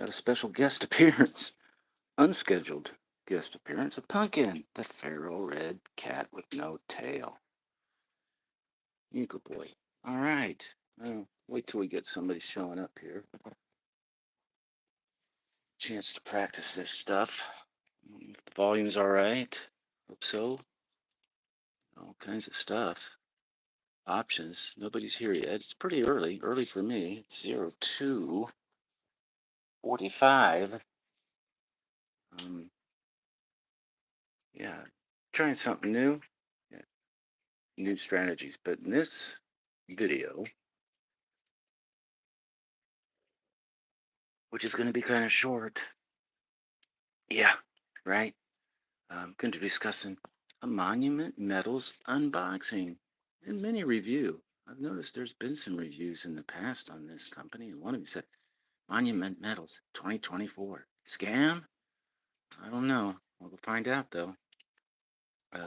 got a special guest appearance, unscheduled guest appearance of Pumpkin, the feral red cat with no tail. You good boy. All right. Wait till we get somebody showing up here. Chance to practice this stuff. If the volume's all right. Hope so. All kinds of stuff. Options. Nobody's here yet. It's pretty early. Early for me. It's 02:45. Um, yeah. Trying something new. Yeah. New strategies. But in this video, which is going to be kind of short. Yeah, right. I'm going to be discussing a Monument Metals unboxing and mini review. I've noticed there's been some reviews in the past on this company, and one of them said Monument Metals 2024 scam. I don't know. We'll find out though.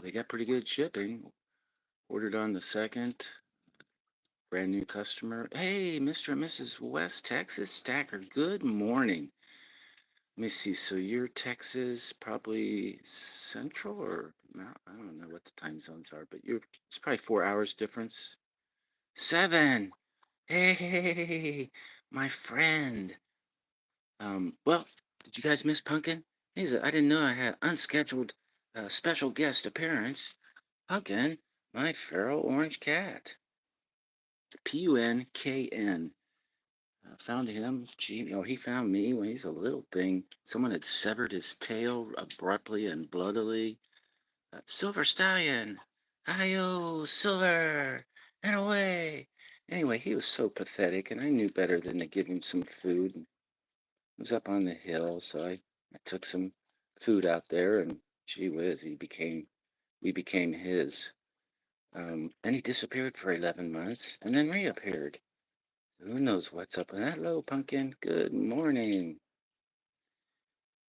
They got pretty good shipping. Ordered on the 2nd. Brand new customer. Hey, Mr. and Mrs. West Texas Stacker. Good morning. Let me see. So you're Texas, probably Central or I don't know what the time zones are, but it's probably 4 hours difference. 7. Hey, my friend. Well, did you guys miss Pumpkin? I didn't know I had unscheduled special guest appearance. Pumpkin, my feral orange cat. Punkn. Found him. He found me when he's a little thing. Someone had severed his tail abruptly and bloodily. Silver Stallion! Hi-yo, Silver! And away! Anyway, he was so pathetic, and I knew better than to give him some food. He was up on the hill, so I took some food out there, and gee whiz, we became his. Then he disappeared for 11 months, and then reappeared. Who knows what's up? Hello, Pumpkin. Good morning.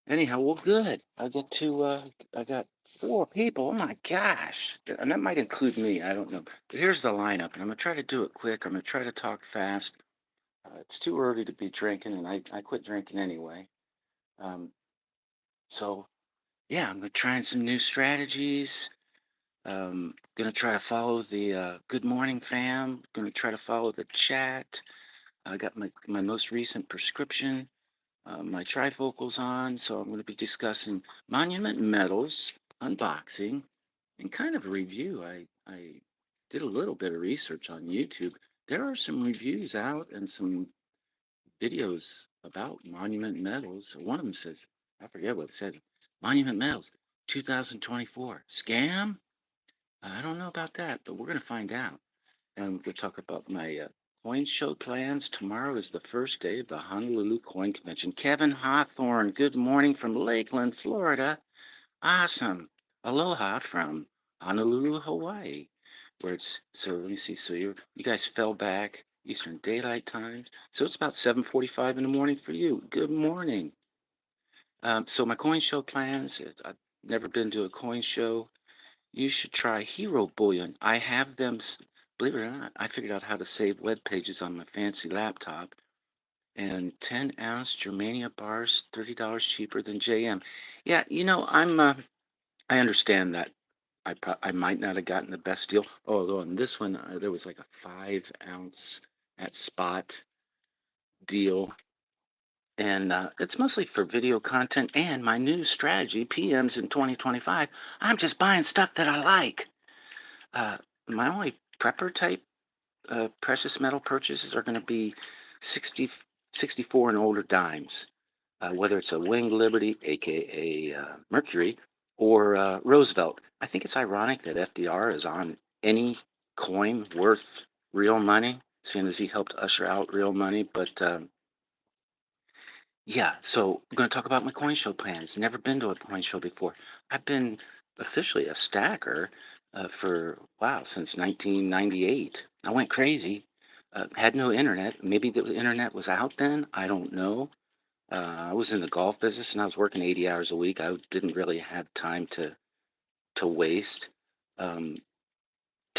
Anyhow, well, good. I got 4 people. Oh my gosh. And that might include me. I don't know. But here's the lineup, and I'm going to try to do it quick. I'm going to try to talk fast. It's too early to be drinking, and I quit drinking anyway. Um, so, yeah, I'm going to try some new strategies. Going to try to follow the Good Morning Fam. Going to try to follow the chat. I got my most recent prescription. My trifocals on, so I'm going to be discussing Monument Metals unboxing and kind of a review. I did a little bit of research on YouTube. There are some reviews out and some videos about Monument Metals. One of them says, I forget what it said, Monument Metals 2024 scam. I don't know about that, but we're going to find out. And we'll talk about my coin show plans. Tomorrow is the first day of the Honolulu Coin Convention. Kevin Hawthorne, good morning from Lakeland, Florida. Awesome. Aloha from Honolulu, Hawaii. So let me see. So you guys fell back Eastern Daylight Times. So it's about 7:45 in the morning for you. Good morning. So my coin show plans. I've never been to a coin show. You should try Hero Bullion. I have them, believe it or not, I figured out how to save web pages on my fancy laptop. And 10-ounce Germania bars, $30 cheaper than JM. Yeah, I understand that. I might not have gotten the best deal. Although on this one, there was like a 5-ounce at spot deal. And it's mostly for video content and my new strategy, PMs in 2025. I'm just buying stuff that I like. My only prepper type precious metal purchases are going to be 60, 64 and older dimes, whether it's a Winged Liberty, aka Mercury, or Roosevelt. I think it's ironic that FDR is on any coin worth real money, seeing as he helped usher out real money. But yeah, so I'm going to talk about my coin show plans. Never been to a coin show before. I've been officially a stacker since 1998. I went crazy. Had no internet. Maybe the internet was out then. I don't know. I was in the golf business and I was working 80 hours a week. I didn't really have time to waste. Um,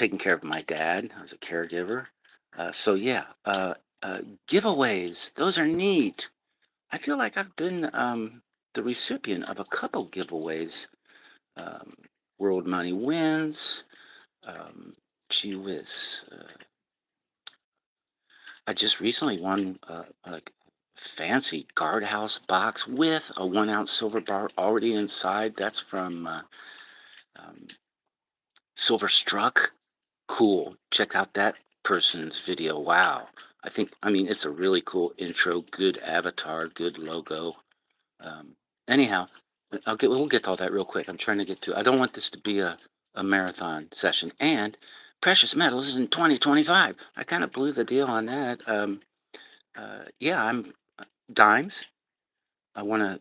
Taking care of my dad. I was a caregiver. So yeah, giveaways. Those are neat. I feel like I've been the recipient of a couple giveaways. Um, World Money Wins. Um, Gee whiz. I just recently won a fancy guardhouse box with a 1 ounce silver bar already inside. That's from um, Silver Struck. Cool. Check out that person's video. Wow. I mean, it's a really cool intro, good avatar, good logo. Um, Anyhow, we'll get to all that real quick. I'm trying to get to, I don't want this to be a marathon session. And precious metals in 2025. I kind of blew the deal on that. Yeah, I'm dimes. I wanna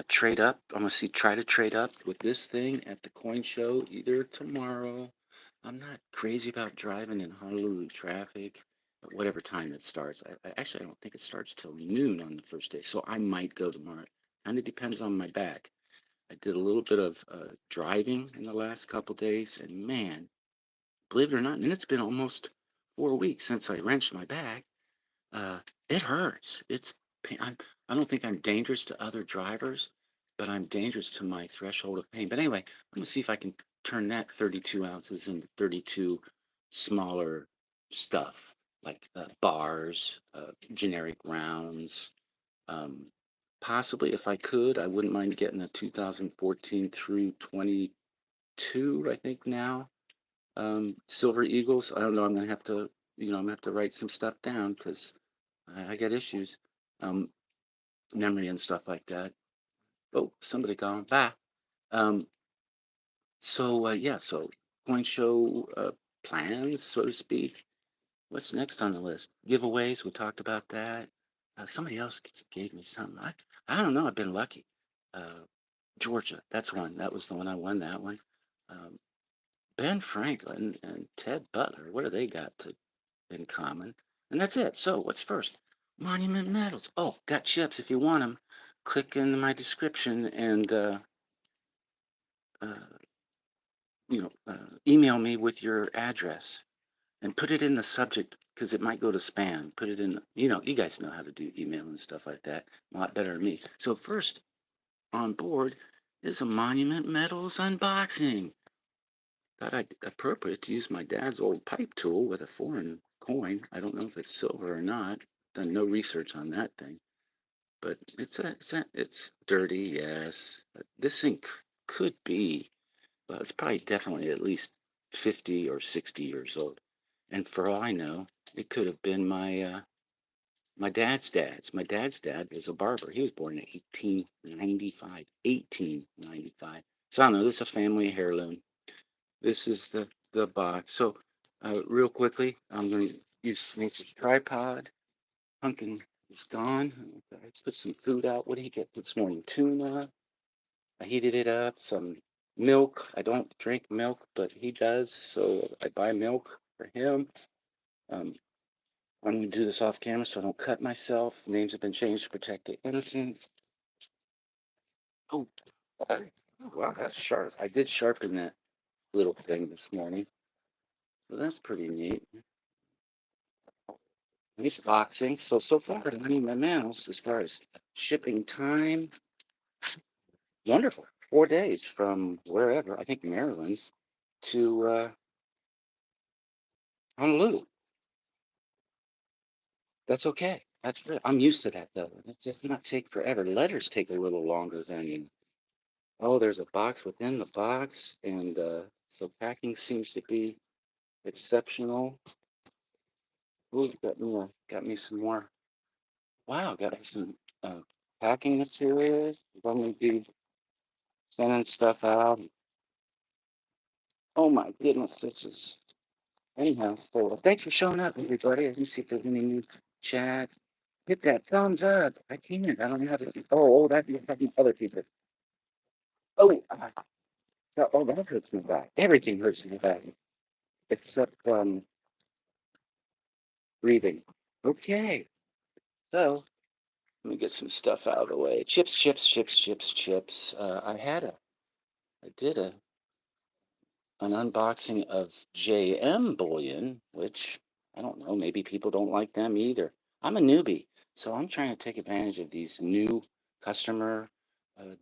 trade up. I'm gonna try to trade up with this thing at the coin show either tomorrow. I'm not crazy about driving in Honolulu traffic at whatever time it starts. I don't think it starts till noon on the first day, so I might go tomorrow. Kind of depends on my back. I did a little bit of driving in the last couple days, and man, believe it or not, and it's been almost 4 weeks since I wrenched my back. uh, it hurts. I don't think I'm dangerous to other drivers, but I'm dangerous to my threshold of pain. But anyway, I'm gonna see if I can turn that 32 ounces into 32 smaller stuff like bars, generic rounds. Um, Possibly, if I could, I wouldn't mind getting a 2014 through 22, I think now. Silver Eagles. I don't know. I'm gonna have to, I'm gonna have to write some stuff down because I get issues, um, memory and stuff like that. Oh, somebody gone. Bye. Um, yeah. So coin show plans, so to speak. What's next on the list? Giveaways. We talked about that. Somebody else gave me something. I don't know. I've been lucky. Uh, Georgia. That's one. That was the one I won. That one. Um, Ben Franklin and Ted Butler. What do they got to in common? And that's it. So what's first? Monument medals. Oh, got chips if you want them. Click in my description and uh, email me with your address and put it in the subject because it might go to spam. Put it in. You guys know how to do email and stuff like that a lot better than me. So first on board is a Monument Metals unboxing. Thought I'd appropriate to use my dad's old pipe tool with a foreign coin. I don't know if it's silver or not. Done no research on that thing. But it's dirty, yes. This thing could be, well, it's probably definitely at least 50 or 60 years old. And for all I know, it could have been my dad's dad's. My dad's dad was a barber. He was born in 1895. 1895. So I don't know. This is a family heirloom. This is the box. So real quickly, I'm going to use Nature's tripod. Pumpkin is gone. I put some food out. What did he get this morning? Tuna. I heated it up. Some milk. I don't drink milk, but he does, so I buy milk for him. Um, I'm going to do this off camera so I don't cut myself. Names have been changed to protect the innocent. Oh, oh, wow, that's sharp. I did sharpen that little thing this morning, so that's pretty neat. Nice boxing. So far, I mean, my mouse, as far as shipping time, wonderful. 4 days from wherever, I think Maryland, to Honolulu. That's okay. That's good. I'm used to that though. It does not take forever. Letters take a little longer than, oh, there's a box within the box. And so packing seems to be exceptional. Ooh, got me some more. Wow, got me some uh, packing materials. I'm going to be sending stuff out. Oh my goodness, this is anyhow. So thanks for showing up, everybody. Let me see if there's any new chat. Hit that thumbs up. I can't. I don't know how to. Oh, that you're talking to other people. Oh, that hurts my back. Everything hurts my back except breathing. Okay, so let me get some stuff out of the way. Chips, chips, chips, chips, chips. I did an unboxing of JM bullion, which I don't know, maybe people don't like them either. I'm a newbie, So I'm trying to take advantage of these new customer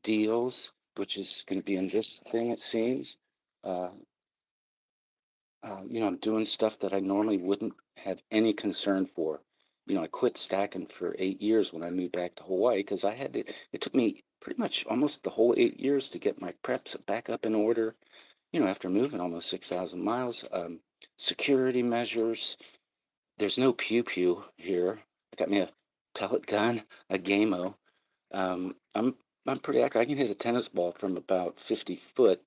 deals, which is going to be in this thing, it seems. Uh, I'm doing stuff that I normally wouldn't have any concern for. I quit stacking for 8 years when I moved back to Hawaii because it took me pretty much almost the whole 8 years to get my preps back up in order, after moving almost 6,000 miles. Security measures, there's no pew pew here. I got me a pellet gun, a Gamo. Um, I'm I'm pretty accurate. I can hit a tennis ball from about 50 foot.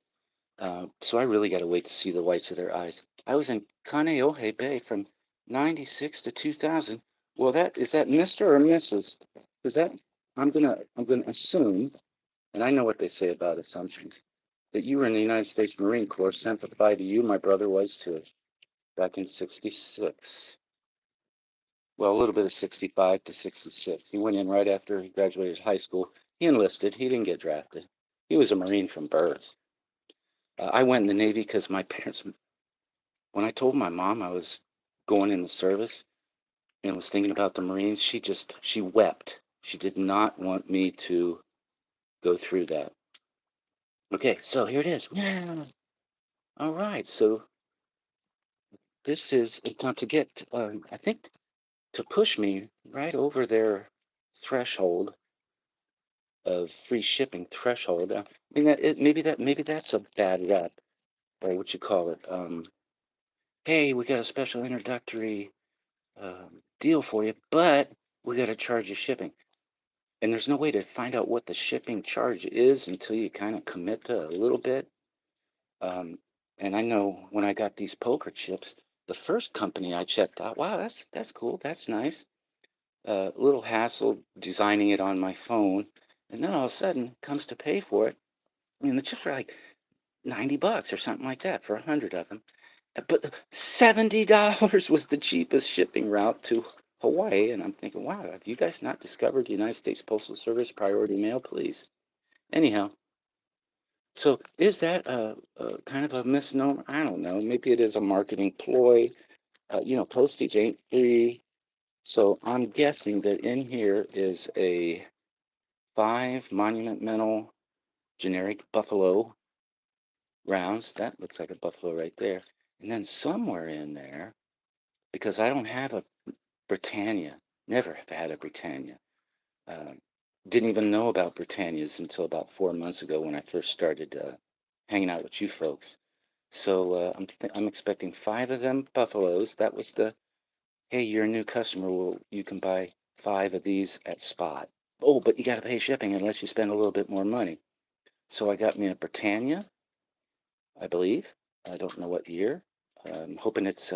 So I really got to wait to see the whites of their eyes. I was in Kaneohe Bay from 96 to 2000. Well, that Mr. or Mrs.? Is that I'm gonna assume, and I know what they say about assumptions, that you were in the United States Marine Corps, sympathy to you, my brother was too, back in 66. Well, a little bit of 65 to 66. He went in right after he graduated high school. He enlisted. He didn't get drafted. He was a Marine from birth. I went in the Navy because my parents, when I told my mom I was going in the service and was thinking about the Marines, she wept. She did not want me to go through that. Okay, so here it is. Yeah. All right, so this is now to get, I think, to push me right over their threshold of free shipping threshold. I mean maybe that's a bad rep, or what you call it. Hey, we got a special introductory deal for you, but we got to charge you shipping. And there's no way to find out what the shipping charge is until you kind of commit to a little bit. Um, and I know when I got these poker chips, the first company I checked out, wow, that's cool, that's nice. A little hassle designing it on my phone, and then all of a sudden comes to pay for it. I mean, the chips are like $90 or something like that for 100 of them. But $70 was the cheapest shipping route to Hawaii. And I'm thinking, wow, have you guys not discovered the United States Postal Service priority mail, please? Anyhow, so is that a kind of a misnomer? I don't know. Maybe it is a marketing ploy. Postage ain't free. So I'm guessing that in here is a 5 monumental generic buffalo rounds. That looks like a buffalo right there. And then somewhere in there, because I don't have a Britannia, never have had a Britannia. Uh, didn't even know about Britannias until about 4 months ago when I first started hanging out with you folks. So I'm expecting 5 of them buffaloes. That was the, hey, you're a new customer. Well, you can buy 5 of these at spot. Oh, but you got to pay shipping unless you spend a little bit more money. So I got me a Britannia, I believe. I don't know what year. I'm hoping it's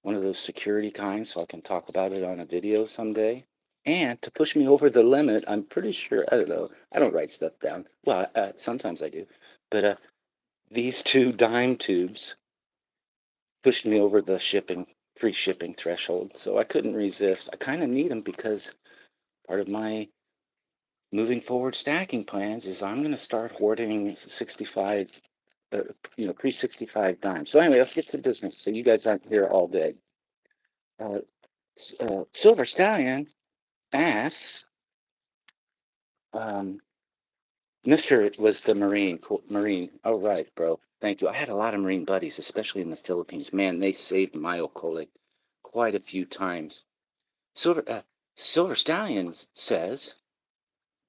one of those security kinds so I can talk about it on a video someday. And to push me over the limit, I'm pretty sure, I don't know, I don't write stuff down. Well, sometimes I do. But these 2 dime tubes pushed me over the free shipping threshold. So I couldn't resist. I kind of need them because part of my moving forward stacking plans is I'm going to start hoarding 65, uh, pre-65 dimes. So anyway, let's get to business. So you guys aren't here all day. Uh, Silver Stallion asks, um, Mr. was the Marine. Marine. Oh, right, bro. Thank you. I had a lot of Marine buddies, especially in the Philippines. Man, they saved my okole quite a few times. Silver, Silver Stallions says,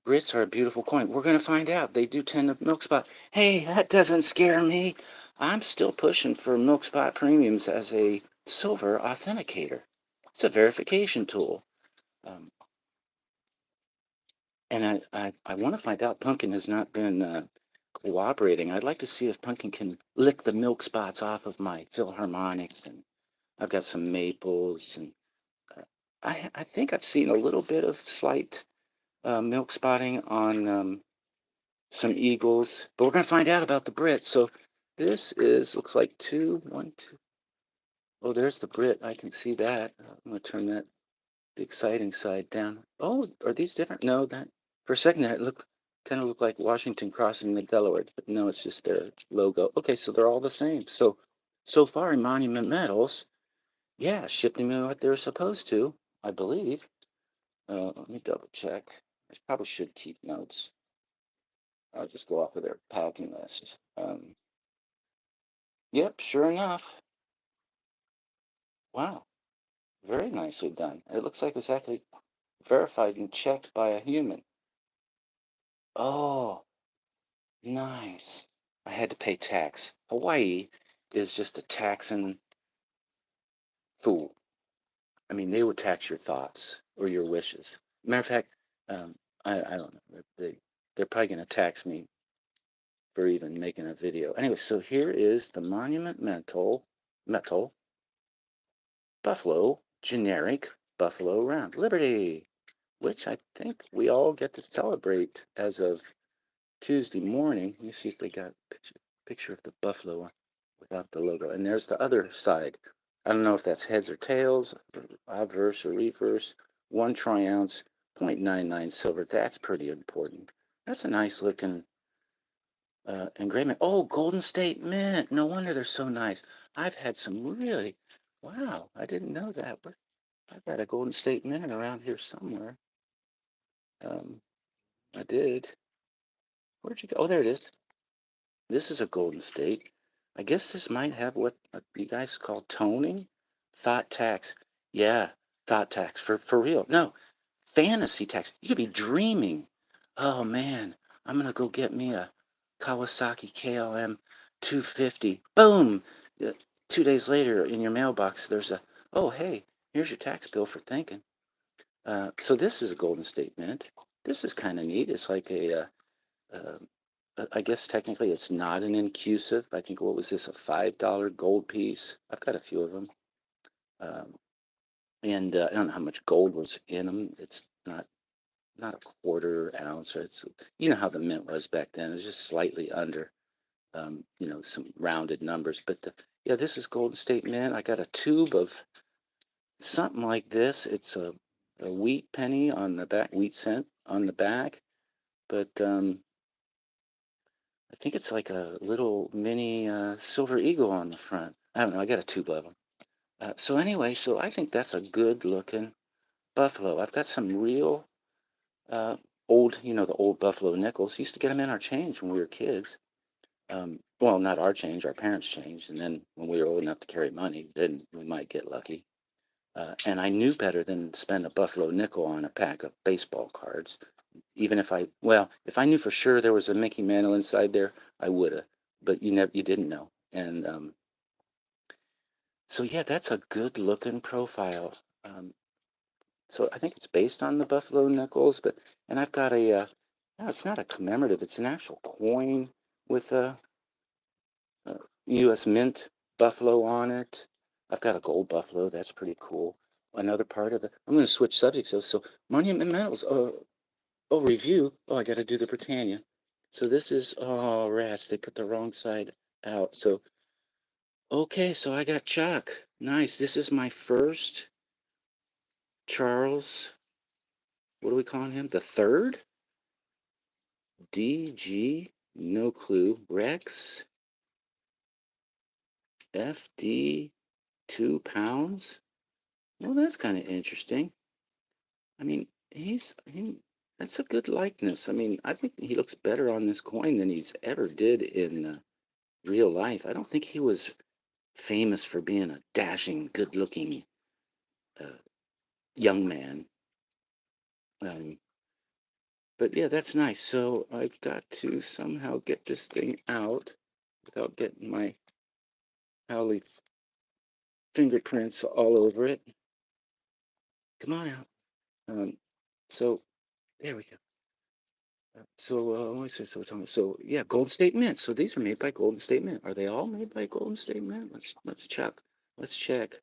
Brits are a beautiful coin. We're going to find out. They do tend to milk spot. Hey, that doesn't scare me. I'm still pushing for milk spot premiums as a silver authenticator. It's a verification tool. Um, and I want to find out. Pumpkin has not been cooperating. I'd like to see if Pumpkin can lick the milk spots off of my Philharmonics. And I've got some maples. And uh, I think I've seen a little bit of slight milk spotting on some eagles, but we're going to find out about the Brit. So this looks like two, one, two. Oh, there's the Brit. I can see that. I'm going to turn the exciting side down. Oh, are these different? No, that for a second there, it kind of looked like Washington crossing the Delaware, but no, it's just their logo. Okay, so they're all the same. So far in Monument Metals, yeah, shipping them what they're supposed to, I believe. Let me double check. I probably should keep notes. I'll just go off of their packing list. Yep, sure enough. Wow, very nicely done. It looks like it's actually verified and checked by a human. Oh, nice. I had to pay tax. Hawaii is just a taxing fool. I mean, they will tax your thoughts or your wishes. Matter of fact, I don't know. They're probably going to tax me for even making a video. Anyway, so here is the metal Buffalo generic Buffalo round Liberty, which I think we all get to celebrate as of Tuesday morning. Let me see if they got a picture of the buffalo without the logo. And there's the other side. I don't know if that's heads or tails, obverse or reverse. 1 troy ounce, 0.99 silver. That's pretty important. That's a nice looking engraving. Oh, Golden State Mint. No wonder they're so nice. I've had some really, wow, I didn't know that. But I've got a Golden State Mint around here somewhere. Um, I did. Where'd you go? Oh, there it is. This is a Golden State. I guess this might have what you guys call toning? Thought tax. Yeah, thought tax for real. No, fantasy tax. You could be dreaming. Oh man, I'm gonna go get me a Kawasaki KLM 250. Boom! 2 days later, in your mailbox, there's a, oh hey, here's your tax bill for thinking. So this is a Golden State Mint. This is kind of neat. It's like uh, I guess technically it's not an inclusive. I think what was this, a $5 gold piece? I've got a few of them, um, and I don't know how much gold was in them. It's not a quarter ounce. Or it's, you know how the mint was back then. It was just slightly under, some rounded numbers. But yeah, this is Golden State Mint. I got a tube of something like this. It's a wheat penny on the back, wheat cent on the back, but I think it's like a little mini silver eagle on the front. I don't know. I got a tube of them. So anyway, so I think that's a good looking buffalo. I've got some real uh, old, the old buffalo nickels. Used to get them in our change when we were kids. Well, not our change, our parents' change. And then when we were old enough to carry money, then we might get lucky. And I knew better than spend a buffalo nickel on a pack of baseball cards. Even if if I knew for sure there was a Mickey Mantle inside there, I would have. But you didn't know. And so yeah, that's a good looking profile. Um, so I think it's based on the Buffalo Nickels, and I've got no, it's not a commemorative. It's an actual coin with a U.S. Mint Buffalo on it. I've got a gold Buffalo. That's pretty cool. Another part of the. I'm going to switch subjects though. So Monument Metals. Oh, review. Oh, I got to do the Britannia. So this is, oh, rats. They put the wrong side out. So, okay, so I got Chuck. Nice. This is my first Charles, what are we calling him? The third? DG, no clue. Rex, FD, 2 pounds. Well, that's kind of interesting. I mean, that's a good likeness. I mean, I think he looks better on this coin than he's ever did in real life. I don't think he was famous for being a dashing, good-looking uh, young man. Um, but yeah, that's nice. So I've got to somehow get this thing out without getting my Howley fingerprints all over it. Come on out. Um, so there we go. Let me see. So yeah, Golden State Mint. So these are made by Golden State Mint. Are they all made by Golden State Mint? Let's check. Let's check.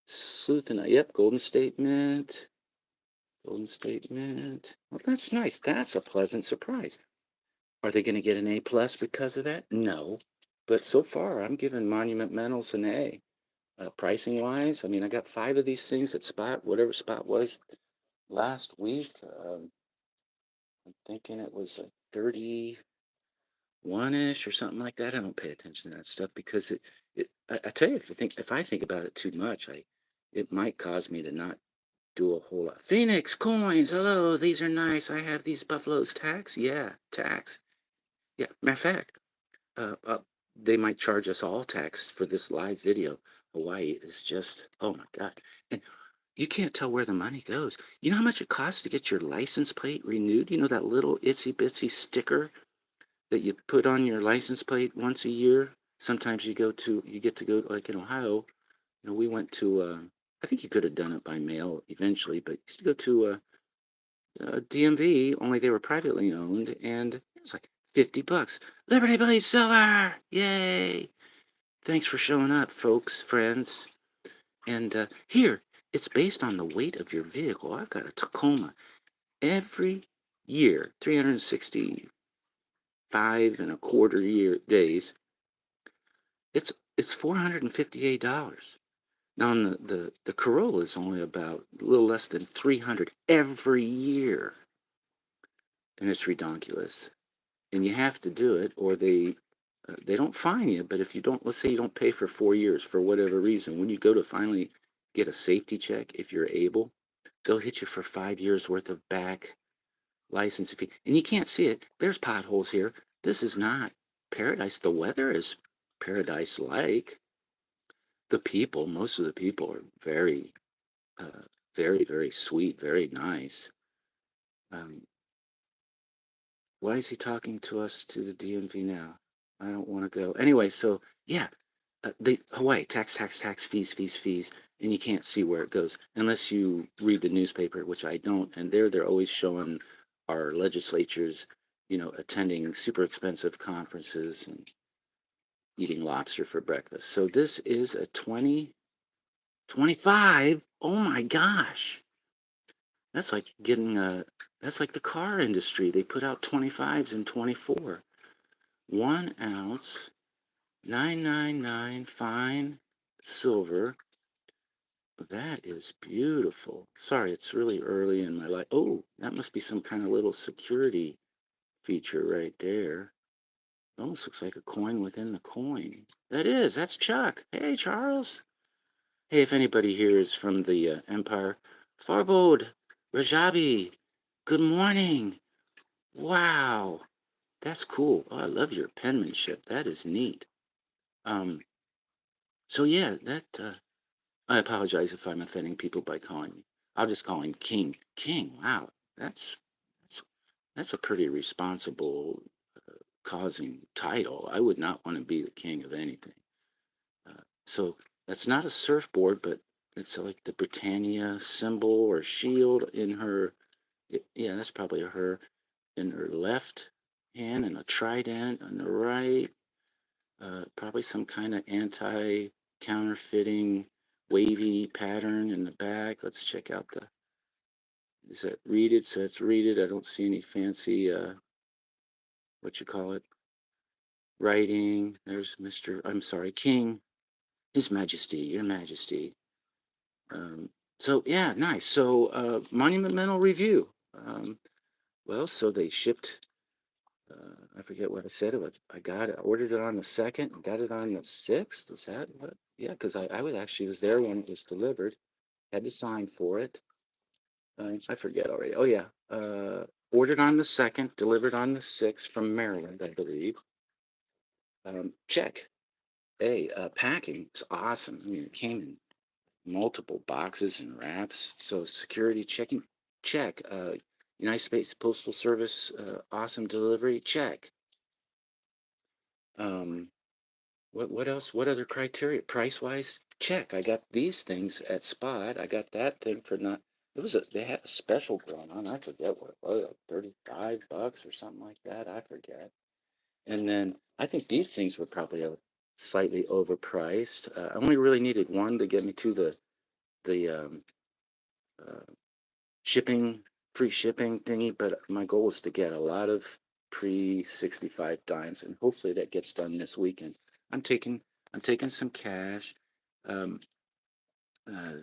Sleuthina. Yep, Golden State Mint. Golden State Mint. Well, that's nice. That's a pleasant surprise. Are they going to get an A plus because of that? No. But so far, I'm giving Monument Metals an A. Pricing wise, I mean, I got 5 of these things at Spot, whatever Spot was last week. I'm thinking it was like 31-ish or something like that. I don't pay attention to that stuff because I tell you, if I think about it too much, it might cause me to not do a whole lot. Phoenix coins, hello, these are nice. I have these buffaloes. Tax? Yeah, tax. Yeah, matter of fact, uh, uh, they might charge us all tax for this live video. Hawaii is just, oh my God. And you can't tell where the money goes. You know how much it costs to get your license plate renewed? You know that little itsy bitsy sticker that you put on your license plate once a year? Sometimes you get to go, like in Ohio, we went to, I think you could have done it by mail eventually, but you used to go to DMV, only they were privately owned, and it was like 50 bucks. Liberty Blade Silver! Yay! Thanks for showing up, folks, friends. And here, it's based on the weight of your vehicle. I've got a Tacoma. Every year, 365 and a quarter year days, it's $458. Now, the Corolla is only about a little less than 300 every year, and it's redonkulous. And you have to do it, or they don't fine you. But if you don't, let's say you don't pay for 4 years for whatever reason, when you go to finally get a safety check, if you're able, they'll hit you for 5 years worth of back license fee, and you can't see it. There's potholes here. This is not paradise. The weather is paradise-like. The people, most of the people are very uh, very, very sweet, very nice. Um, why is he talking to us to the DMV now? I don't want to go. Anyway, so yeah, the Hawaii tax, tax, tax, fees, fees, fees, and you can't see where it goes unless you read the newspaper, which I don't. And they're always showing our legislatures, attending super expensive conferences and eating lobster for breakfast. So this is a 2025. Oh my gosh. That's like getting that's like the car industry. They put out 25s and 24. 1 ounce, 999 fine silver. That is beautiful. Sorry, it's really early in my life. Oh, that must be some kind of little security feature right there. Almost looks like a coin within the coin. That's Chuck. Hey, Charles. Hey, if anybody here is from the Empire, Farbod, Rajabi, good morning. Wow, that's cool. Oh, I love your penmanship. That is neat. Um, so yeah, that I apologize if I'm offending people by calling me. I'll just call him King. King. Wow, that's that's a pretty responsible causing title. I would not want to be the king of anything. So that's not a surfboard, but it's like the Britannia symbol or shield in her. Yeah, that's probably her in her left hand and a trident on the right. Probably some kind of anti-counterfeiting wavy pattern in the back. Let's check out is that reeded? So it's reeded. I don't see any fancy, what you call it, writing. There's I'm sorry, King, His Majesty, Your Majesty. Um, so yeah, nice. So monumental review. Well, so they shipped. I forget what I said. I got it. I ordered it on the 2nd, got it on the 6th. Is that what? Yeah, because I was there when it was delivered. Had to sign for it. I forget already. Oh yeah. Ordered on the 2nd, delivered on the 6th from Maryland, I believe. Check. Hey, packing was awesome. I mean, it came in multiple boxes and wraps. So security checking, check. United States Postal Service, awesome delivery, check. Um, what else? What other criteria? Price wise, check. I got these things at Spot. I got that thing for not. They had a special going on. I forget what it was, like 35 bucks or something like that. I forget. And then I think these things were probably slightly overpriced. I only really needed one to get me to the uh, shipping, free shipping thingy, but my goal is to get a lot of pre 65 dimes, and hopefully that gets done this weekend. I'm taking I'm taking some cash. Um, uh,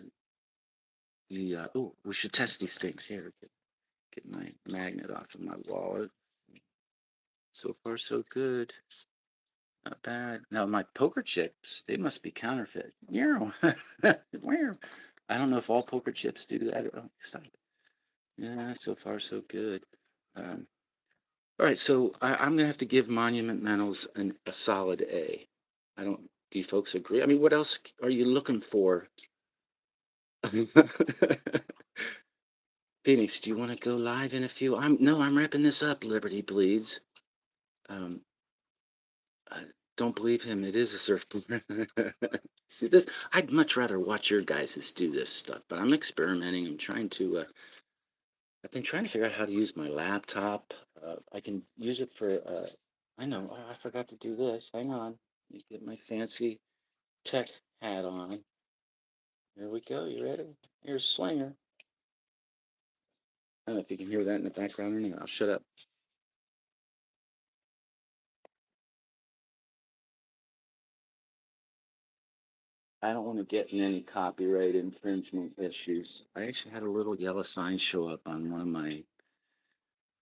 oh, we should test these things here. Get my magnet off of my wallet. So far, so good. Not bad. Now my poker chips, they must be counterfeit. Yeah, where? I don't know if all poker chips do that. Oh, stop. Yeah, so far so good. Um, all right, so I'm gonna have to give Monument Metals a solid A. I don't. Do you folks agree? I mean, what else are you looking for? Phoenix, do you want to go live in a few? I'm wrapping this up. Liberty bleeds. Um, I don't believe him. It is a surfboard. See this? I'd much rather watch your guys do this stuff, but I'm experimenting. I'm trying to. I've been trying to figure out how to use my laptop. I can use it for. I know. I forgot to do this. Hang on. Let me get my fancy tech hat on. Here we go. You ready? Here's Slinger. I don't know if you can hear that in the background or not. I'll shut up. I don't want to get in any copyright infringement issues. I actually had a little yellow sign show up on one of my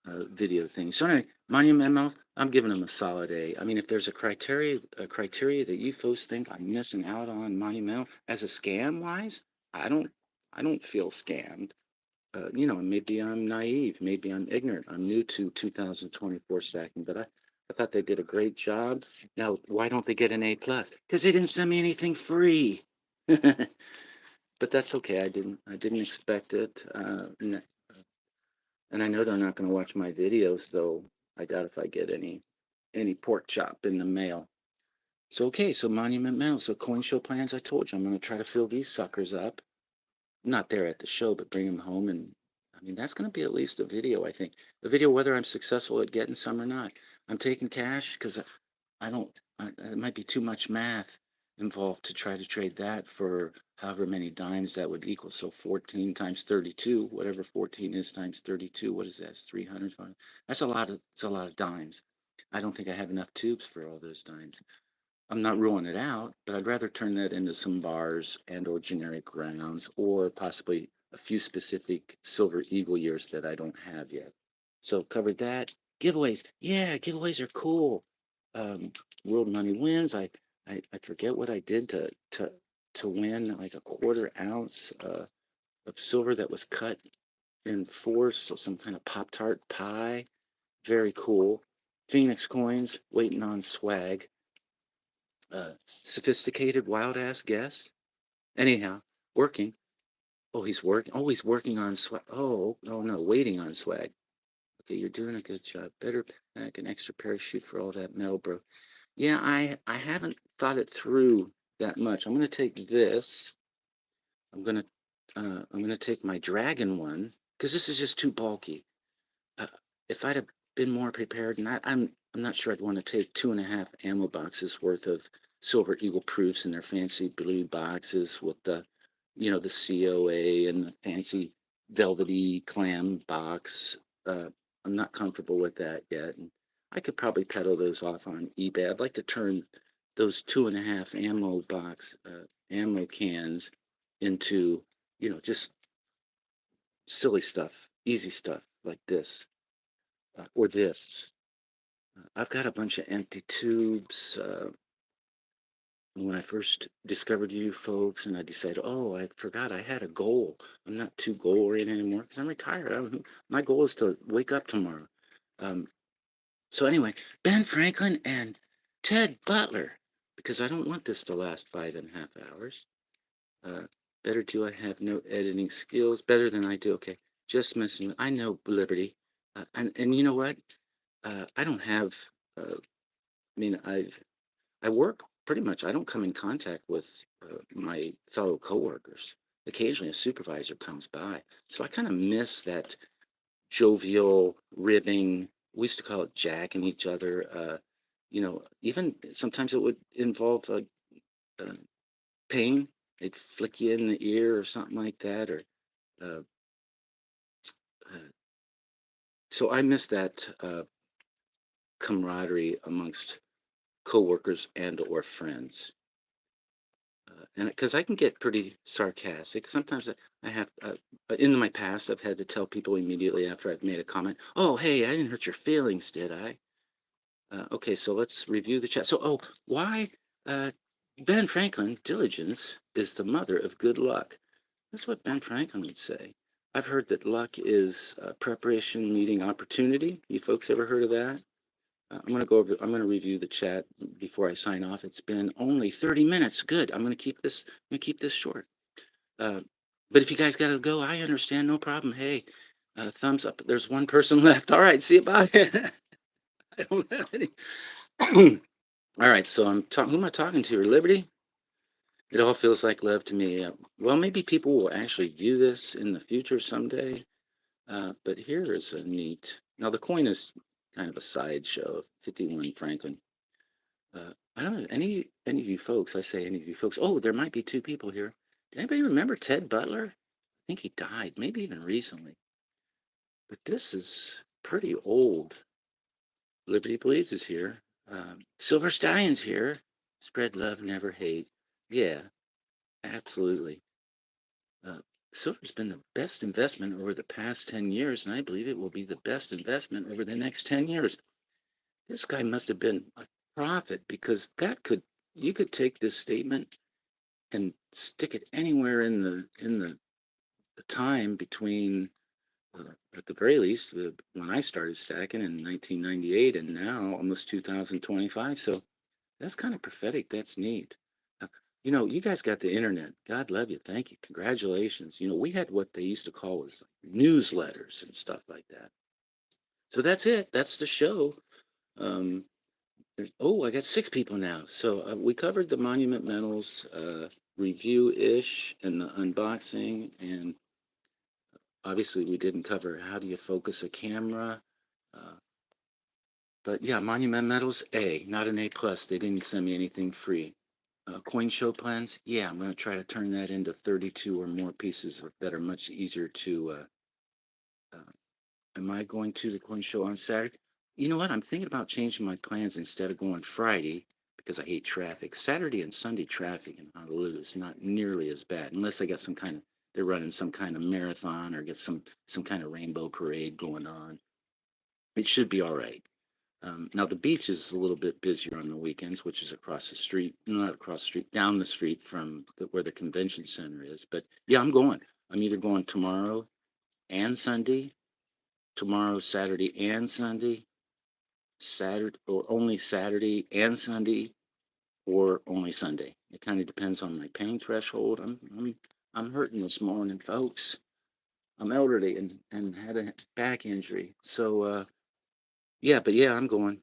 video things. So anyway, Monument, I'm giving them a solid A. I mean, if there's a criteria that you folks think I'm missing out on Monumental as a scam wise, I don't, I don't feel scammed. Maybe I'm naive, maybe I'm ignorant. I'm new to 2024 stacking, but I thought they did a great job. Now, why don't they get an A plus? Because they didn't send me anything free. But that's okay. I didn't expect it. And I know they're not going to watch my videos, though. I doubt if I get any pork chop in the mail. So okay, so Monument Metal. So coin show plans. I told you I'm going to try to fill these suckers up. Not there at the show, but bring them home. And I mean, that's going to be at least a video. I think a video whether I'm successful at getting some or not. I'm taking cash because I don't, it might be too much math involved to try to trade that for however many dimes that would equal. So 14 times 32, whatever 14 is times 32, what is that? It's 300. It's a lot of dimes. I don't think I have enough tubes for all those dimes. I'm not ruling it out, but I'd rather turn that into some bars and or generic rounds or possibly a few specific silver eagle years that I don't have yet. So covered that. Giveaways. Yeah, giveaways are cool. Um, World Money Wins. I forget what I did to win like a quarter ounce of silver that was cut in four, so some kind of Pop Tart pie. Very cool. Phoenix coins, waiting on swag. Sophisticated wild ass guess. Anyhow, working. Oh, he's working. Oh, he's working on swag. Oh, no, waiting on swag. Okay, you're doing a good job. Better pack an extra parachute for all that metal, bro. Yeah, I haven't thought it through that much. I'm gonna take this. I'm gonna take my dragon one because this is just too bulky. Uh, if I'd have been more prepared, and I'm not sure I'd want to take 2.5 ammo boxes worth of Silver Eagle proofs in their fancy blue boxes with the COA and the fancy velvety clam box. Uh, I'm not comfortable with that yet, and I could probably peddle those off on eBay. I'd like to turn those 2.5 ammo cans into just silly stuff, easy stuff like this or this. I've got a bunch of empty tubes. When I first discovered you folks, and I decided, oh, I forgot I had a goal. I'm not too goal oriented anymore because I'm retired. My goal is to wake up tomorrow. Um, so anyway, Ben Franklin and Ted Butler, because I don't want this to last 5.5 hours. Uh, better do I have no editing skills? Better than I do. Okay, just messing. I know Liberty, and you know what? I don't have. I mean, I work pretty much. I don't come in contact with my fellow coworkers. Occasionally, a supervisor comes by, so I kind of miss that jovial ribbing. We used to call it jacking each other. Even sometimes it would involve uh, pain. They'd flick you in the ear or something like that, or uh, uh, so I miss that camaraderie amongst coworkers and or friends. And because I can get pretty sarcastic, sometimes I have, in my past, I've had to tell people immediately after I've made a comment, "Oh, hey, I didn't hurt your feelings, did I?" Okay, so let's review the chat. So, why uh, Ben Franklin, diligence is the mother of good luck. That's what Ben Franklin would say. I've heard that luck is preparation meeting opportunity. You folks ever heard of that? I'm going to review the chat before I sign off. It's been only 30 minutes. Good. I'm going to keep this short. Uh, but if you guys got to go, I understand. No problem. Hey, thumbs up. There's one person left. All right. See you. Bye. I don't have any. All right. So who am I talking to? Liberty? It all feels like love to me. Well, maybe people will actually view this in the future someday. But here is a neat. Now the coin is kind of a sideshow of 51 Franklin. I don't know any of you folks. I say any of you folks. Oh, there might be two people here. Did anybody remember Ted Butler? I think he died, maybe even recently. But this is pretty old. Liberty Bleeds is here. Silver Stallion's here. Spread love, never hate. Yeah, absolutely. Uh, Silver's been the best investment over the past 10 years, and I believe it will be the best investment over the next 10 years. This guy must have been a prophet because you could take this statement and stick it anywhere the time between, at the very least, when I started stacking in 1998 and now almost 2025. So that's kind of prophetic. That's neat. Uh, you guys got the internet. God love you. Thank you. Congratulations. We had what they used to call was newsletters and stuff like that. So that's it. That's the show. Um, I got six people now. So we covered the Monument Metals review-ish and the unboxing, and obviously we didn't cover how do you focus a camera. Uh, but yeah, Monument Metals A, not an A plus. They didn't send me anything free. Coin show plans. Yeah, I'm going to try to turn that into 32 or more pieces that are much easier to. Uh, am I going to the coin show on Saturday? You know what? I'm thinking about changing my plans instead of going Friday because I hate traffic. Saturday and Sunday traffic in Honolulu is not nearly as bad unless they got they're running some kind of marathon or get some kind of rainbow parade going on. It should be all right. Now the beach is a little bit busier on the weekends, which is across the street, not across the street, down the street from where the convention center is. But yeah, I'm going. I'm either going tomorrow and Sunday, tomorrow, Saturday and Sunday, Saturday or only Saturday and Sunday, or only Sunday. It kind of depends on my pain threshold. I'm hurting this morning, folks. I'm elderly and had a back injury. So yeah, but yeah, I'm going.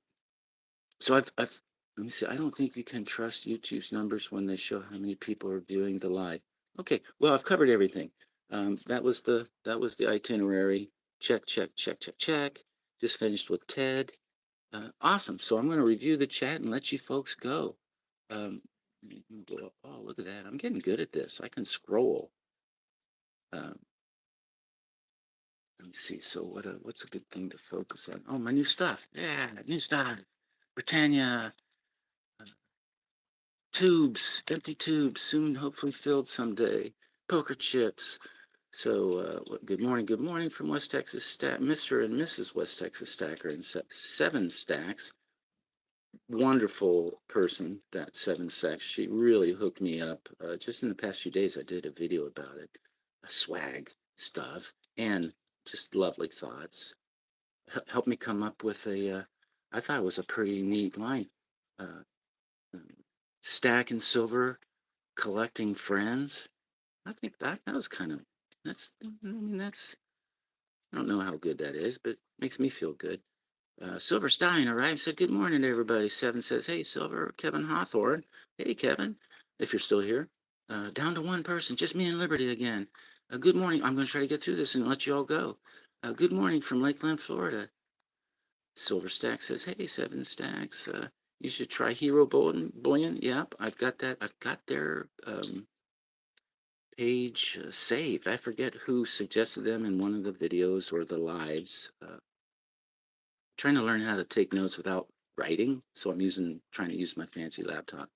So I've let me see. I don't think you can trust YouTube's numbers when they show how many people are viewing the live. Okay, well I've covered everything. That was the itinerary. Check, check, check, check, check. Just finished with Ted. Awesome. So I'm going to review the chat and let you folks go. Um, oh, look at that. I'm getting good at this. I can scroll. Um, let me see. So what's a good thing to focus on? Oh, my new stuff. Yeah, new stuff. Britannia. Tubes, empty tubes, soon hopefully filled someday. Poker chips. So, good morning from West Texas Mr. and Mrs. West Texas Stacker and Seven Stacks. Wonderful person, that Seven Stacks. She really hooked me up. Just in the past few days, I did a video about it. Swag stuff and just lovely thoughts. Helped me come up with I thought it was a pretty neat line. Uh, Stack and silver collecting friends. I think that was kind of I don't know how good that is, but it makes me feel good. Silver Stein arrived and said, "Good morning, everybody." Seven says, "Hey, Silver, Kevin Hawthorne. Hey, Kevin, if you're still here. Down to one person, just me and Liberty again. Good morning. I'm going to try to get through this and let you all go. Good morning from Lakeland, Florida." Silver Stack says, "Hey, Seven Stacks. You should try Hero Bullion. Yep, I've got that. I've got their page saved. I forget who suggested them in one of the videos or the lives. Trying to learn how to take notes without writing, so trying to use my fancy laptop.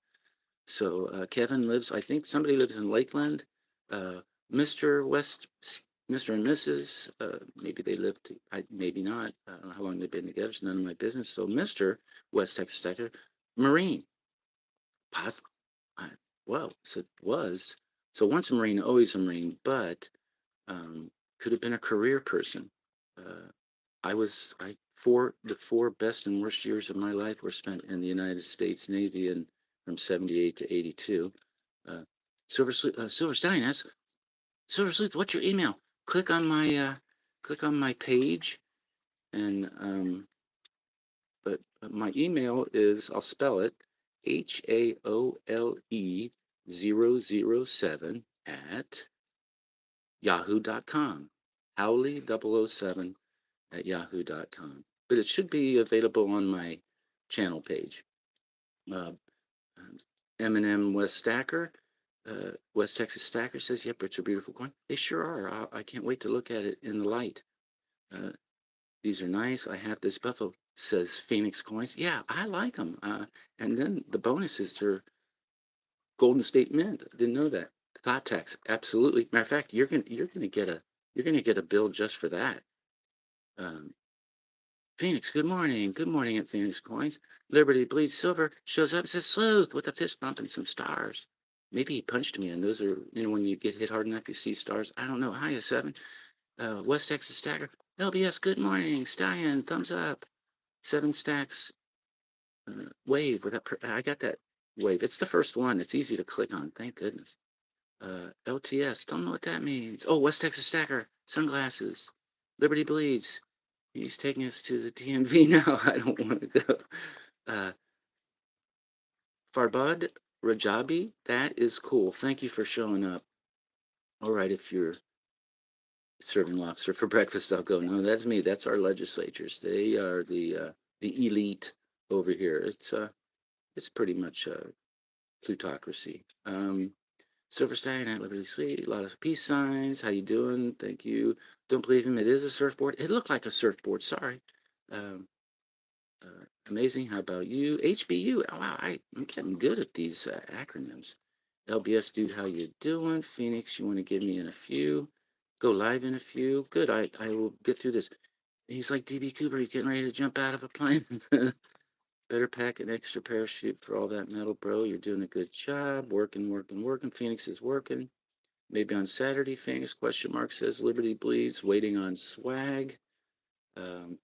So Kevin lives. I think somebody lives in Lakeland. Uh, Mr. West, Mr. and Mrs. Maybe they live. Maybe not. I don't know how long they've been together. It's none of my business. So Mr. West Texas Stacker, Marine. Possible. Well, so it was So once a Marine, always a Marine, but could have been a career person. Uh, the four best and worst years of my life were spent in the United States Navy and from 78 to 82. Uh, Silver Stein asks, Silver Sleuth, what's your email? Click on my page, and but my email is, I'll spell it, HAOLE 007 @yahoo.com. Howley 007 @yahoo.com. But it should be available on my channel page. Uh, M&M West Stacker, West Texas Stacker says, yep, it's a beautiful coin. They sure are. I can't wait to look at it in the light. Uh, these are nice. I have this Buffalo, says Phoenix Coins. Yeah, I like them. And then the bonuses are Golden State Mint. I didn't know that. Thought tax, absolutely. Matter of fact, you're gonna get a bill just for that. Um, Phoenix, good morning. Good morning at Phoenix Coins. Liberty Bleeds Silver shows up and says Sleuth with a fist bump and some stars. Maybe he punched me, and those are, when you get hit hard enough, you see stars. I don't know. Hiya, seven. West Texas Stacker. LBS, good morning. Stallion, thumbs up. Seven stacks. Wave. I got that wave. It's the first one. It's easy to click on. Thank goodness. LTS. Don't know what that means. Oh, West Texas Stacker. Sunglasses. Liberty Bleeds. He's taking us to the DMV now. I don't want to go. Uh, Farbad Rajabi, that is cool. Thank you for showing up. All right, if you're serving lobster for breakfast, I'll go. No, that's me. That's our legislatures. They are the elite over here. It's pretty much a plutocracy. Silver Stallion at Liberty Sweet. A lot of peace signs. How you doing? Thank you. Don't believe him. It is a surfboard. It looked like a surfboard. Sorry. Um, Amazing. How about you? HBU. Oh, wow, I'm getting good at these acronyms. LBS dude, how you doing? Phoenix, you want to give me in a few? Go live in a few. Good. I will get through this. He's like DB Cooper. You getting ready to jump out of a plane? Better pack an extra parachute for all that metal, bro. You're doing a good job. Working, working, working. Phoenix is working. Maybe on Saturday. Phoenix question mark says Liberty Bleeds. Waiting on swag.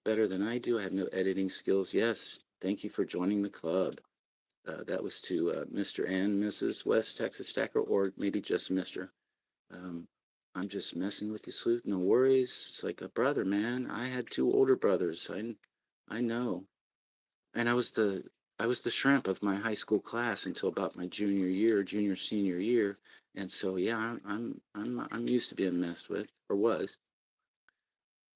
Better than I do. I have no editing skills. Yes, thank you for joining the club. That was to Mr. and Mrs. West Texas Stacker, or maybe just Mr. Um, I'm just messing with you, Sleuth. No worries. It's like a brother, man. I had two older brothers. I know. And I was the shrimp of my high school class until about my junior senior year. And so yeah, I'm used to being messed with, or was.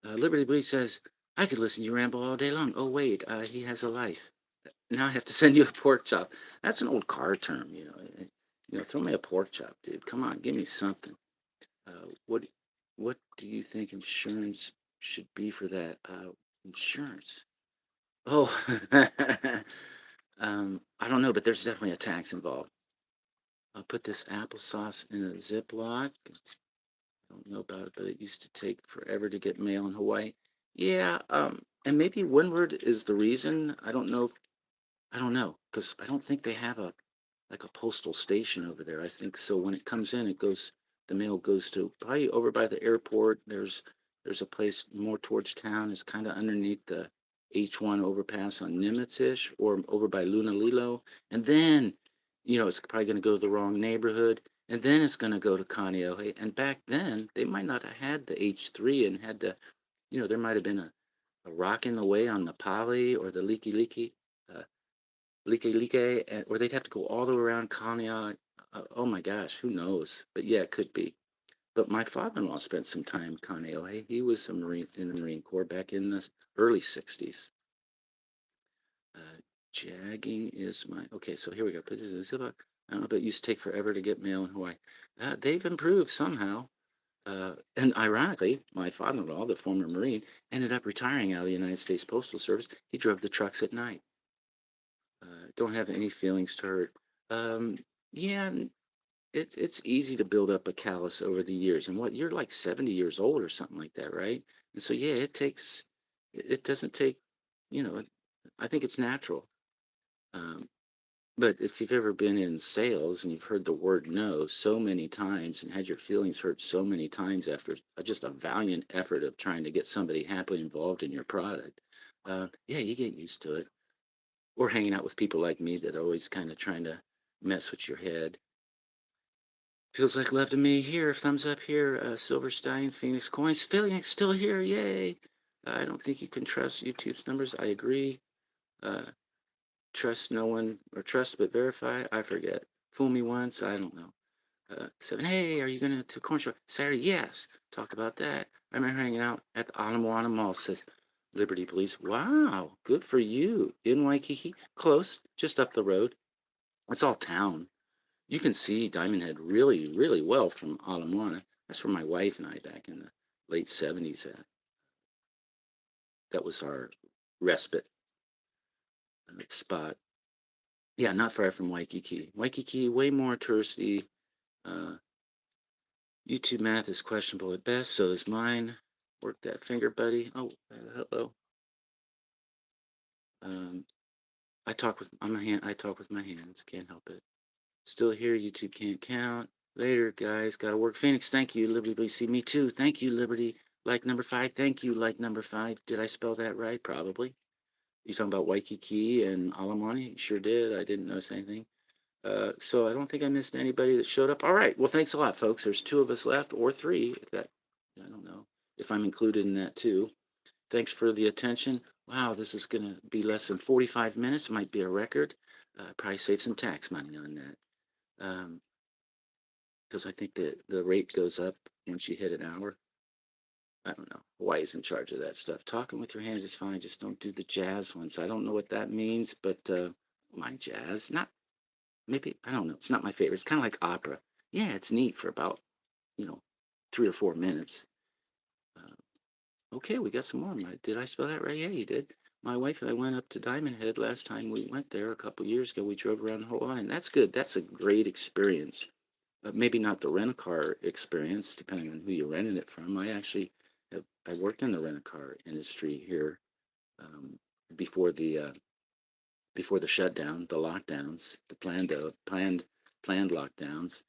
Liberty Blee says, I could listen to you ramble all day long. Oh, wait, he has a life. Now I have to send you a pork chop. That's an old car term, you know. Throw me a pork chop, dude. Come on, give me something. Uh, what what do you think insurance should be for that? Insurance. Oh, I don't know, but there's definitely a tax involved. I'll put this applesauce in a Ziploc. I don't know about it, but it used to take forever to get mail in Hawaii. Yeah, and maybe Windward is the reason. I don't know, because I don't think they have a like a postal station over there. I think so. When it comes in, the mail goes to probably over by the airport. There's a place more towards town. It's kind of underneath the H1 overpass on Nimitsish or over by Lunalilo. And then, it's probably going to go to the wrong neighborhood. And then it's going to go to Kaneohe. And back then, they might not have had the H3 and had to, there might have been a rock in the way on the Pali or the Liki Liki. Uh, or they'd have to go all the way around Conneaut. Oh my gosh, who knows? But yeah, it could be. But my father-in-law spent some time in Kaneohe. He was a Marine in the Marine Corps back in the early 60s. Uh, Jagging is my okay. So here we go. Put it in the Ziploc. I don't know, but it used to take forever to get mail in Hawaii. They've improved somehow. And ironically, my father-in-law, the former Marine, ended up retiring out of the United States Postal Service. He drove the trucks at night. Don't have any feelings to hurt. Yeah, it's easy to build up a callus over the years. And what you're like 70 years old or something like that, right? And so yeah, it doesn't take, you know, I think it's natural. Um, But if you've ever been in sales and you've heard the word no so many times and had your feelings hurt so many times after just a valiant effort of trying to get somebody happily involved in your product, yeah, you get used to it. Or hanging out with people like me that always kind of trying to mess with your head. Feels like love to me. Here, thumbs up here. Silverstein, Phoenix Coins, Phoenix still here. Yay! I don't think you can trust YouTube's numbers. I agree. Uh, trust no one or trust but verify. I forget. Fool me once. I don't know. Seven. Hey, are you gonna to corn show Saturday? Yes. Talk about that. I remember hanging out at the Anamoana Mall. Says Liberty Police. Wow, good for you. In Waikiki, close, just up the road. It's all town. You can see Diamond Head really, really well from Ala Moana. That's where my wife and I back in the late 70s at. That was our respite spot. Yeah, not far from Waikiki. Waikiki, way more touristy. Uh, YouTube math is questionable at best, so is mine. Work that finger, buddy. Oh, hello. Um, I talk with my hands. Can't help it. Still here. YouTube can't count. Later, guys. Gotta work. Phoenix, thank you. Liberty BC, me too. Thank you, Liberty. Like number five. Thank you, like number five. Did I spell that right? Probably. You talking about Waikiki and Alamani? Sure did. I didn't notice anything. So I don't think I missed anybody that showed up. All right. Well, thanks a lot, folks. There's two of us left, or three. If that, I don't know if I'm included in that too. Thanks for the attention. Wow, this is going to be less than 45 minutes. Might be a record. Probably save some tax money on that. Because I think the rate goes up once you hit an hour. I don't know. Hawaii's in charge of that stuff. Talking with your hands is fine. Just don't do the jazz ones. I don't know what that means, but my jazz, not maybe, I don't know. It's not my favorite. It's kind of like opera. Yeah, it's neat for about, you know, 3 or 4 minutes. Uh, okay, we got some more. Did I spell that right? Yeah, you did. My wife and I went up to Diamond Head last time we went there a couple years ago. We drove around the whole line. That's good. That's a great experience. Maybe not the rent a car experience, depending on who you're renting it from. I worked in the rent a car industry here um, before the shutdown, the lockdowns, the planned lockdowns.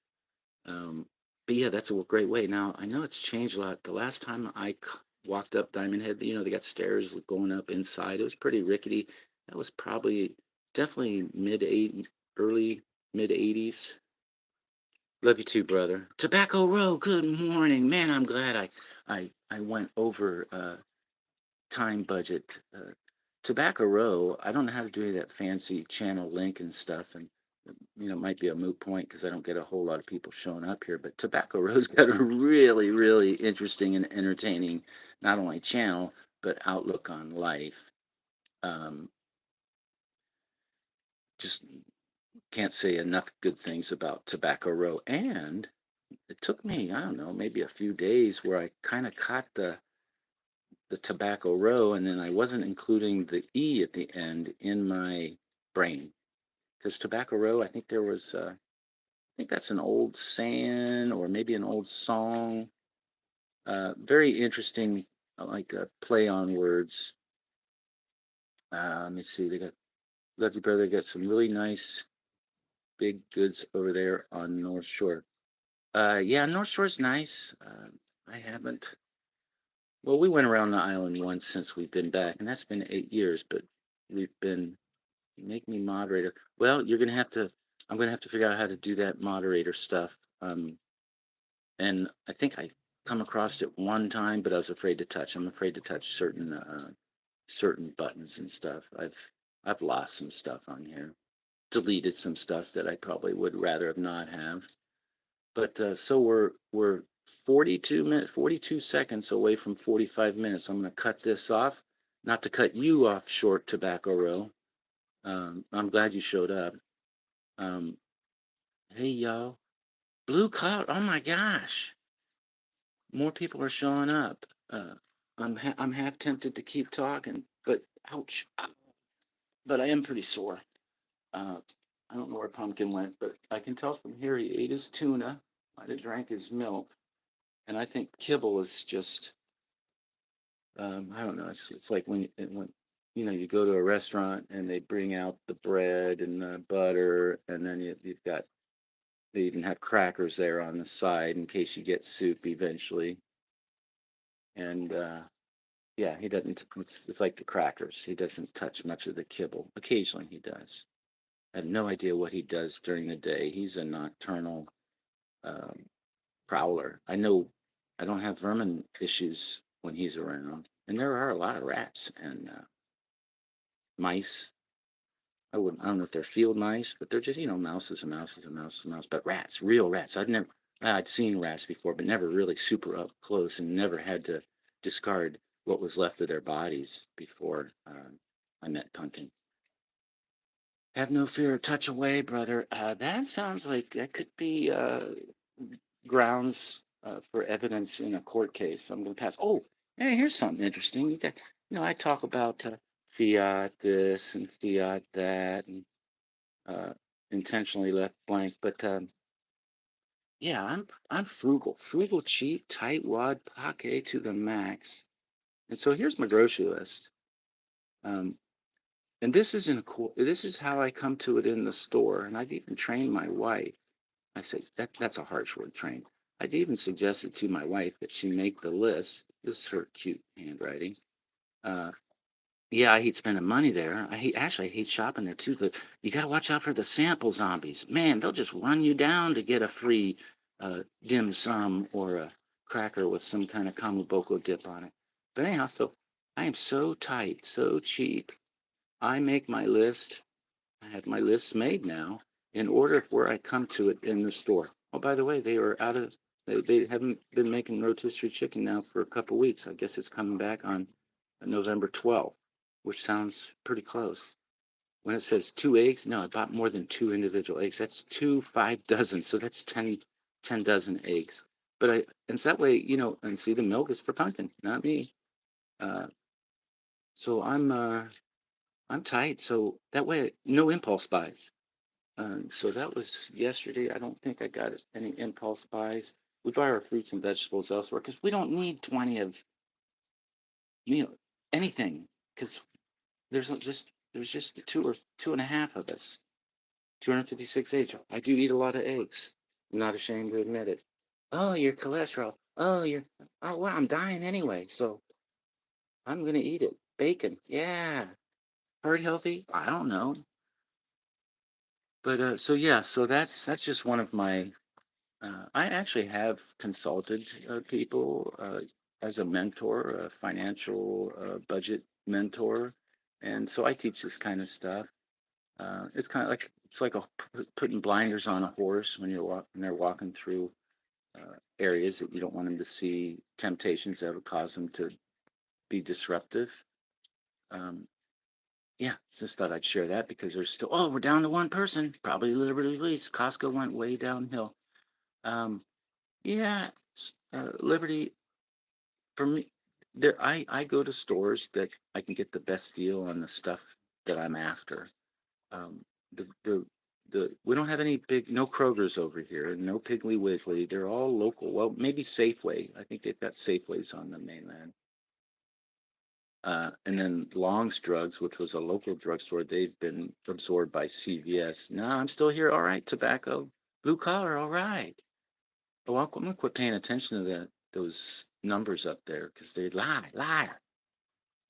Um, but yeah, that's a great way. Now I know it's changed a lot. The last time walked up Diamond Head, they got stairs going up inside. It was pretty rickety. That was probably definitely early mid '80s. Love you too, brother. Tobacco Row, good morning. Man, I'm glad I went over time budget. Tobacco Row, I don't know how to do that fancy channel link and stuff, and it might be a moot point because I don't get a whole lot of people showing up here. But Tobacco Row's got a really, really interesting and entertaining, not only channel but outlook on life. Um, just can't say enough good things about Tobacco Row, and it took me, I don't know, maybe a few days where I kind of caught the Tobacco Row, and then I wasn't including the E at the end in my brain. Because Tobacco Row, I think I think that's an old saying or maybe an old song. Very interesting, like play on words. Let me see, they got, Love You Brother, got some really nice big goods over there on North Shore. Yeah, North Shore's nice. I haven't Well, we went around the island once since we've been back, and that's been 8 years, but we've been, make me moderator. Well, I'm gonna have to figure out how to do that moderator stuff. And I think I come across it one time, but I was afraid to touch. I'm afraid to touch certain buttons and stuff. I've lost some stuff on here, deleted some stuff that I probably would rather have not have. But so we're 42 seconds away from 45 minutes. I'm going to cut this off, not to cut you off short, Tobacco Row. I'm glad you showed up. Um, hey y'all, blue collar. Oh my gosh, more people are showing up. I'm half tempted to keep talking, but ouch. But I am pretty sore. Uh, I don't know where Pumpkin went, but I can tell from here he ate his tuna. Might have drank his milk. And I think kibble is just, I don't know. It's like when you go to a restaurant and they bring out the bread and the butter, and then you've got they even have crackers there on the side in case you get soup eventually. And yeah, he doesn't. It's like the crackers. He doesn't touch much of the kibble. Occasionally he does. I have no idea what he does during the day. He's a nocturnal um, prowler. I know I don't have vermin issues when he's around, and there are a lot of rats and mice. I don't know if they're field mice, but they're just, mouse is a mouse is a mouse is a mouse. But rats, real rats. I'd seen rats before, but never really super up close, and never had to discard what was left of their bodies before I met Pumpkin. Have no fear, touch away, brother. That sounds like that could be grounds for evidence in a court case. I'm going to pass. Oh, hey, here's something interesting. I talk about fiat this and fiat that, and uh, intentionally left blank. But yeah, I'm frugal, cheap, tight wad pocket to the max. And so here's my grocery list. Um, and this is this is how I come to it in the store. And I've even trained my wife. I say that's a harsh word, train. I'd even suggested to my wife that she make the list. This is her cute handwriting. Uh, yeah, I hate spending money there. I hate shopping there too. But you got to watch out for the sample zombies. Man, they'll just run you down to get a free dim sum or a cracker with some kind of kamaboko dip on it. But anyhow, so I am so tight, so cheap. I make my list. I have my lists made now in order of where I come to it in the store. Oh, by the way, they are out of. They haven't been making rotisserie chicken now for a couple weeks. I guess it's coming back on November 12th, which sounds pretty close. When it says 2 eggs, no, I bought more than two individual eggs. That's 5 dozen, so that's 10 dozen eggs. But and so that way, and see, the milk is for Pumpkin, not me. Uh, so I'm tight. So that way, no impulse buys. So that was yesterday. I don't think I got any impulse buys. We buy our fruits and vegetables elsewhere because we don't need 20 of, you know, anything. Because there's just the two or two and a half of us. 256 eggs. I do eat a lot of eggs. I'm not ashamed to admit it. Oh, your cholesterol. Oh, well, I'm dying anyway. So I'm going to eat it. Bacon. Yeah. Heart healthy? I don't know. But so yeah, so that's just one of my I actually have consulted people as a mentor, a financial budget mentor, and so I teach this kind of stuff. It's kind of like putting blinders on a horse when when they're walking through areas that you don't want them to see, temptations that would cause them to be disruptive. Um, yeah, just thought I'd share that because there's still, oh, we're down to one person, probably Liberty Lease. Costco went way downhill. Um, yeah, Liberty for me, I go to stores that I can get the best deal on the stuff that I'm after. Um, the the we don't have any big no Krogers over here, no Piggly Wiggly. They're all local. Well, maybe Safeway. I think they've got Safeways on the mainland. And then Long's Drugs, which was a local drugstore, they've been absorbed by CVS. No, I'm still here. All right, tobacco, blue collar. All right. Oh, I'm gonna quit paying attention to those numbers up there because they lie.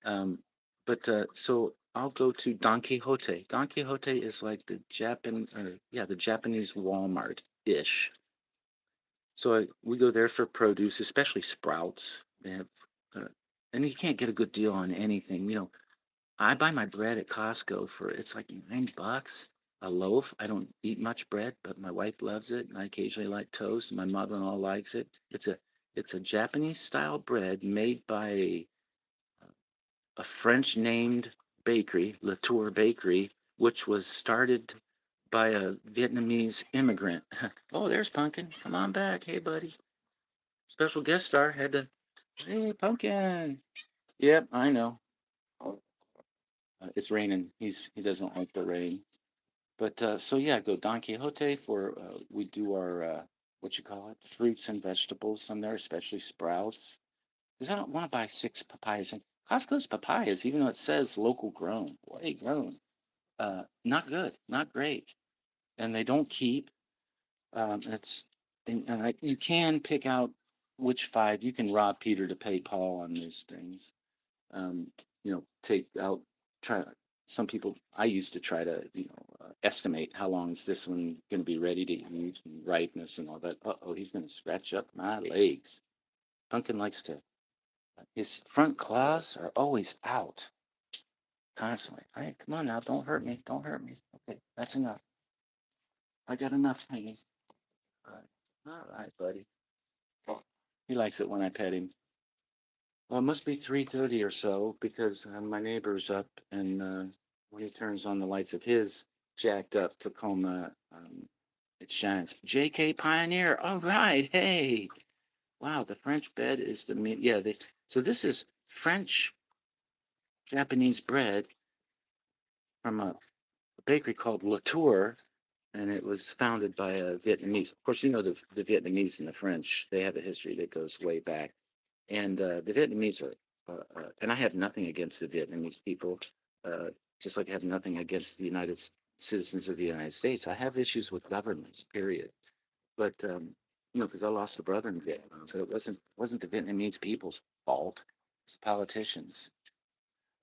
Um, but so I'll go to Don Quixote. Don Quixote is like the Japanese Walmart ish. So we go there for produce, especially sprouts. They have, uh, and you can't get a good deal on anything. I buy my bread at Costco for it's like $9 a loaf. I don't eat much bread, but my wife loves it, and I occasionally like toast. And my mother-in-law likes it. It's a Japanese style bread made by a French named bakery, Latour Bakery, which was started by a Vietnamese immigrant. Oh, there's Pumpkin. Come on back. Hey, buddy. Special guest star had to. Hey, Pumpkin. Yep, I know. Oh, it's raining. He doesn't like the rain. But so yeah, go Don Quixote for we do our what you call it, fruits and vegetables on there, especially sprouts. Because I don't want to buy six papayas. And Costco's papayas, even though it says local grown, way grown, not good, not great, and they don't keep. It's you can pick out which five. You can rob Peter to pay Paul on these things. Um, take out try. Some people I used to try to estimate how long is this one going to be ready to eat and ripeness and all that. Oh, he's going to scratch up my legs. Pumpkin likes to. His front claws are always out constantly. Hey, come on now, don't hurt me, don't hurt me. Okay, that's enough. I got enough hanging. All right, buddy. Oh, he likes it when I pet him. Well, it must be 3:30 or so because my neighbor's up, and when he turns on the lights of his jacked up Tacoma, it shines. JK Pioneer. All right. Hey. Wow. The French bed is the meat. Yeah. So this is French Japanese bread from a bakery called Latour, and it was founded by a Vietnamese. Of course, the Vietnamese and the French. They have a history that goes way back. And the Vietnamese are, and I have nothing against the Vietnamese people, uh, just like I have nothing against the citizens of the United States. I have issues with governments, period. But because I lost a brother in Vietnam, so it wasn't the Vietnamese people's fault. It's politicians.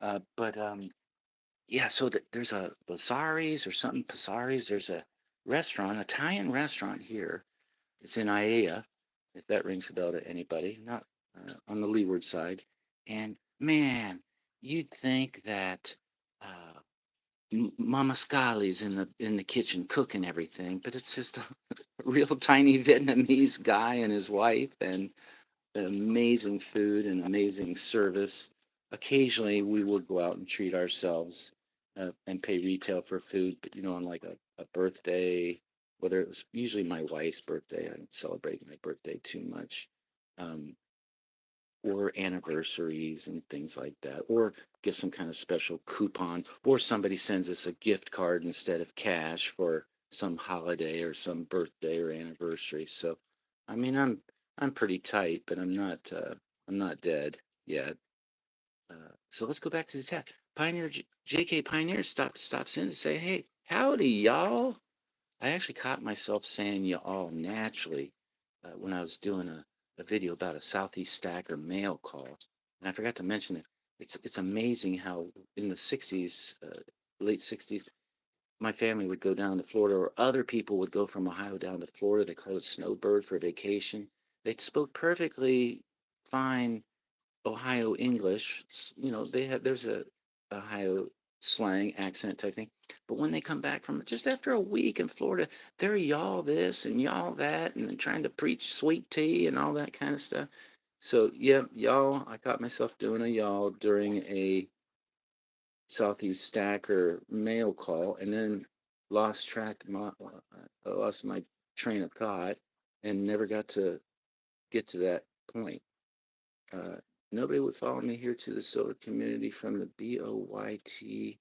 But yeah, so there's a Bazaris or something. Bazaris. There's a restaurant, Italian restaurant here. It's in Aiea, if that rings a bell to anybody, not on the leeward side. And man, you'd think that Mama Scali's in the kitchen cooking everything, but it's just a real tiny Vietnamese guy and his wife, and amazing food and amazing service. Occasionally, we would go out and treat ourselves and pay retail for food, but on like a birthday, whether it was usually my wife's birthday, I don't celebrate my birthday too much, um, or anniversaries and things like that, or get some kind of special coupon, or somebody sends us a gift card instead of cash for some holiday or some birthday or anniversary. So, I mean, I'm pretty tight, but I'm not dead yet. So let's go back to the chat. JK Pioneer stops in to say, "Hey, howdy, y'all." I actually caught myself saying y'all naturally when I was doing a video about a Southeast Stacker mail call, and I forgot to mention it. It's amazing how in the '60s, late '60s, my family would go down to Florida, or other people would go from Ohio down to Florida. They called it snowbird for vacation. They spoke perfectly fine Ohio English. There's a Ohio slang accent type thing. But when they come back from just after a week in Florida, they're y'all this and y'all that, and trying to preach sweet tea and all that kind of stuff. So yeah, y'all. I caught myself doing a y'all during a Southeast Stacker mail call, and then lost my train of thought, and never got to get to that point. Uh, Nobody would follow me here to the solar community from the BOYT.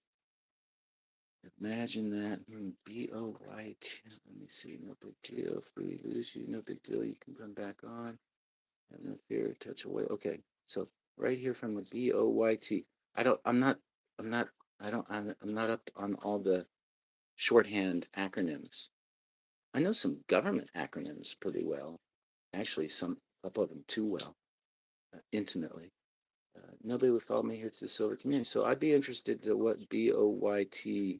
Imagine that. BOYT. Let me see. No big deal. If we lose you, no big deal. You can come back on. Have no fear. Touch away. Okay. So right here from the BOYT. I don't. I'm not. I'm not. I don't. I'm not up on all the shorthand acronyms. I know some government acronyms pretty well. Actually, a couple of them too well, intimately. Nobody would follow me here to the silver community. So I'd be interested to what BOYT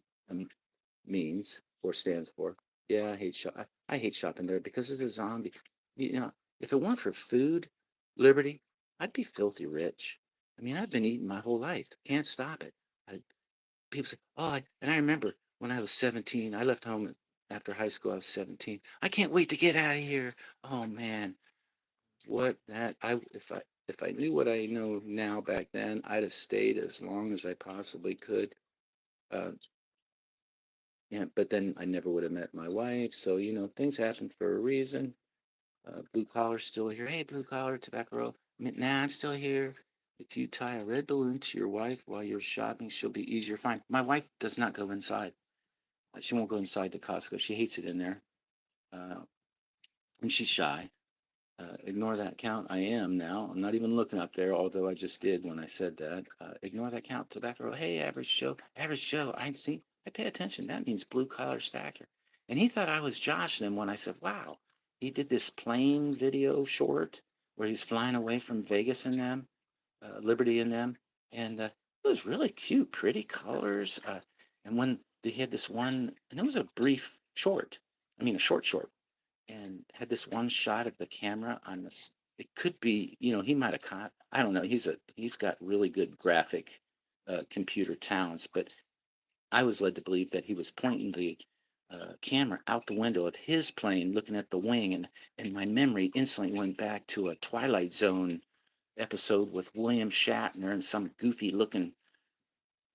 means or stands for. Yeah, I hate shopping there because of the zombie. You know, if it weren't for food, liberty, I'd be filthy rich. I mean, I've been eating my whole life. Can't stop it. People say, "Oh," and I remember when I was 17, I left home after high school. I was 17. I can't wait to get out of here. Oh man, what that I if I knew what I know now back then, I'd have stayed as long as I possibly could. Uh, yeah, but then I never would have met my wife. So things happen for a reason. Blue collar's still here. Hey, blue collar, tobacco roll. Nah, I'm still here. If you tie a red balloon to your wife while you're shopping, she'll be easier to find. My wife does not go inside. She won't go inside the Costco. She hates it in there, uh, and she's shy. Ignore that count. I am now. I'm not even looking up there, although I just did when I said that. Ignore that count. Tobacco. Hey, average Joe. Average Joe. I see. I pay attention. That means blue collar stacker. And he thought I was joshing him when I said, "Wow." He did this plane video short where he's flying away from Vegas in them, Liberty in them, and it was really cute, pretty colors. And when they had this one, and it was a brief short. I mean, a short and had this one shot of the camera on this. It could be, he might have caught. I don't know. He's got really good graphic computer talents, but I was led to believe that he was pointing the camera out the window of his plane, looking at the wing, and my memory instantly went back to a Twilight Zone episode with William Shatner and some goofy looking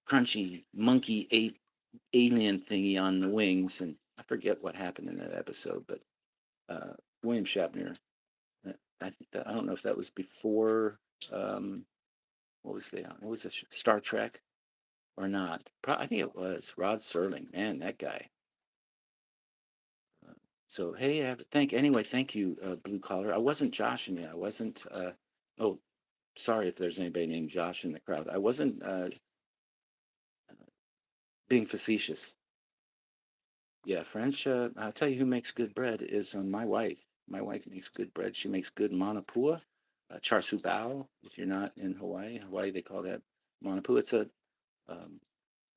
crunchy monkey ape alien thingy on the wings, and I forget what happened in that episode, but uh, William Shatner. I don't know if that was before. What was the? What was it? Star Trek or not? I think it was Rod Serling. Man, that guy. Uh, so hey, thank you, Blue Collar. I wasn't joshing you. I wasn't. Oh, sorry if there's anybody named Josh in the crowd. I wasn't being facetious. Yeah, French. I'll tell you who makes good bread is my wife. My wife makes good bread. She makes good manapua, char siu bao. If you're not in Hawaii they call that manapua. It's um,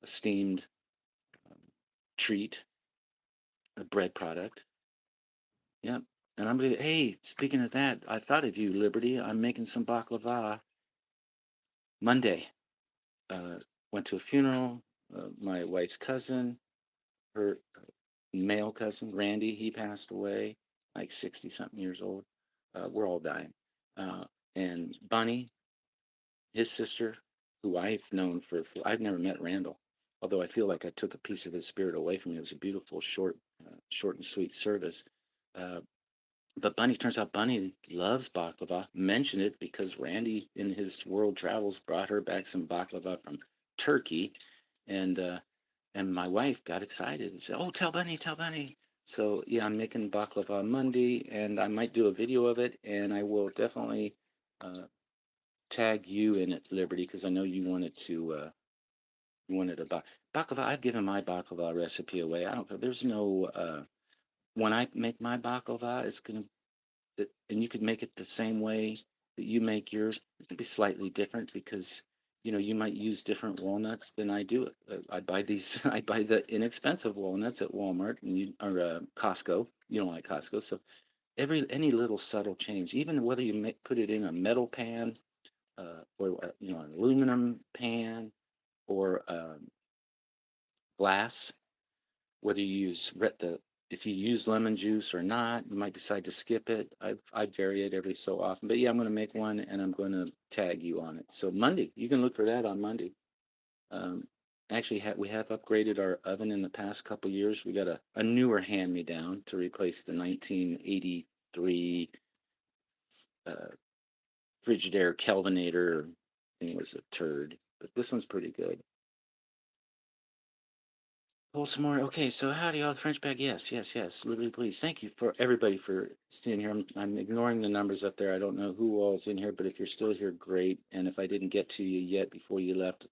a steamed um, treat, a bread product. Yep. And I'm gonna. Hey, speaking of that, I thought of you, Liberty. I'm making some baklava Monday. Uh, Went to a funeral. My wife's cousin, her male cousin, Randy, he passed away, like 60 something years old. We're all dying. Uh, and Bunny, his sister, who I've known I've never met Randall, although I feel like I took a piece of his spirit away from me. It was a beautiful, short and sweet service. Uh, but Bunny, turns out Bunny loves baklava. Mentioned it because Randy, in his world travels, brought her back some baklava from Turkey, and my wife got excited and said, "Oh, tell Bunny, tell Bunny." So yeah, I'm making baklava Monday, and I might do a video of it, and I will definitely uh, tag you in it, Liberty, because I know you wanted a baklava. I've given my baklava recipe away. I don't. There's no. When I make my baklava, it's gonna and you could make it the same way that you make yours. It could be slightly different because you might use different walnuts than I do. I buy these. I buy the inexpensive walnuts at Walmart and you or Costco. You don't like Costco, so any little subtle change, even whether you put it in a metal pan or an aluminum pan or glass, whether you use the if you use lemon juice or not, you might decide to skip it. I vary it every so often, but yeah, I'm going to make one and I'm going to tag you on it. So Monday, you can look for that on Monday. Um, Actually, we have upgraded our oven in the past couple years. We got a newer hand-me-down to replace the 1983 uh, Frigidaire Kelvinator. I think it was a turd, but this one's pretty good. Pull some more. Okay, so howdy, all French bag. Yes, yes, yes. Liberty, please. Thank you for everybody for staying here. I'm ignoring the numbers up there. I don't know who all's in here, but if you're still here, great. And if I didn't get to you yet before you left,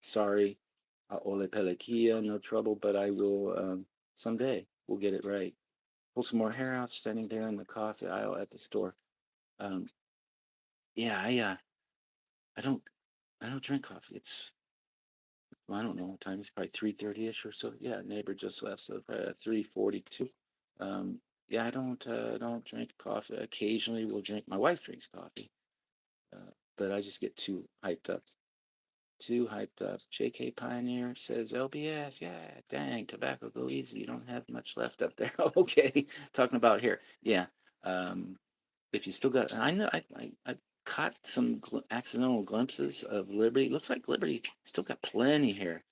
sorry. Ole pelekia, no trouble, but I will someday. We'll get it right. Pull some more hair out, standing there in the coffee aisle at the store. Um, yeah, I don't, I don't drink coffee. It's well, I don't know what time it's probably 3:30 ish or so. Yeah, neighbor just left, so 3:42. Yeah, I don't drink coffee. Occasionally, we'll drink. My wife drinks coffee, but I just get too hyped up. Too hyped up. JK Pioneer says LBS. Yeah, dang, tobacco go easy. You don't have much left up there. Okay, talking about here. Yeah. Um, if you still got, I know I caught some accidental glimpses of Liberty. Looks like Liberty still got plenty here.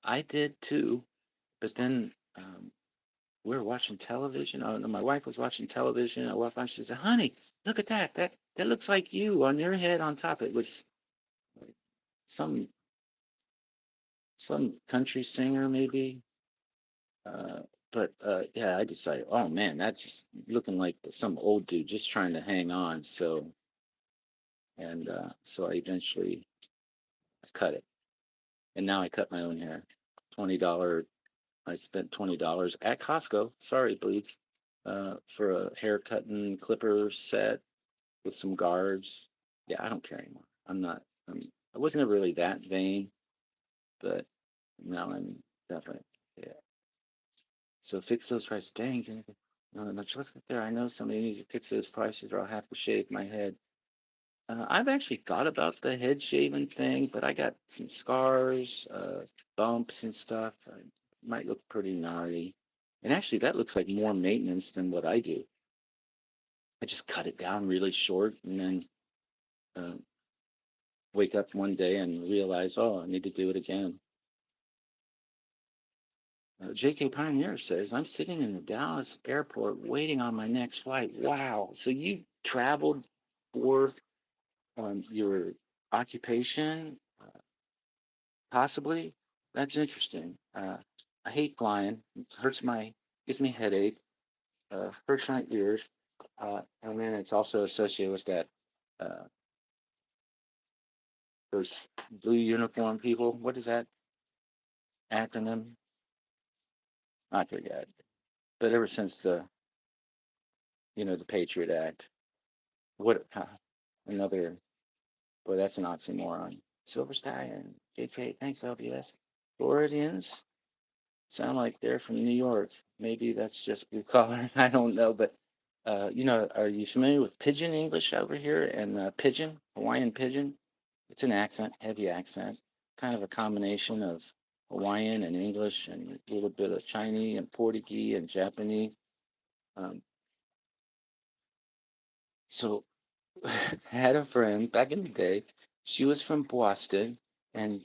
I did too, but then we were watching television. Oh no, my wife was watching television. I walked by. She said, "Honey, look at that. That looks like you on your head on top." It was some some country singer maybe. But yeah, I decided, oh man, that's just looking like some old dude just trying to hang on. So I eventually cut it, and now I cut my own hair. $20. I spent $20 at Costco. Sorry, bleeds. For a haircut and clipper set with some guards. Yeah, I don't care anymore. I'm not. I wasn't ever really that vain, but now I'm definitely. Yeah. So fix those prices. Dang, no, much look there. I know somebody needs to fix those prices, or I'll have to shave my head. I've actually thought about the head shaving thing, but I got some scars, bumps, and stuff. I might look pretty gnarly. And actually, that looks like more maintenance than what I do. I just cut it down really short and then uh, wake up one day and realize, oh, I need to do it again. JK Pioneer says, I'm sitting in the Dallas airport waiting on my next flight. Wow. So you traveled for your occupation, possibly? That's interesting. I hate flying. It gives me a headache, hurts my ears. And then it's also associated with uh, those blue uniform people. What is that acronym? I forget. But ever since the Patriot Act, what another, boy, that's an oxymoron. Silver Stallion, JK, thanks, LBS. Floridians sound like they're from New York. Maybe that's just blue collar. I don't know. But, are you familiar with Pidgin English over here and Pidgin, Hawaiian Pidgin? It's an accent, heavy accent, kind of a combination of Hawaiian and English and a little bit of Chinese and Portuguese and Japanese. Um, so I had a friend back in the day. She was from Boston, and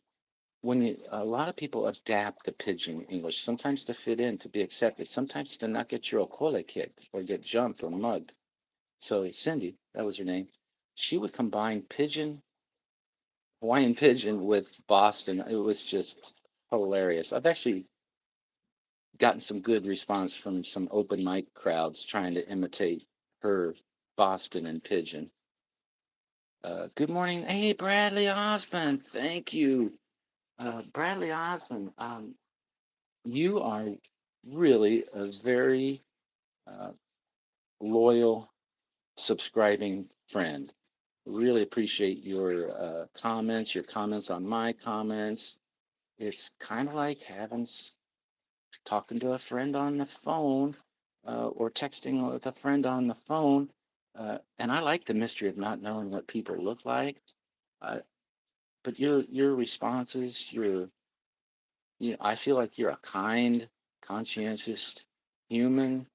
a lot of people adapt to pidgin English, sometimes to fit in, to be accepted, sometimes to not get your okole kicked or get jumped or mugged. So Cindy, that was her name, she would combine pidgin, Hawaiian pidgin with Boston. It was just hilarious. I've actually gotten some good response from some open mic crowds trying to imitate her Boston and pidgin. Good morning. Hey, Bradley Osmond. Thank you. Bradley Osmond. You are really a very uh, loyal, subscribing friend. Really appreciate your comments, your comments on my comments. It's kind of like talking to a friend on the phone or texting with a friend on the phone. And I like the mystery of not knowing what people look like. Uh, but your responses, I feel like you're a kind, conscientious human.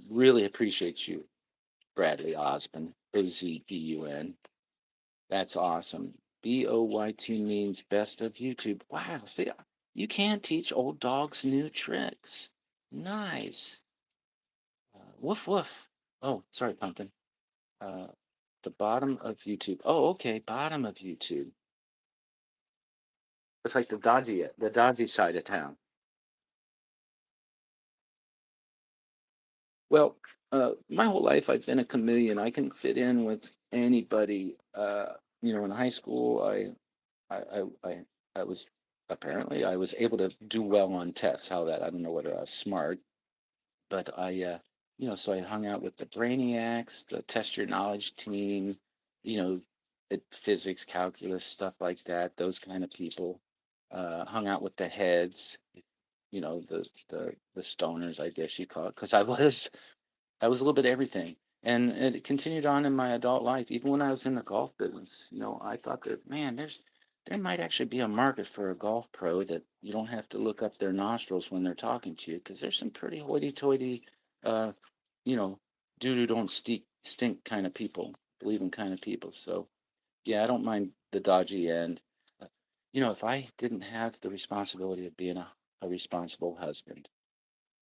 Really appreciate you, Bradley Osmond, Ozbun. That's awesome. BOYT means best of YouTube. Wow, see, you can teach old dogs new tricks. Nice. Woof woof. Oh, sorry, Pumpkin. Uh, the bottom of YouTube. Oh, okay, bottom of YouTube. It's like the dodgy side of town. Well, my whole life I've been a chameleon. I can fit in with anybody. In high school, I, I, I, I was apparently I was able to do well on tests. How that? I don't know whether I was smart, but so I hung out with the brainiacs, the test your knowledge team, you know, physics, calculus, stuff like that. Those kind of people. Hung out with the heads, the stoners, I guess you call it, because I was a little bit of everything. And it continued on in my adult life. Even when I was in the golf business, I thought that, man, there might actually be a market for a golf pro that you don't have to look up their nostrils when they're talking to you, because there's some pretty hoity-toity, uh, you know, doo-doo don't stink kind of people, believing kind of people. So, yeah, I don't mind the dodgy end. Uh, if I didn't have the responsibility of being a responsible husband,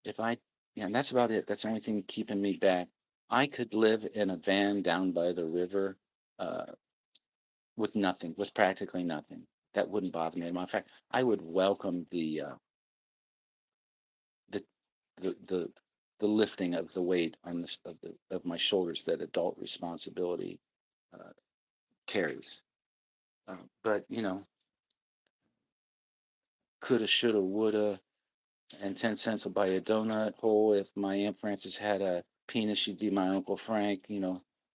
if I, yeah, and that's about it. That's the only thing keeping me back. I could live in a van down by the river uh, with nothing, with practically nothing. That wouldn't bother me. As a matter of fact, I would welcome the the the lifting of the weight on of my shoulders that adult responsibility uh, carries. But coulda, shoulda, woulda, and 10 cents will buy you a donut hole. If my Aunt Frances had a penis, she'd be my Uncle Frank.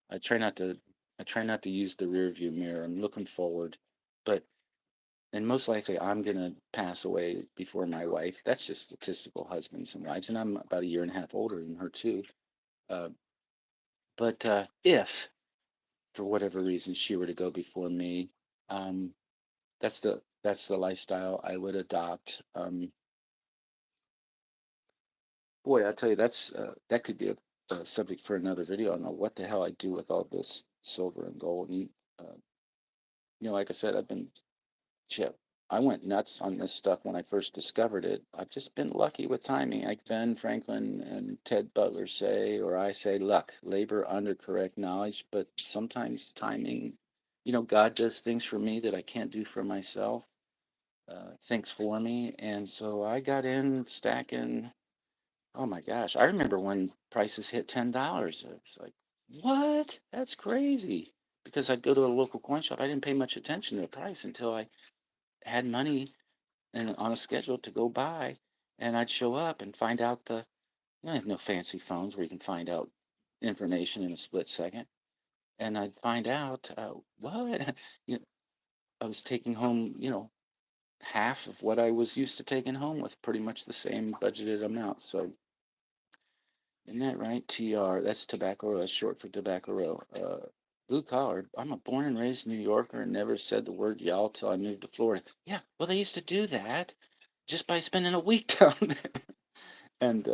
I try not to I try not to use the rear view mirror. I'm looking forward. But and most likely I'm gonna pass away before my wife. That's just statistical husbands and wives, and I'm about a year and a half older than her too. Uh, but if for whatever reason she were to go before me, um, that's the lifestyle I would adopt. Boy, I tell you, that could be a subject for another video. I don't know what the hell I do with all this silver and gold. And like I said, shit, I went nuts on this stuff when I first discovered it. I've just been lucky with timing, like Ben Franklin and Ted Butler say, or I say, luck, labor under correct knowledge. But sometimes timing, God does things for me that I can't do for myself. Things for me, and so I got in stacking. Oh my gosh. I remember when prices hit $10. It's like, what? That's crazy. Because I'd go to a local coin shop. I didn't pay much attention to the price until I had money and on a schedule to go buy. And I'd show up and find out I have no fancy phones where you can find out information in a split second. And I'd find out, what? You know, I was taking home, half of what I was used to taking home with pretty much the same budgeted amount. So isn't that right? TR. That's Tobacco Row. That's short for Tobacco Row. Blue collar. I'm a born and raised New Yorker and never said the word y'all till I moved to Florida. Yeah, well, they used to do that just by spending a week down there. And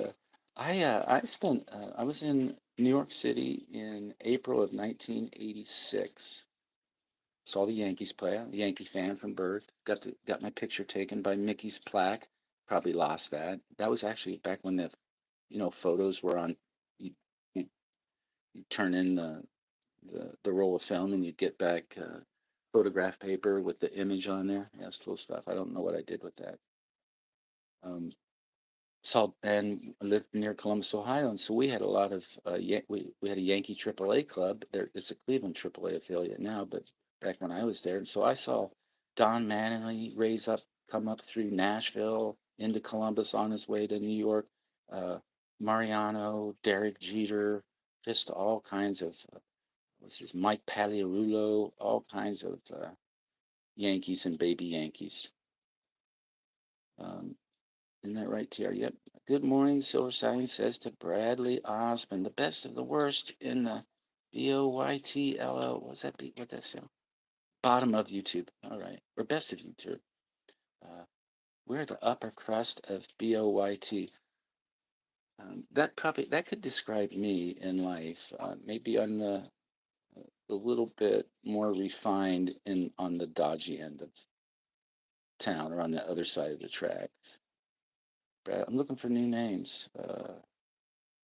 I was in New York City in April of 1986. Saw the Yankees play. I'm a Yankee fan from birth. Got my picture taken by Mickey's plaque. Probably lost that. That was actually back when the photos were on. You, you, you turn in the roll of film and you'd get back photograph paper with the image on there. Yeah, that's cool stuff. I don't know what I did with that. Um, and I lived near Columbus, Ohio, and so we had a lot of we had a Yankee AAA club. It's a Cleveland AAA affiliate now, but back when I was there, and so I saw Don Mattingly come up through Nashville into Columbus on his way to New York. Uh, Mariano, Derek Jeter, just all kinds of what's this Mike Pagliarulo, all kinds of Yankees and baby Yankees. Um, isn't that right, TR? Yep. Good morning, Silver Sign says to Bradley Osmond, the best of the worst in the BOYTLL. What's that be? What that sound? Bottom of YouTube. All right. Or best of YouTube. Uh, we're the upper crust of BOYT. That could describe me in life. Maybe I'm a little bit more refined on the dodgy end of town or on the other side of the tracks. Brad, I'm looking for new names.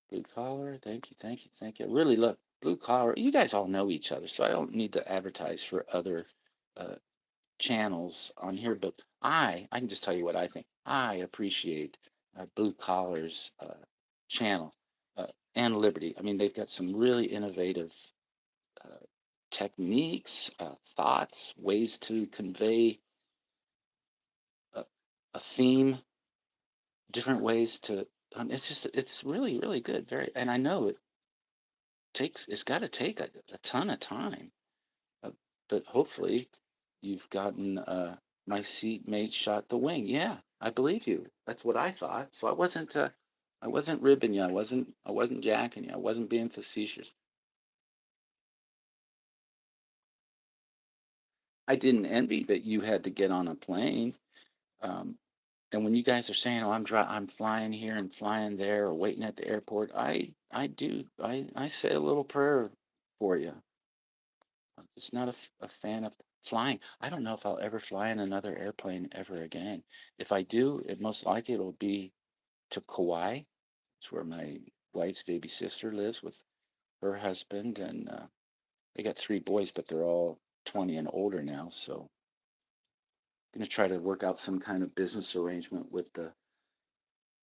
Blue collar, thank you, thank you, thank you. Really, look, blue collar. You guys all know each other, so I don't need to advertise for other uh, channels on here. But I can just tell you what I think. I appreciate Blue Collar's channel uh, and Liberty. I mean, they've got some really innovative uh, techniques, thoughts, ways to convey a, a theme, different ways to. It's really, really good. And I know it's got to take a ton of time, uh, but hopefully you've gotten my seatmate shot the wing. Yeah, I believe you. That's what I thought. So I wasn't ribbing you. I wasn't jacking you. I wasn't being facetious. I didn't envy that you had to get on a plane. Um, and when you guys are saying, "Oh, I'm flying here and flying there, or waiting at the airport," I say a little prayer for you. I'm just not a fan of flying. I don't know if I'll ever fly in another airplane ever again. If I do, it most likely it'll be to Kauai. It's where my wife's baby sister lives with her husband, and they got three boys, but they're all 20 and older now. So I'm going to try to work out some kind of business arrangement with the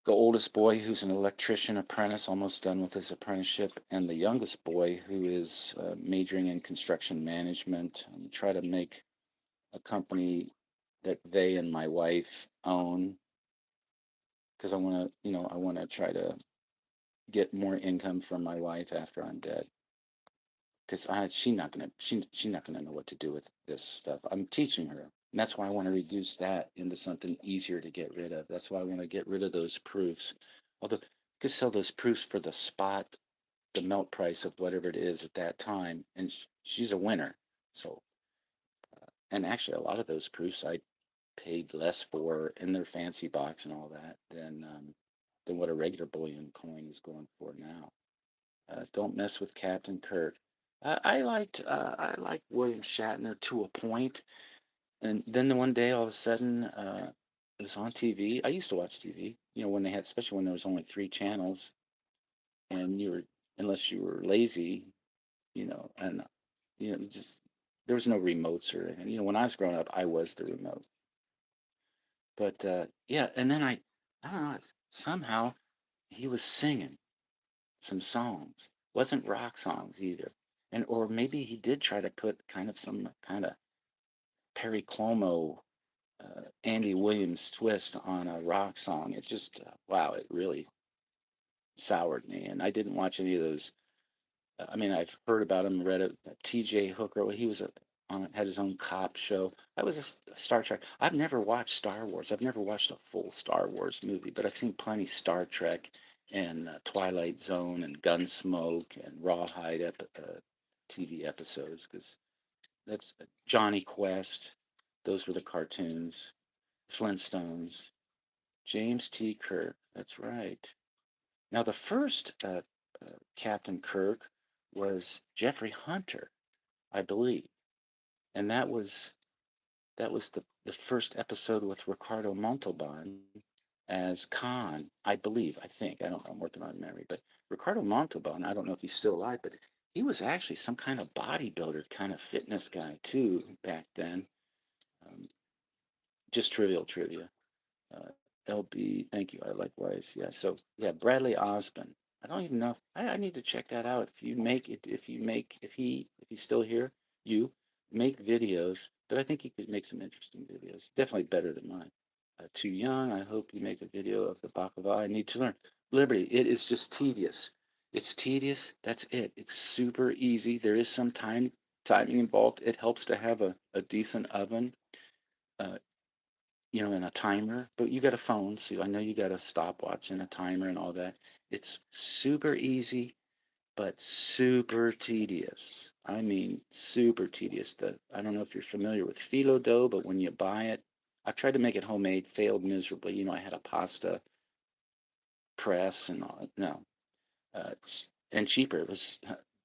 the oldest boy who's an electrician apprentice, almost done with his apprenticeship, and the youngest boy who is majoring in construction management. Try to make a company that they and my wife own because I want to, I want to try to get more income from my wife after I'm dead. Because she's not gonna know what to do with this stuff. I'm teaching her, and that's why I want to reduce that into something easier to get rid of. That's why I want to get rid of those proofs. Although you could sell those proofs for the spot, the melt price of whatever it is at that time, and she's a winner. So, and actually, a lot of those proofs I paid less for in their fancy box and all that than what a regular bullion coin is going for now. Don't mess with Captain Kirk. I liked William Shatner to a point, and then the one day all of a sudden it was on TV. I used to watch TV, when they had, especially when there was only three channels, and you were unless you were lazy, and just there was no remotes or anything. When I was growing up, I was the remote. But yeah, and then I don't know, somehow he was singing some songs. Wasn't rock songs either. And or maybe he did try to put kind of some kind of Perry Como, Andy Williams twist on a rock song. It just wow, it really soured me. And I didn't watch any of those. I mean, I've heard about him, read it. T.J. Hooker, well, he was had his own cop show. I was a Star Trek. I've never watched Star Wars. I've never watched a full Star Wars movie, but I've seen plenty Star Trek and Twilight Zone and Gunsmoke and Rawhide TV episodes because that's Johnny Quest. Those were the cartoons. Flintstones. James T. Kirk. That's right. Now the first Captain Kirk was Jeffrey Hunter, I believe, and that was the first episode with Ricardo Montalban as Khan, I believe. I think I don't know. I'm working on memory, but Ricardo Montalban. I don't know if he's still alive, but he was actually some kind of bodybuilder, kind of fitness guy too back then. Um, just trivial trivia. Uh, LB, thank you. I likewise. Yeah. So yeah, Bradley Osmond. I don't even know. I need to check that out. If you make it, if he's still here, you make videos. But I think he could make some interesting videos. Definitely better than mine. Too young. I hope you make a video of the baklava. I need to learn. Liberty. It is just tedious. It's tedious. That's it. It's super easy. There is some timing involved. It helps to have a decent oven. Uh, and a timer, but you got a phone, so I know you got a stopwatch and a timer and all that. It's super easy, but super tedious. I mean, super tedious. I don't know if you're familiar with phyllo dough, but when you buy it, I tried to make it homemade, failed miserably. I had a pasta press and all. No, and cheaper. It was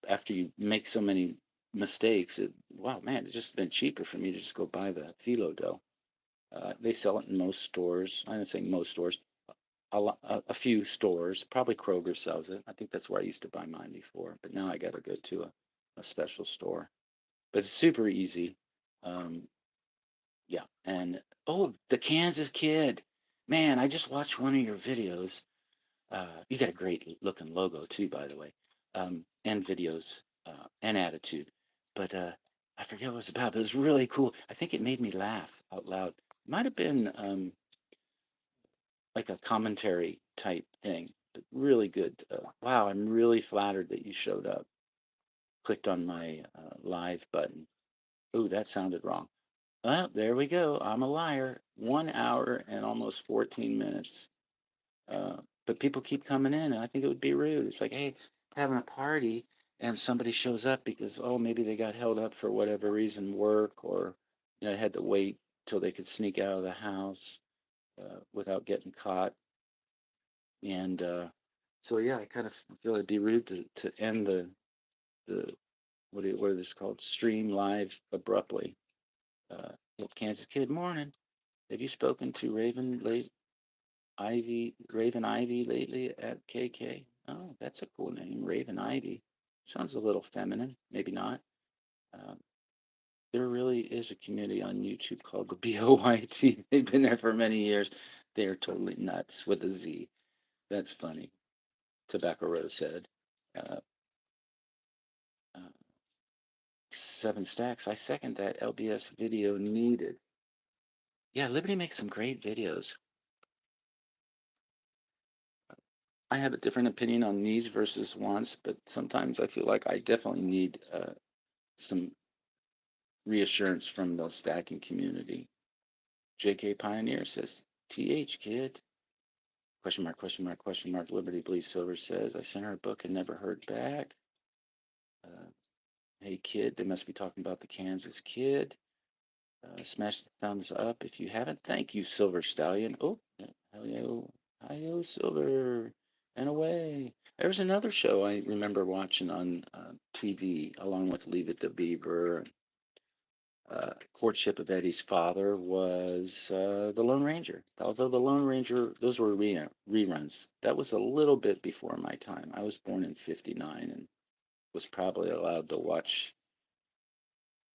after you make so many mistakes. Wow, man, it's just been cheaper for me to just go buy the phyllo dough. They sell it in most stores. I don't say most stores. A few stores. Probably Kroger sells it. I think that's where I used to buy mine before. But now I got to go to a special store. But it's super easy. Um, yeah. And oh, the Kansas Kid. Man, I just watched one of your videos. You got a great looking logo too, by the way. And videos and attitude. But I forget what it was about. But it was really cool. I think it made me laugh out loud. It might have been like a commentary type thing. But really good. Wow, I'm really flattered that you showed up. Clicked on my live button. Ooh, that sounded wrong. Well, there we go. I'm a liar. 1 hour and almost 14 minutes. But people keep coming in, and I think it would be rude. It's like, hey, having a party, and somebody shows up because, oh, maybe they got held up for whatever reason, work, or had to wait till they could sneak out of the house without getting caught. And so, yeah, I kind of feel it'd be rude to end the what is this called? Stream live abruptly. Kansas Kid morning. Have you spoken to Raven Ivy lately at KK? Oh, that's a cool name, Raven Ivy. Sounds a little feminine, maybe not. Um, there really is a community on YouTube called the BOYT. They've been there for many years. They are totally nuts with a Z. That's funny. Tobacco Road said. Uh, uh, 7 stacks. I second that. LBS video needed. Yeah, Liberty makes some great videos. I have a different opinion on needs versus wants, but sometimes I feel like I definitely need some reassurance from the stacking community. JK Pioneer says, TH kid. Question mark, question mark, question mark. Liberty Bleed Silver says, I sent her a book and never heard back. Uh, hey kid, they must be talking about the Kansas kid. Smash the thumbs up if you haven't. Thank you, Silver Stallion. Oh, hello, hi, Silver, and away. There's another show I remember watching on TV along with Leave It to Beaver. Courtship of Eddie's father was The Lone Ranger. Although The Lone Ranger, those were reruns. That was a little bit before my time. I was born in '59 and was probably allowed to watch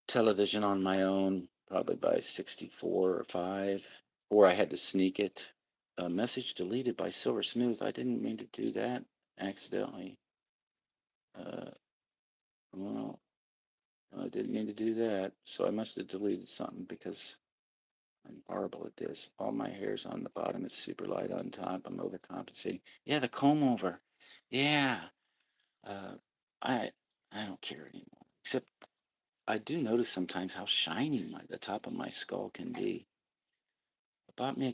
television on my own, probably by 64 or 5, or I had to sneak it. A message deleted by Silver Smooth. I didn't mean to do that accidentally. Uh, well, I didn't mean to do that, so I must have deleted something because I'm horrible at this. All my hair's on the bottom. It's super light on top. I'm overcompensating. Yeah, the comb over. Yeah. Uh, I I don't care anymore. Except I do notice sometimes how shiny the top of my skull can be. I bought me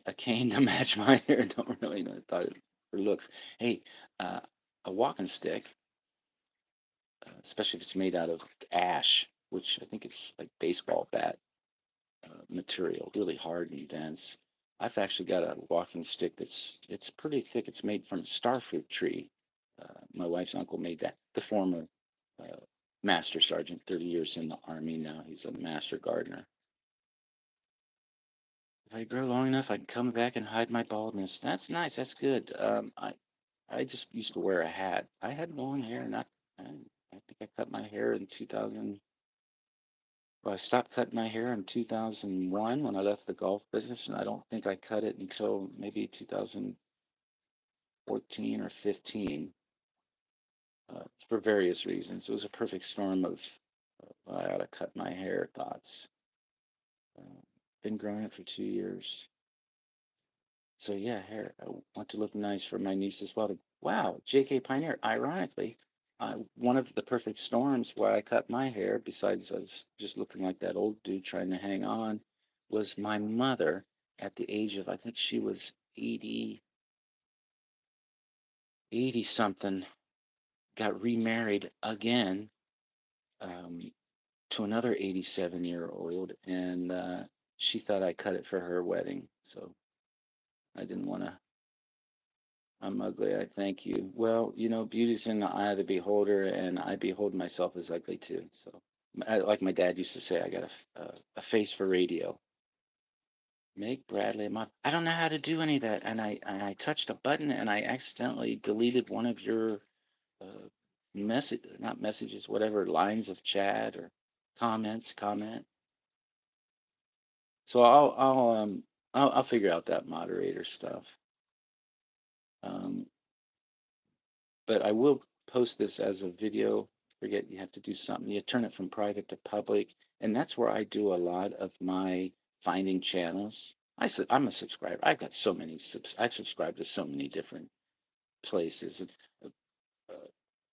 a cane to match my hair. Don't really know. I thought it for looks. Hey, uh, a walking stick, especially if it's made out of ash, which I think it's like baseball bat material, really hard and dense. I've actually got a walking stick it's pretty thick. It's made from a starfruit tree. My wife's uncle made that. The former uh, master sergeant, 30 years in the army now. He's a master gardener. If I grow long enough, I can come back and hide my baldness. That's nice. That's good. I just used to wear a hat. I had long hair. Not. I think I cut my hair in 2000. Well, I stopped cutting my hair in 2001 when I left the golf business, and I don't think I cut it until maybe 2014 or 15 for various reasons. It was a perfect storm of I ought to cut my hair thoughts. Uh, been growing it for 2 years. So yeah, hair. I want to look nice for my niece as well. Wow, J.K. Pioneer. Ironically, one of the perfect storms where I cut my hair, besides I was just looking like that old dude trying to hang on, was my mother at the age of I think she was 80, 80 something, got remarried again um, to another 87-year-old, and she thought I cut it for her wedding. So I didn't want to. I'm ugly. I thank you. Well, beauty's in the eye of the beholder, and I behold myself as ugly too. So, like my dad used to say, I got a face for radio. Make Bradley a mod. I don't know how to do any of that, and I touched a button, and I accidentally deleted one of your message, not messages, whatever lines of chat or comment. So I'll figure out that moderator stuff. Um, but I will post this as a video. Forget you have to do something. You turn it from private to public, and that's where I do a lot of my finding channels. I'm a subscriber. I've got so many I subscribe to so many different places. Uh,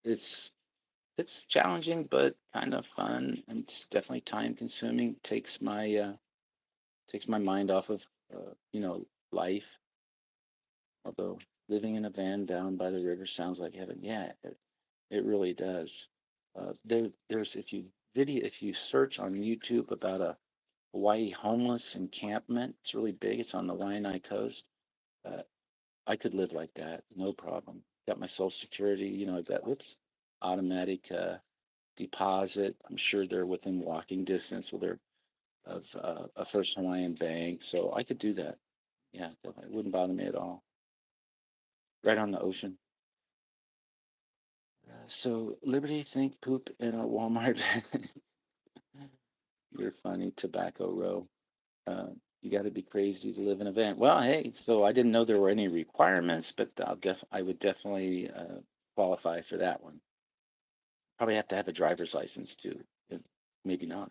it's it's challenging, but kind of fun, and it's definitely time consuming. Takes my mind off of life. Although living in a van down by the river sounds like heaven. Yeah, it really does. There's if you search on YouTube about a Hawaii homeless encampment, it's really big. It's on the Waianae coast. Uh, I could live like that, no problem. Got my Social Security, I've got automatic deposit. I'm sure they're within walking distance with of a First Hawaiian Bank, so I could do that. Yeah, it wouldn't bother me at all. Right on the ocean. So Liberty think poop in a Walmart. You're funny, Tobacco Row. You got to be crazy to live in a van. Well, hey, so I didn't know there were any requirements, but I would definitely qualify for that one. Probably have to have a driver's license too. Maybe not.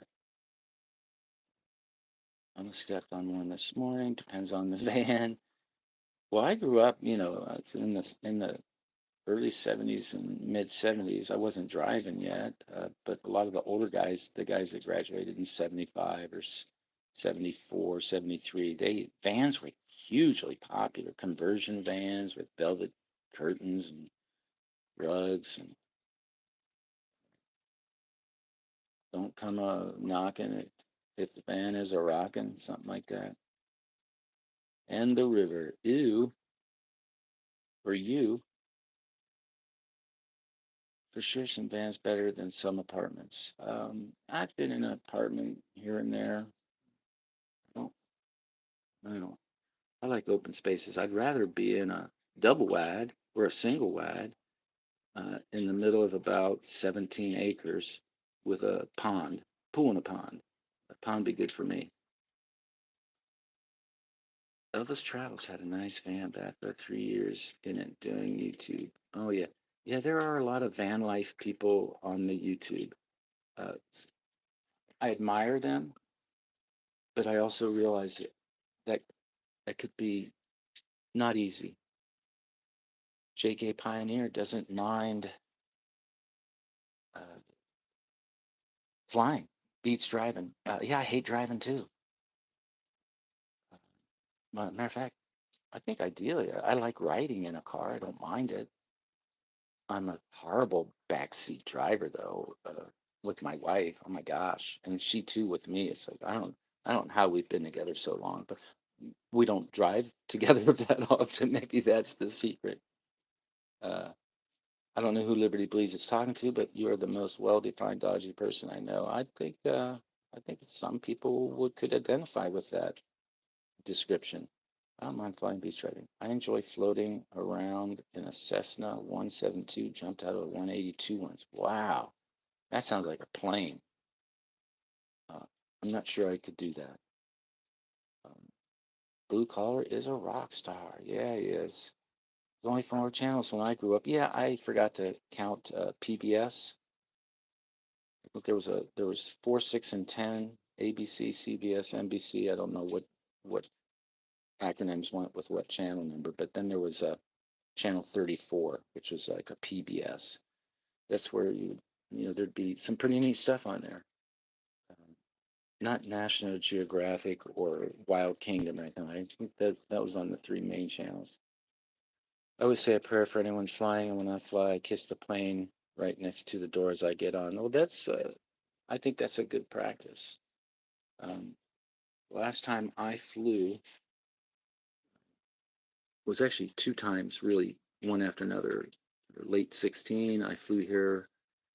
I almost stepped on one this morning. Depends on the van. Well, I grew up, it's in the early 70s and mid 70s. I wasn't driving yet, but a lot of the older guys, the guys that graduated in 75 or 74, 73, vans were hugely popular. Conversion vans with velvet curtains and rugs and don't come knocking it if the van is a rocking, something like that. And the river, ew, for you, for sure some vans better than some apartments. I've been in an apartment here and there. I don't, I don't I like open spaces. I'd rather be in a double wide or a single wide in the middle of about 17 acres with a pond, pool and a pond. A pond be good for me. Elvis Travels had a nice van back for 3 years in it doing YouTube. Oh yeah, yeah. There are a lot of van life people on the YouTube. I admire them, but I also realize that that could be not easy. JK Pioneer doesn't mind uh, flying, beats driving. Yeah, I hate driving too. Matter of fact, I think ideally I like riding in a car. I don't mind it. I'm a horrible backseat driver though. With my wife, oh my gosh, and she too with me. It's like I don't know how we've been together so long, but we don't drive together that often. Maybe that's the secret. Uh, I don't know who Liberty believes it's talking to, but you are the most well-defined dodgy person I know. I think some people could identify with that description. I don't mind flying beach driving. I enjoy floating around in a Cessna 172, jumped out of a 182 once. Wow, that sounds like a plane. Uh, I'm not sure I could do that. Um, Blue Collar is a rock star. Yeah, he is. There's only 4 channels when I grew up. Yeah, I forgot to count PBS. But there was 4, 6, and 10. ABC, CBS, NBC. I don't know what acronyms went with what channel number, but then there was channel 34, which was like a PBS. That's where there'd be some pretty neat stuff on there. Um, Not National Geographic or Wild Kingdom or anything. I think that was on the 3 main channels. I always say a prayer for anyone flying, and when I fly, I kiss the plane right next to the door as I get on. Well, I think that's a good practice. Um, Last time I flew was actually 2 times, really, one after another. Late 16, I flew here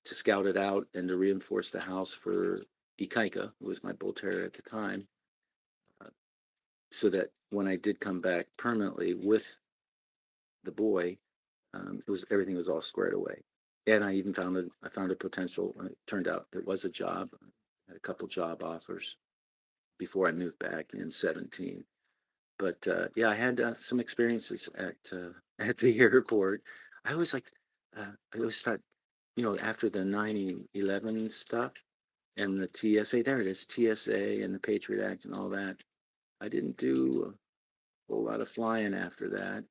to scout it out and to reinforce the house for Ikaika, who was my bull terrier at the time, uh, so that when I did come back permanently with the boy, it was everything was all squared away. And I found a potential. It turned out it was a job. I had a couple job offers before I moved back in 17. But yeah, I had some experiences at the airport. I always thought, after the 9/11 stuff and the TSA, there it is, TSA and the Patriot Act and all that. I didn't do a whole lot of flying after that,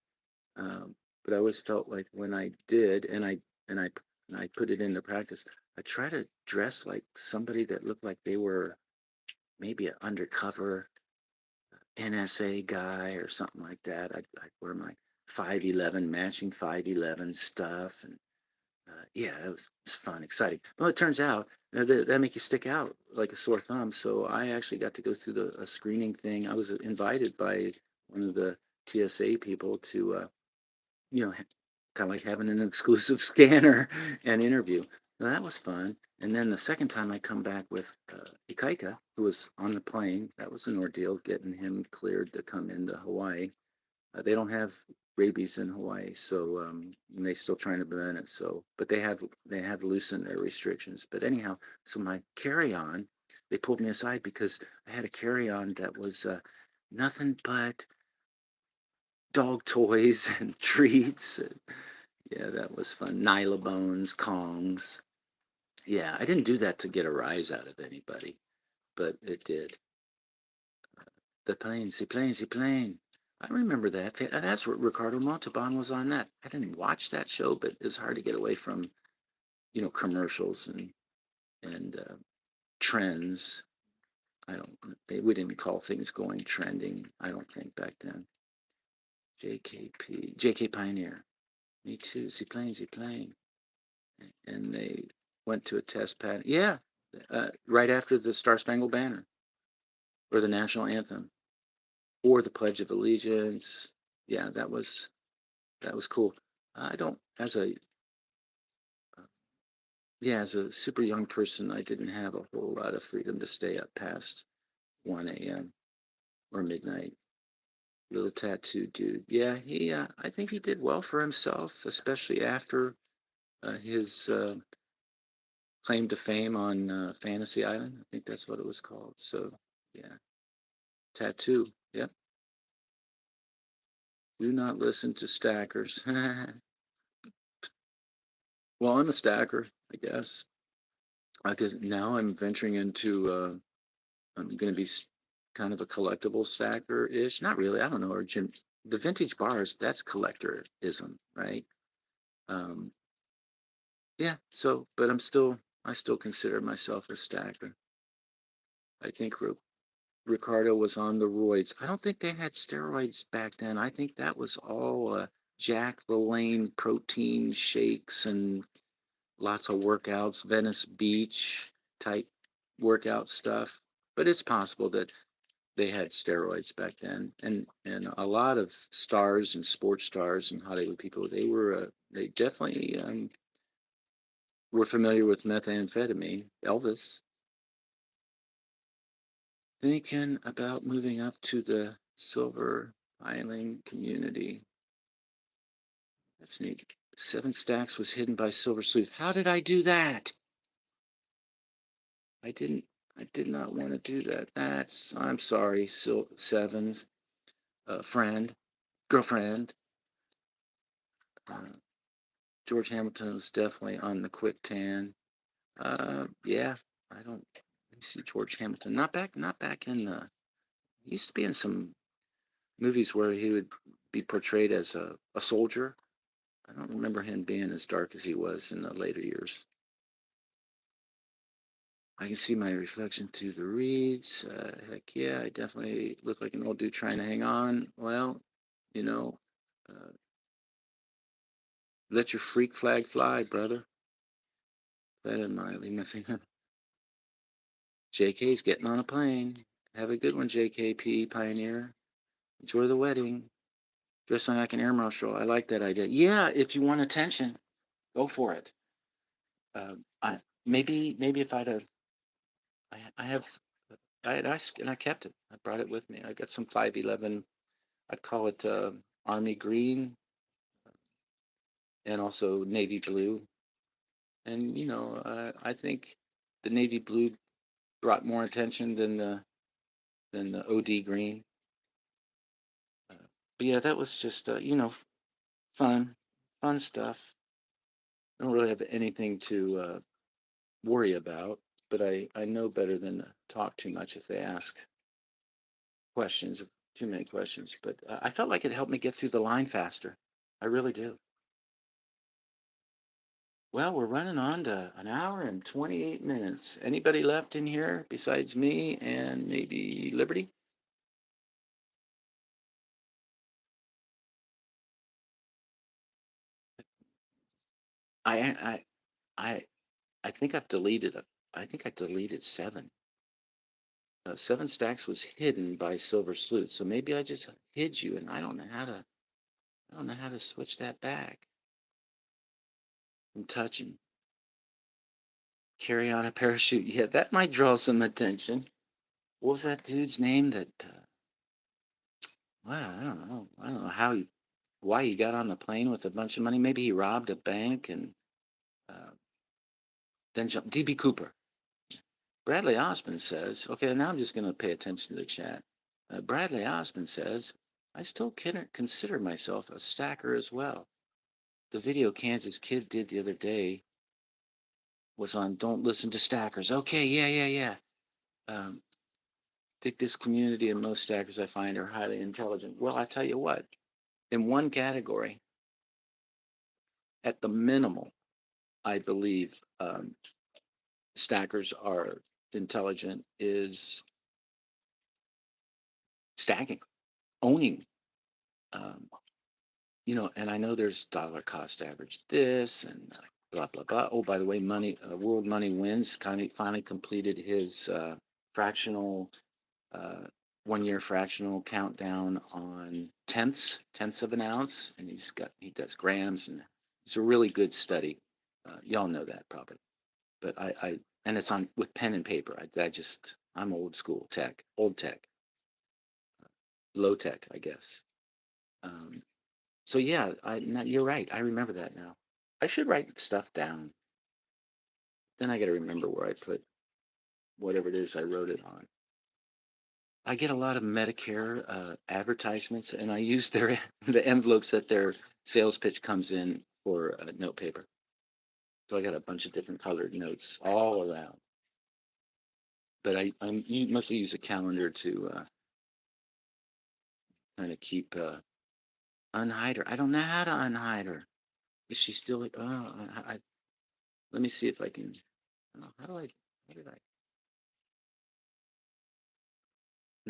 um, but I always felt like when I did, and I put it into practice, I try to dress like somebody that looked like they were maybe an undercover NSA guy or something like that. I'd wear my 511 matching 511 stuff, and yeah, it was fun, exciting. Well, it turns out that make you stick out like a sore thumb. So I actually got to go through a screening thing. I was invited by one of the TSA people to, you know, kind of like having an exclusive scanner and interview. Now, that was fun. And then the second time I come back with Ikaika, who was on the plane, that was an ordeal getting him cleared to come into Hawaii. They don't have rabies in Hawaii, so and they still trying to prevent it. So, but they have loosened their restrictions. But anyhow, so my carry-on, they pulled me aside because I had a carry-on that was nothing but dog toys and treats. Yeah, that was fun. Nyla bones, Kongs. Yeah, I didn't do that to get a rise out of anybody, but it did. The plane, the plane. I remember that. That's what Ricardo Montalban was on that. I didn't watch that show, but it was hard to get away from, commercials and trends. I don't. We didn't call things going trending. I don't think back then. JK Pioneer. Me too. The plane. And they went to a test pad. Yeah, right after the Star Spangled Banner or the national anthem or the Pledge of Allegiance. Yeah, that was cool. I don't as a yeah as a super young person, I didn't have a whole lot of freedom to stay up past 1 a.m. or midnight. Little tattooed dude. Yeah, he. I think he did well for himself, especially after his claim to fame on Fantasy Island. I think that's what it was called. So, yeah, tattoo. Yep. Do not listen to stackers. Well, I'm a stacker, I guess. I guess now I'm venturing into. I'm going to be kind of a collectible stacker ish. Not really. I don't know. Or Jim, the vintage bars. That's collectorism, right? Um, yeah. So, but I still consider myself a stacker. I think Ricardo was on the roids. I don't think they had steroids back then. I think that was all Jack LaLanne protein shakes and lots of workouts, Venice Beach type workout stuff. But it's possible that they had steroids back then, and a lot of stars and sports stars and Hollywood people, they definitely were familiar with methamphetamine. Elvis thinking about moving up to the Silver Island community. That's neat. Seven Stacks was hidden by Silver Sleuth. How did I do that? I didn't. I did not want to do that. I'm sorry, Sevens, friend, girlfriend. Uh, George Hamilton was definitely on the quick tan. Yeah, I don't. Let me see George Hamilton. Not back in. He used to be in some movies where he would be portrayed as a soldier. I don't remember him being as dark as he was in the later years. I can see my reflection through the reeds. Heck yeah, I definitely look like an old dude trying to hang on. Well, you know, uh, let your freak flag fly, brother. That in mind, leave my finger. JK's getting on a plane. Have a good one, JKP Pioneer. Enjoy the wedding. Dressing like an air marshal. I like that idea. Yeah, if you want attention, go for it. I maybe if I have and I kept it. I brought it with me. I got some 511. I'd call it army green and also navy blue. And I think the navy blue brought more attention than the OD green. Uh, but yeah, that was just fun, fun stuff. I don't really have anything to worry about, but I know better than to talk too much if they ask questions, too many questions. But I felt like it helped me get through the line faster. I really do. Well, we're running on to an hour and 28 minutes. Anybody left in here besides me and maybe Liberty? I I I I think I've deleted it. I think I deleted seven. Seven stacks was hidden by Silver Sleuth, so maybe I just hid you, and I don't know how to switch that back. I'm touching. Carry on a parachute. Yeah, that might draw some attention. What was that dude's name? Well, I don't know why he got on the plane with a bunch of money. Maybe he robbed a bank and uh, then jumped. DB Cooper. Bradley Osmond says, okay, now I'm just going to pay attention to the chat. Bradley Osmond says, I still can consider myself a stacker as well. The video Kansas Kid did the other day was on don't listen to stackers. Okay, yeah. Um, think this community and most stackers I find are highly intelligent. Well, I tell you what, in one category, at the minimal, I believe stackers are intelligent is stacking, owning. Um, and I know there's dollar cost average this and blah blah blah. Oh, by the way, World Money Wins kind of finally completed his fractional uh, 1 year fractional countdown on tenths of an ounce, and he does grams, and it's a really good study. Y'all know that probably, but I and it's on with pen and paper. I'm old school tech, old tech, low tech, I guess. Um, so yeah, you're right. I remember that now. I should write stuff down. Then I got to remember where I put whatever it is I wrote it on. I get a lot of Medicare advertisements, and I use their the envelopes that their sales pitch comes in for note paper. So I got a bunch of different colored notes all around. But I mostly use a calendar to kind of keep unhide her. I don't know how to unhide her. Is she still? Let me see if I can. How do I? How did I?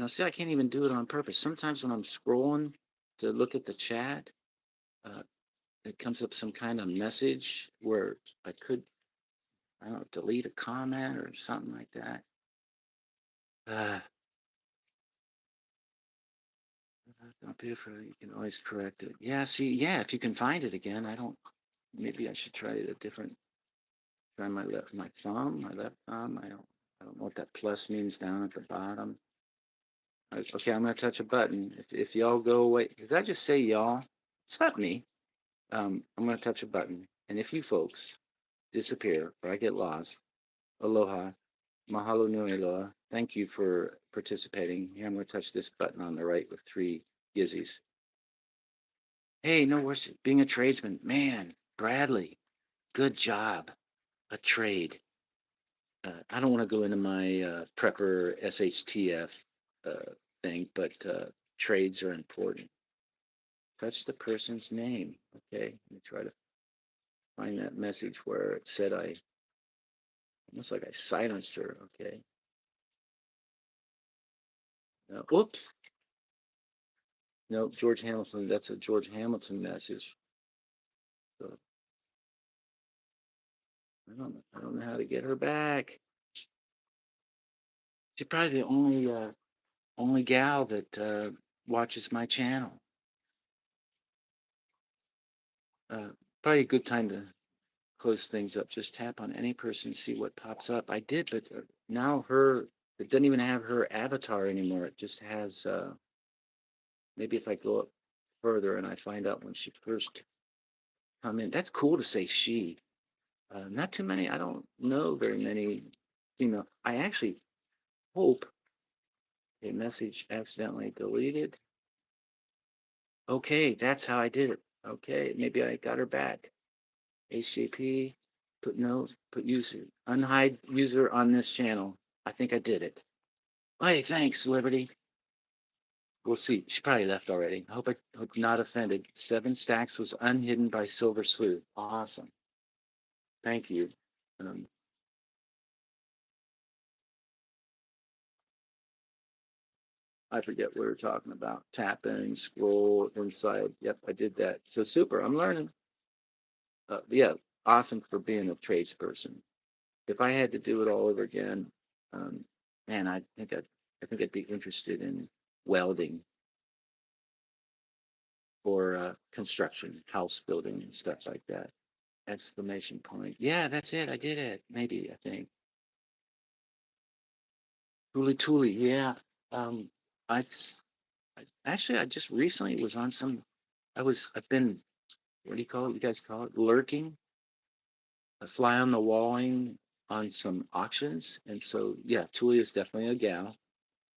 See, I can't even do it on purpose. Sometimes when I'm scrolling to look at the chat, uh, it comes up some kind of message where I could, I don't know, delete a comment or something like that. Uh, don't be afraid. You can always correct it. Yeah, see, yeah, if you can find it again, maybe I should try it a different, try my thumb, my left thumb. I don't know what that plus means down at the bottom. Okay, I'm gonna touch a button. If y'all go away, did I just say y'all? It's not me. I'm gonna touch a button, and if you folks disappear or I get lost, aloha, mahalo nui loa. Thank you for participating. Here, I'm gonna touch this button on the right with three gizzies. Hey, no worse. Being a tradesman, man, Bradley, good job. A trade. I don't want to go into my prepper SHTF thing, but trades are important. Touch the person's name. Okay, let me try to find that message where it said almost like I silenced her. Okay. Whoops. No, George Hamilton. That's a George Hamilton message. So I don't know how to get her back. She's probably the only gal that watches my channel. Uh, Probably a good time to close things up. Just tap on any person, see what pops up. I did, but now it doesn't even have her avatar anymore. It just has maybe if I go up further and I find out when she first come in. That's cool to say she. Not too many. I don't know very many female. I actually hope a message accidentally deleted. Okay, that's how I did it. Okay, maybe I got her back. HJP, put note, put user, unhide user on this channel. I think I did it. Hey, thanks, Liberty. We'll see. She probably left already. I hope not offended. 7 stacks was unhidden by Silver Sleuth. Awesome. Thank you. Um, I forget what we were talking about. Tap in, scroll inside. Yep, I did that. So super. I'm learning. Yeah, awesome for being a tradesperson. If I had to do it all over again, um, man, I think I'd be interested in welding or construction, house building, and stuff like that. Exclamation point. Yeah, that's it. I did it. Maybe I think. Truly, truly. Yeah. Um, I actually I just recently was on some. I've been. What do you call it? You guys call it lurking, a fly on the walling on some auctions. And so yeah, Tuli is definitely a gal.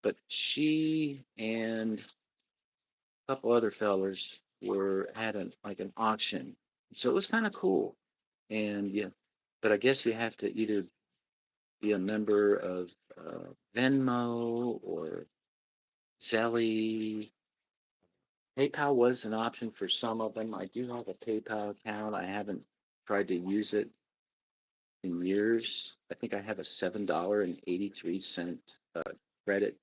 but she and a couple other fellers were had an auction, so it was kind of cool. And yeah, but I guess you have to either be a member of Venmo or Zelly. PayPal was an option for some of them. I do have a PayPal account. I haven't tried to use it in years. I think I have a $7.83 credit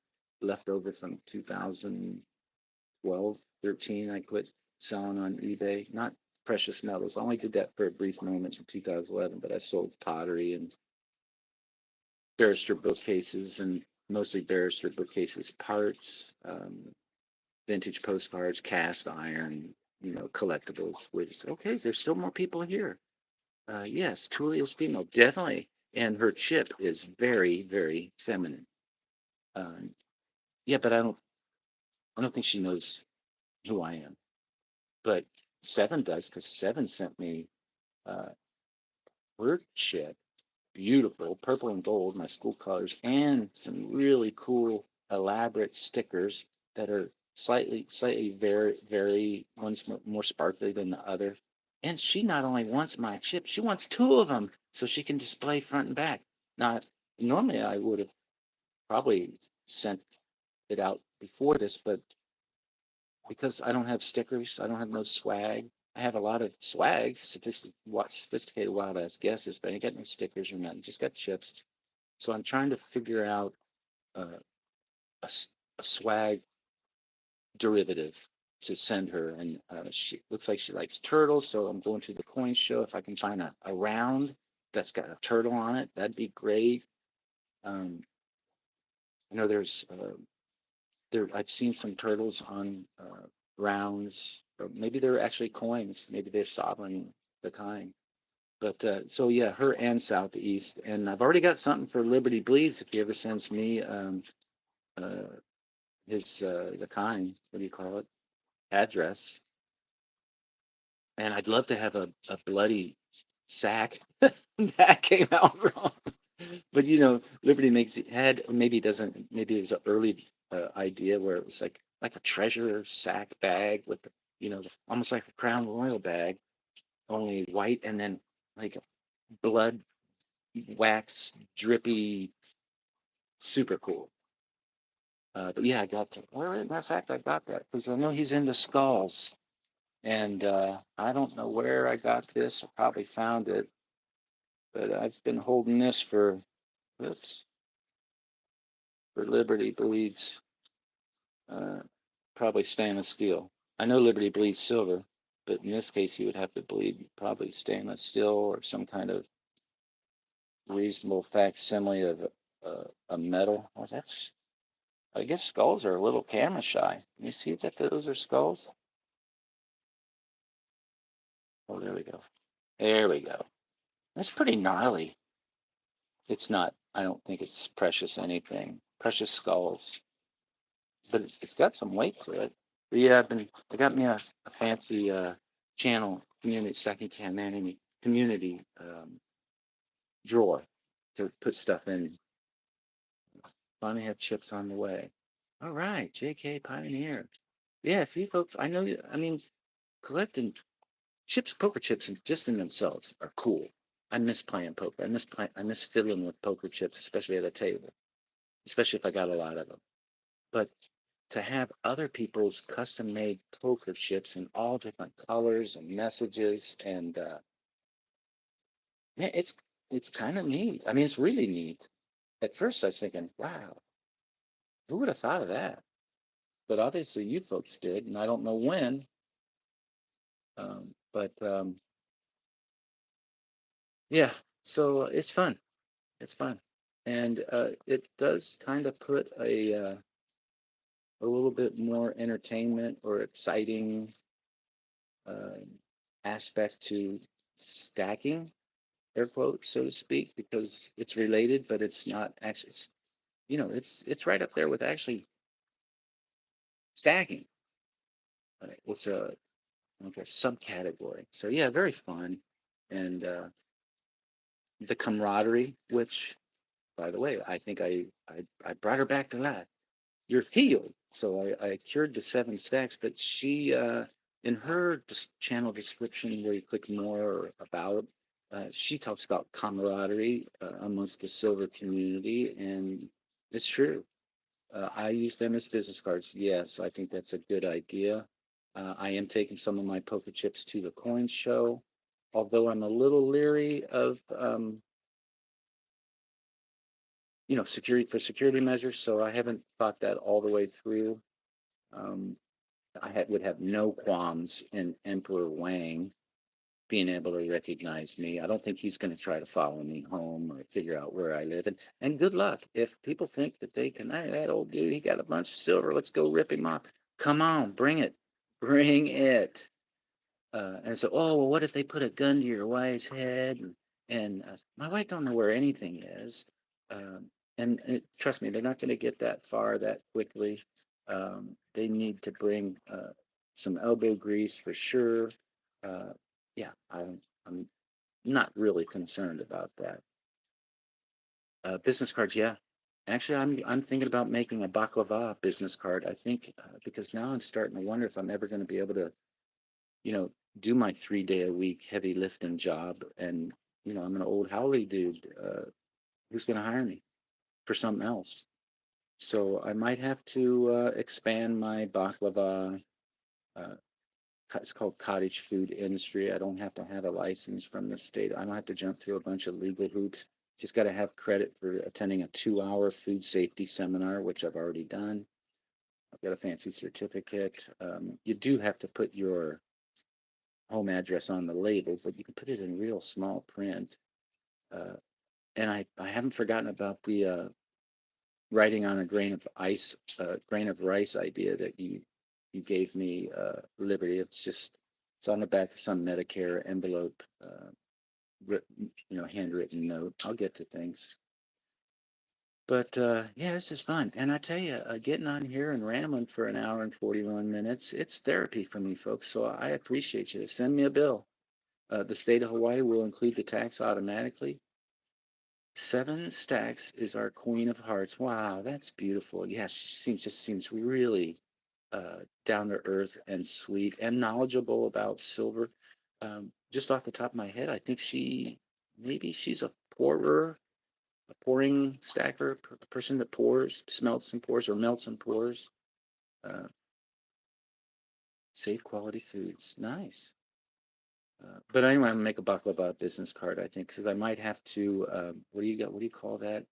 left over from 2012, 13. I quit selling on eBay. Not precious metals. I only did that for a brief moment in 2011, but I sold pottery and barrister bookcases and mostly barrister bookcases parts, vintage postcards, cast iron, collectibles. Which okay, there's still more people here. Yes, Tulio's female, definitely, and her chip is very, very feminine. Um, yeah, but I don't think she knows who I am. But Seven does because Seven sent me uh, her chip, beautiful, purple and gold, my school colors, and some really cool, elaborate stickers that are slightly, very, one's more sparkly than the other. And she not only wants my chip, she wants two of them so she can display front and back. Now, normally I would have probably sent it out before this, but because I don't have stickers, I don't have no swag. I have a lot of swags, sophisticated wild ass guesses, but I ain't got no stickers or nothing. Just got chips. So I'm trying to figure out uh, a swag derivative to send her, and she looks like she likes turtles. So I'm going to the coin show. If I can find a round that's got a turtle on it, that'd be great. Um, I know there. I've seen some turtles on rounds, or maybe they're actually coins. Maybe they're sovereign, the kind. But so yeah, her and Southeast, and I've already got something for Liberty Bleeds. If he ever sends me uh, his the kind, what do you call it, address, and I'd love to have a bloody sack that came out wrong. But Liberty makes it had maybe it doesn't maybe it's an early idea where it was like a treasure sack bag with almost like a Crown Royal bag, only white and then like blood wax drippy, super cool. But yeah, I got to. Well, matter of fact, I got that because I know he's into skulls, and I don't know where I got this. I probably found it, but I've been holding this for Liberty Bleeds, uh, probably stainless steel. I know Liberty bleeds silver, but in this case, he would have to bleed probably stainless steel or some kind of reasonable facsimile of a metal. Well, I guess skulls are a little camera shy. You see that those are skulls? Oh, there we go. There we go. That's pretty gnarly. It's not, I don't think it's precious anything. Precious skulls. But it's got some weight to it. But yeah, they got me a fancy channel community, second can man, community drawer to put stuff in. Finally have chips on the way. All right, JK Pioneer. Yeah, see, folks, I know you. I mean, collecting chips, poker chips, just in themselves are cool. I miss playing poker. I miss fiddling with poker chips, especially at a table, especially if I got a lot of them. But to have other people's custom-made poker chips in all different colors and messages, and yeah, it's kind of neat. I mean, it's really neat. At first, I was thinking, wow, who would have thought of that? But obviously, you folks did, and I don't know when. But yeah, so it's fun. It's fun, and it does kind of put a little bit more entertainment or exciting uh, aspect to stacking, air quote, so to speak, because it's related, but it's not actually. It's right up there with actually stacking. It's a like a subcategory. So yeah, very fun, and the camaraderie, which by the way, I think I brought her back to life. you're healed. So I cured the 7 stacks, but she, in her channel description where you click more about, she talks about camaraderie amongst the silver community, and it's true. I use them as business cards. Yes, I think that's a good idea. I am taking some of my poker chips to the coin show, although I'm a little leery of, security for security measures. So I haven't thought that all the way through. Um, would have no qualms in Emperor Wang being able to recognize me. I don't think he's going to try to follow me home or figure out where I live. And good luck. If people think that they can, hey, that old dude, he got a bunch of silver, let's go rip him off. Come on, bring it. Bring it. And so, oh, well, what if they put a gun to your wife's head? And my wife don't know where anything is. Um, and trust me, they're not going to get that far that quickly. They need to bring some elbow grease for sure. Uh, yeah, I'm not really concerned about that. Business cards, yeah. Actually, I'm thinking about making a baklava business card. I think because now I'm starting to wonder if I'm ever going to be able to, you know, do my 3 day a week heavy lifting job. And, I'm an old Howley dude. Who's going to hire me for something else? So I might have to expand my baklava. Uh, it's called cottage food industry. I don't have to have a license from the state. I don't have to jump through a bunch of legal hoops. Just got to have credit for attending a 2 hour food safety seminar, which I've already done. I've got a fancy certificate. You do have to put your home address on the label, but you can put it in real small print. Uh, and I haven't forgotten about the writing on a grain of rice idea that you gave me, Liberty. It's on the back of some Medicare envelope, handwritten note. I'll get to things. But yeah, this is fun. And I tell you, getting on here and rambling for an hour and 41 minutes, it's therapy for me, folks. So I appreciate you. Send me a bill. The state of Hawaii will include the tax automatically. 7 stacks is our Queen of Hearts. Wow, that's beautiful. Yeah, she seems really down to earth and sweet and knowledgeable about silver. Just off the top of my head, I think maybe she's a pouring stacker, a person that pours, smelts and pours, or melts and pours. Uh, Safe quality foods. Nice. But anyway, I'm gonna make a baklava business card, I think, because I might have to. What do you got? What do you call that?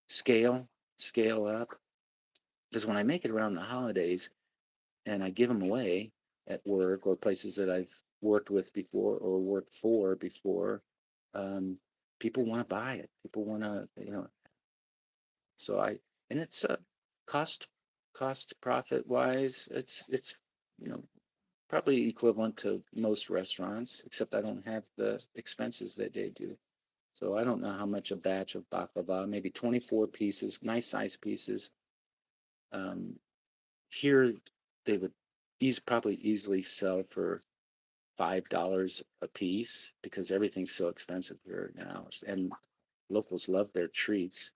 Scale, scale up. Because when I make it around the holidays and I give them away at work or places that I've worked with before or worked for before, um, people want to buy it. People want to, So and it's cost cost profit wise, it's you know probably equivalent to most restaurants, except I don't have the expenses that they do. So I don't know how much a batch of baklava, maybe 24 pieces, nice size pieces. Um, Here they would probably easily sell for $5 a piece because everything's so expensive here now, and locals love their treats.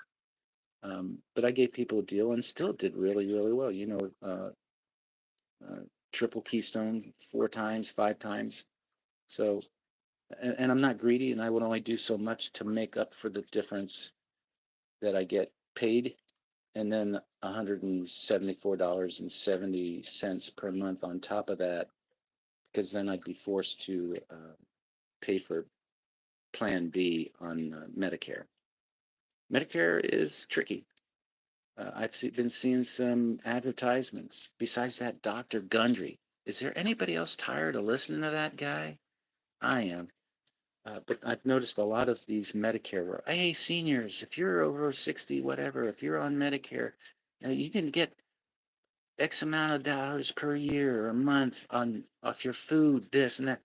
But I gave people a deal and still did really, really well. Uh, Triple Keystone 4 times, 5 times. So, and I'm not greedy, and I would only do so much to make up for the difference that I get paid, and then $174.70 per month on top of that, because then I'd be forced to pay for Plan B on Medicare. Medicare is tricky. Been seeing some advertisements. Besides that Dr. Gundry, is there anybody else tired of listening to that guy? I am. But I've noticed a lot of these Medicare. Hey, seniors, if you're over 60, whatever, if you're on Medicare, you can get X amount of dollars per year or a month on off your food, this and that.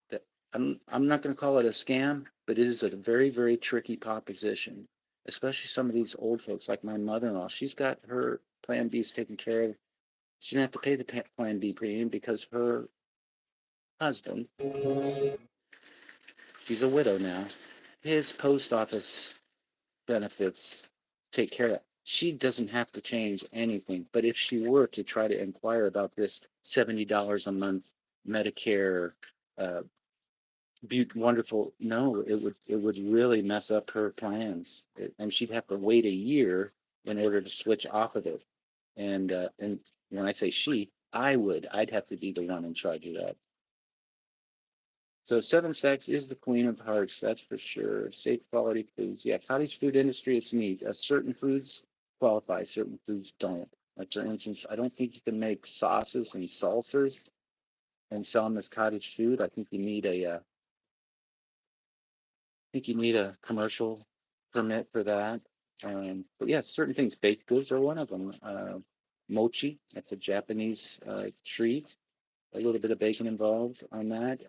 That I'm not going to call it a scam, but it is a very, very tricky proposition, especially some of these old folks like my mother-in-law. She's got her Plan B's taken care of. She didn't have to pay the Plan B premium because her husband, she's a widow now, his post office benefits take care of that. she doesn't have to change anything. But if she were to try to inquire about this $70 a month Medicare, uh, wonderful, no, it would really mess up her plans, and she'd have to wait a year in order to switch off of it. And when I say she, I'd have to be the one in charge of that. So seven stacks is the queen of hearts, that's for sure. Safe quality foods. Yeah, cottage food industry, it's neat. Certain foods qualify, certain foods don't. Like for instance, I don't think you can make sauces and salsas and sell them as cottage food. I think you need a commercial permit for that. But yes, certain things, baked goods are one of them. Mochi, that's a Japanese treat. A little bit of bacon involved on that.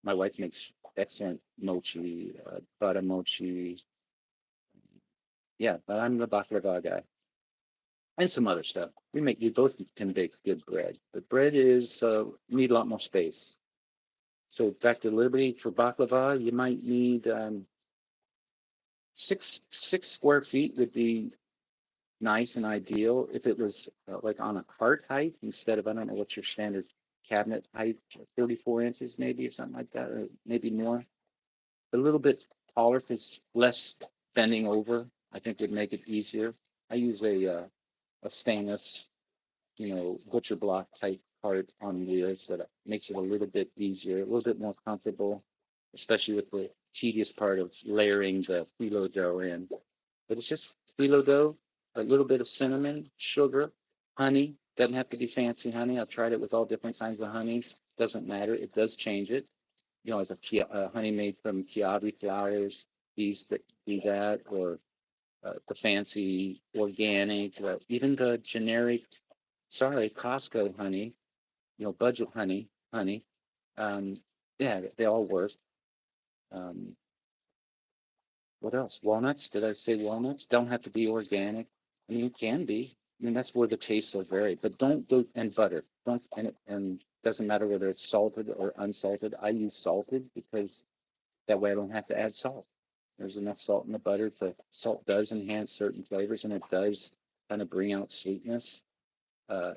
My wife makes excellent mochi, butter mochi. Yeah, but I'm the baklava guy and some other stuff. We both can bake good bread, but bread is need a lot more space. So back to Liberty for baklava, you might need 6 square feet would be nice and ideal if it was like on a cart height instead of, I don't know what's your standard cabinet height, 34 inches maybe or something like that, or maybe more. A little bit taller because less bending over, I think would make it easier. I use a stainless, butcher block type part on wheels that makes it a little bit easier, a little bit more comfortable, especially with the tedious part of layering the phyllo dough in. But it's just phyllo dough, a little bit of cinnamon, sugar, honey. Doesn't have to be fancy honey. I've tried it with all different kinds of honeys. Doesn't matter. It does change it. As a honey made from kiavi flowers, bees that do that, or the fancy organic, even the generic, sorry, Costco honey, budget honey. Um, yeah, they all work. Um, what else? Walnuts? Did I say walnuts? Don't have to be organic. I mean, it can be. I mean, that's where the tastes will vary. But don't go and butter. Don't and doesn't matter whether it's salted or unsalted. I use salted because that way I don't have to add salt. There's enough salt in the butter. Salt does enhance certain flavors, and it does kind of bring out sweetness. Uh,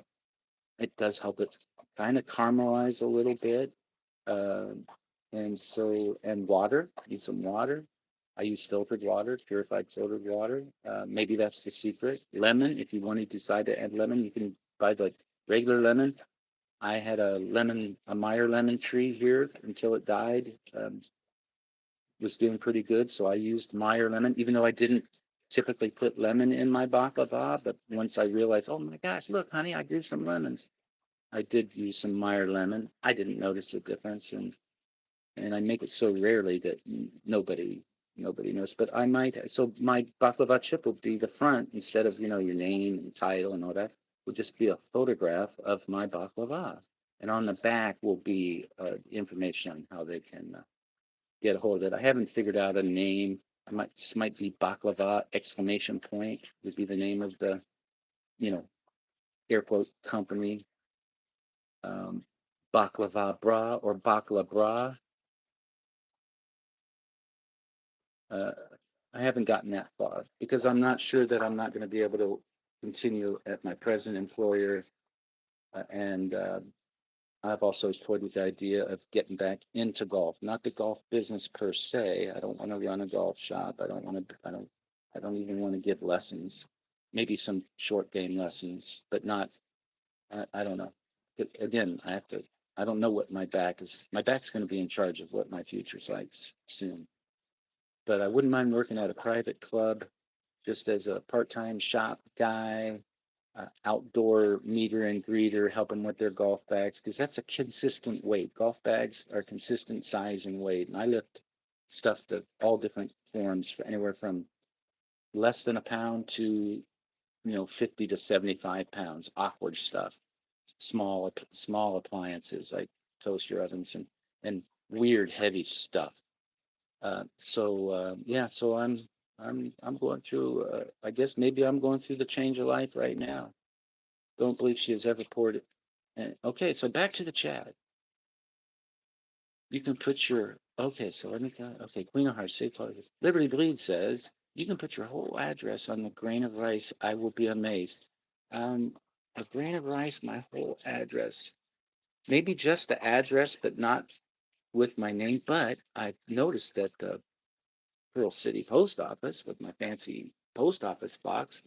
it does help it kind of caramelize a little bit. Uh, and water, use some water. I use filtered water, purified filtered water. Maybe that's the secret. Lemon, if you want to decide to add lemon, you can buy the regular lemon. I had a Meyer lemon tree here until it died. Was doing pretty good, so I used Meyer lemon, even though I didn't typically put lemon in my baklava. But once I realized, oh my gosh, look, honey, I grew some lemons. I did use some Meyer lemon. I didn't notice the difference, and I make it so rarely that nobody knows. But I might. So my baklava chip will be the front instead of your name and title and all that. Will just be a photograph of my baklava, and on the back will be information on how they can get a hold of it. I haven't figured out a name. This might be baklava exclamation point would be the name of the you know air quote company. Um, Baklava bra or bakla bra. Uh, I haven't gotten that far because I'm not sure that I'm not going to be able to continue at my present employer. And I've also toyed with the idea of getting back into golf, not the golf business per se. I don't want to run a golf shop. I don't want to, I don't even want to give lessons. Maybe some short game lessons, but not, I don't know. But again, I don't know what my back's going to be in charge of what my future's like soon. But I wouldn't mind working at a private club just as a part-time shop guy, outdoor meter and greeter, helping with their golf bags because that's a consistent weight. Golf bags are consistent size and weight, and I lift stuff to all different forms, for anywhere from less than a pound to 50 to 75 pounds. Awkward stuff, small appliances like toaster ovens and weird heavy stuff. Yeah, so I'm going through. I guess maybe I'm going through the change of life right now. Don't believe she has ever poured it. Okay, so back to the chat. You can put your okay. So let me. Okay, Queen of Hearts, safe Liberty Bleed says You can put your whole address on the grain of rice. I will be amazed. Um, a grain of rice, my whole address. Maybe just the address, but not with my name. But I noticed that the Pearl City Post Office, with my fancy post office box,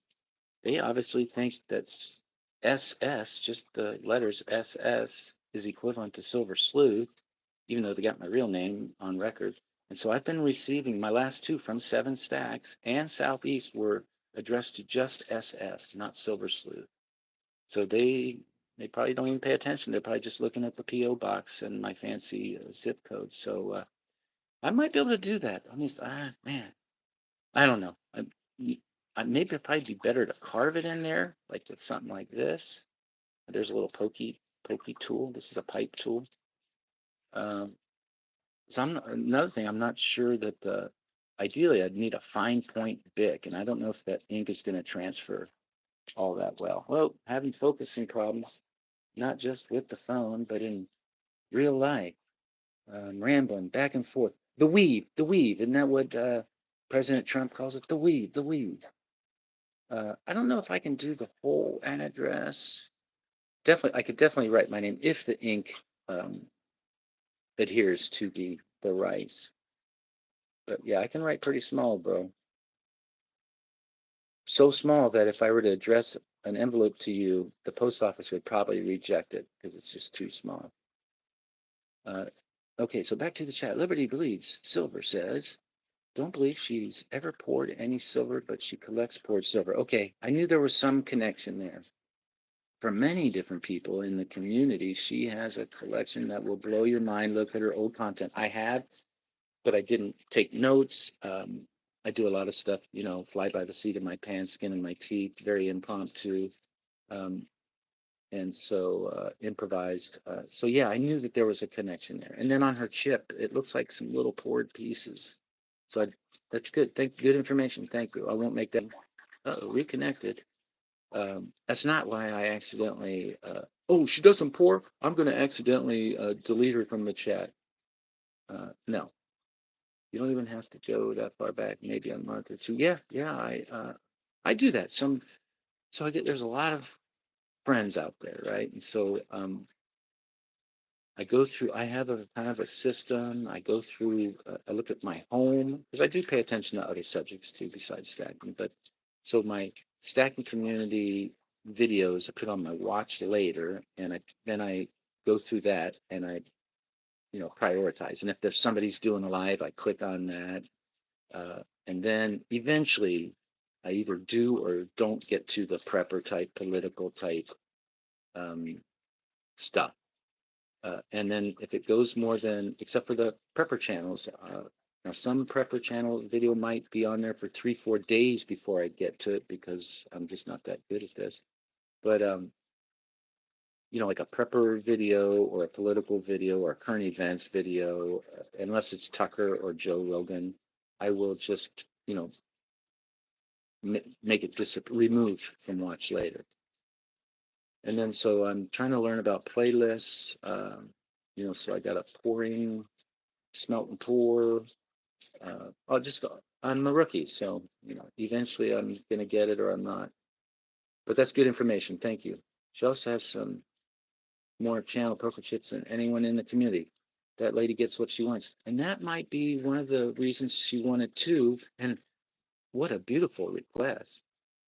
they obviously think that's SS, just the letters SS, is equivalent to Silver Sleuth, even though they got my real name on record. And so I've been receiving my last two from Seven Stacks and Southeast were addressed to just SS, not Silver Sleuth. So they probably don't even pay attention. They're probably just looking at the PO box and my fancy zip code. So I might be able to do that. I mean, man, I don't know. Maybe it'd probably be better to carve it in there, like with something like this. There's a little pokey tool. This is a pipe tool. Um, so another thing. I'm not sure that ideally I'd need a fine point Bic, and I don't know if that ink is going to transfer all that well. Well, having focusing problems, not just with the phone, but in real life. Rambling back and forth. The weave. Isn't that what President Trump calls it? The weave, the weave. I don't know if I can do the whole address. Definitely, I could definitely write my name if the ink um, adheres to the rice. But yeah, I can write pretty small, bro. So small that if I were to address an envelope to you, the post office would probably reject it because it's just too small. Uh, okay, so back to the chat. Liberty Bleeds Silver says, don't believe she's ever poured any silver, but she collects poured silver. Okay, I knew there was some connection there. For many different people in the community, she has a collection that will blow your mind. Look at her old content. I have, but I didn't take notes. I do a lot of stuff, fly by the seat of my pants, skin of my teeth, very impromptu. Um, and so improvised. So yeah, I knew that there was a connection there. And then on her chip, it looks like some little poured pieces. So that's good. Thanks, good information. Thank you. I won't make that. Reconnected. That's not why I accidentally. Oh, she doesn't pour. I'm going to accidentally delete her from the chat. No, you don't even have to go that far back. Maybe a month or two. Yeah, yeah. I do that. So I get there's a lot of friends out there, right? And so I go through. I have a kind of a system. I go through. I look at my home because I do pay attention to other subjects too besides stacking. But so my stacking community videos I put on my watch later, and then I go through that and I prioritize. And if there's somebody's doing a live, I click on that, and then eventually I either do or don't get to the prepper type, political type um, stuff. And then if it goes more than, except for the prepper channels, now some prepper channel video might be on there for 3, 4 days before I get to it because I'm just not that good at this. But like a prepper video or a political video or a current events video, unless it's Tucker or Joe Rogan, I will just make it removed from watch later. And then so I'm trying to learn about playlists. So I got a pouring, smelt and pour. I'm a rookie, so eventually I'm gonna get it or I'm not. But that's good information. Thank you. She also has some more channel poker chips than anyone in the community. That lady gets what she wants, and that might be one of the reasons she wanted two. And what a beautiful request!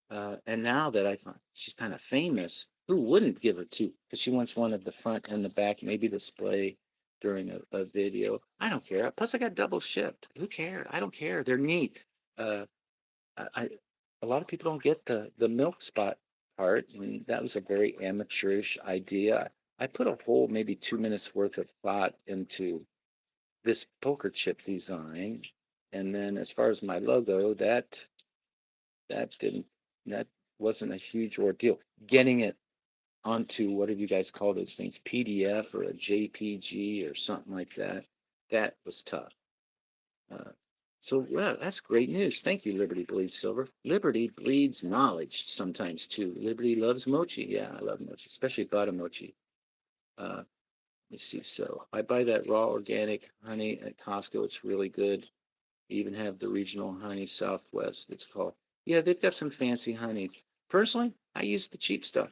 And now that I find she's kind of famous, who wouldn't give her two? Because she wants one at the front and the back, maybe display during a video. I don't care. Plus, I got double shipped. Who cares? I don't care. They're neat. Uh, I a lot of people don't get the milk spot part, and that was a very amateurish idea. I put a whole maybe 2 minutes worth of thought into this poker chip design, and then as far as my logo, that didn't that wasn't a huge ordeal. Getting it onto what did you guys call those things? PDF or a JPG or something like that. That was tough. Uh, so well, that's great news. Thank you, Liberty Bleeds Silver. Liberty bleeds knowledge sometimes too. Liberty loves mochi. Yeah, I love mochi, especially butter mochi. Uh, let's see. So I buy that raw organic honey at Costco. It's really good. even have the regional honey Southwest, it's called. Yeah, they've got some fancy honey. Personally, I use the cheap stuff.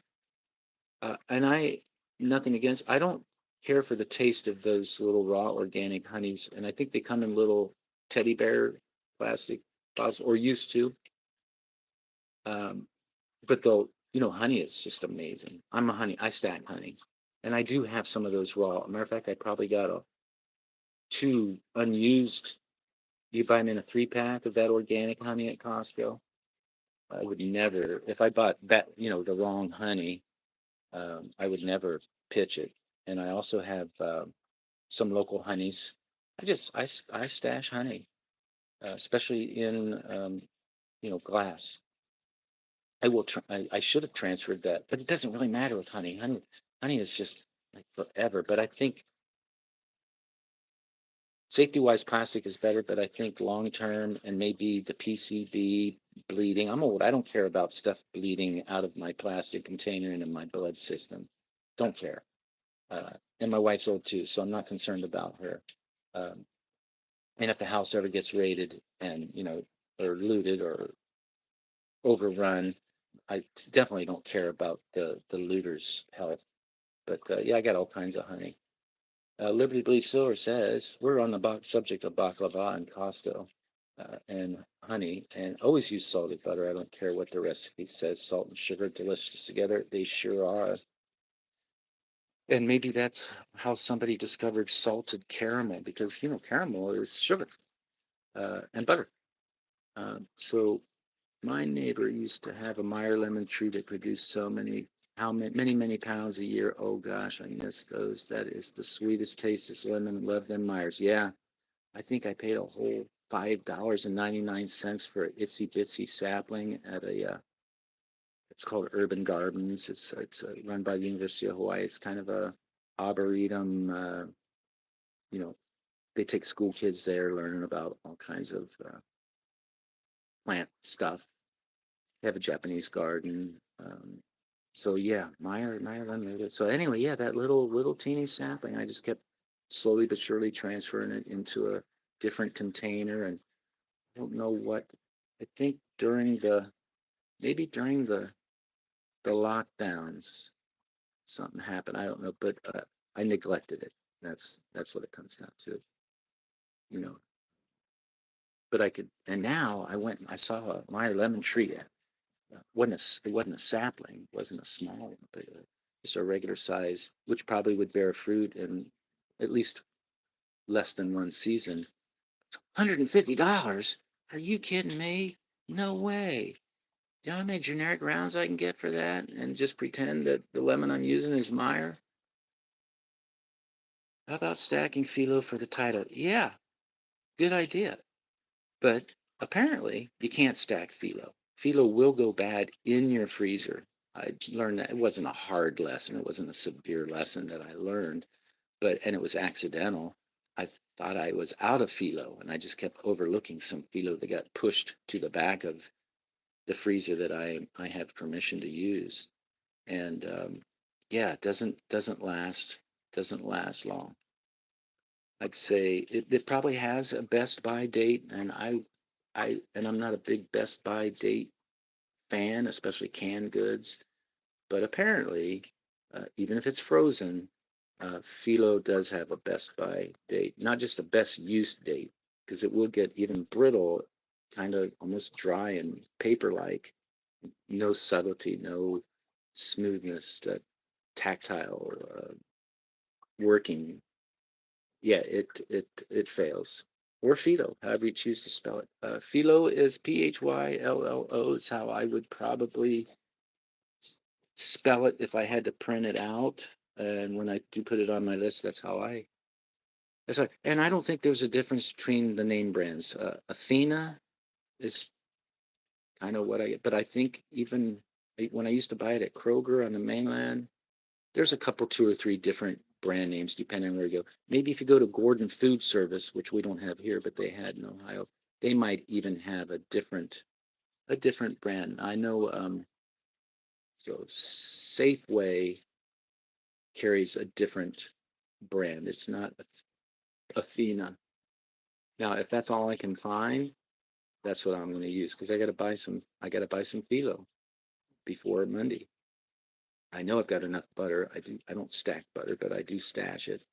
And nothing against, I don't care for the taste of those little raw organic honeys. And I think they come in little teddy bear plastic bottles, or used to. Um, but though, honey is just amazing. I stack honey. And I do have some of those raw. Matter of fact, I probably got two unused. You buy them in a 3-pack of that organic honey at Costco. I would never, if I bought that, the wrong honey, I would never pitch it. And I also have some local honeys. I stash honey, especially in glass. I should have transferred that, but it doesn't really matter with honey. Honey is just like forever. But I think safety wise, plastic is better. But I think long term, and maybe the PCB bleeding. I'm old. I don't care about stuff bleeding out of my plastic container and in my blood system. Don't care. Uh, and my wife's old too, so I'm not concerned about her. Um, and if the house ever gets raided and or looted or overrun, I definitely don't care about the looters' health. But yeah, I got all kinds of honey. Liberty Believe Silver says we're on the subject of baklava and Costco and honey, and always use salted butter. I don't care what the recipe says. Salt and sugar, delicious together. They sure are. And maybe that's how somebody discovered salted caramel, because caramel is sugar and butter. So my neighbor used to have a Meyer lemon tree that produced many pounds a year. Oh gosh, I miss those. That is the sweetest, tastiest lemon. Love them Myers. Yeah, I think I paid a whole $5.99 for an itsy bitsy sapling at it's called Urban Gardens. It's run by the University of Hawaii. It's kind of a arboretum. You know, they take school kids there learning about all kinds of plant stuff. They have a Japanese garden. So yeah, Meyer Unlimited. So anyway, yeah, that little teeny sapling, I just kept slowly but surely transferring it into a different container, and I don't know what. I think during the lockdowns, something happened. I don't know, but I neglected it. That's what it comes down to, you know. But I could, and now I went and I saw a Meyer lemon tree. It wasn't a sapling, it wasn't a small one, but just a regular size, which probably would bear fruit in at least less than one season. $150? Are you kidding me? No way. Do you know how many generic rounds I can get for that and just pretend that the lemon I'm using is Meyer? How about stacking phyllo for the title? Yeah, good idea. But apparently, you can't stack phyllo. Phyllo will go bad in your freezer. I learned that. It wasn't a hard lesson. It wasn't a severe lesson that I learned, and it was accidental. I thought I was out of phyllo, and I just kept overlooking some phyllo that got pushed to the back of the freezer that I have permission to use. And yeah, it doesn't last long. I'd say it probably has a best by date, and I'm not a big best by date fan, especially canned goods. But apparently, even if it's frozen, phyllo does have a best by date, not just a best use date, because it will get even brittle, kind of almost dry and paper-like. No subtlety, no smoothness, tactile working. Yeah, it fails. Or phyllo, however you choose to spell it. Phyllo is Phyllo. Is how I would probably spell it if I had to print it out. And when I do put it on my list, that's why. And I don't think there's a difference between the name brands. Athena is kind of what I get, but I think even when I used to buy it at Kroger on the mainland, there's a couple, two or three different brand names depending on where you go. Maybe if you go to Gordon Food Service, which we don't have here, but they had in Ohio, they might even have a different brand. I know so Safeway carries a different brand. It's not Athena. Now, if that's all I can find, that's what I'm going to use because I got to buy some phyllo before Monday. I know I've got enough butter. I don't stack butter, but I do stash it.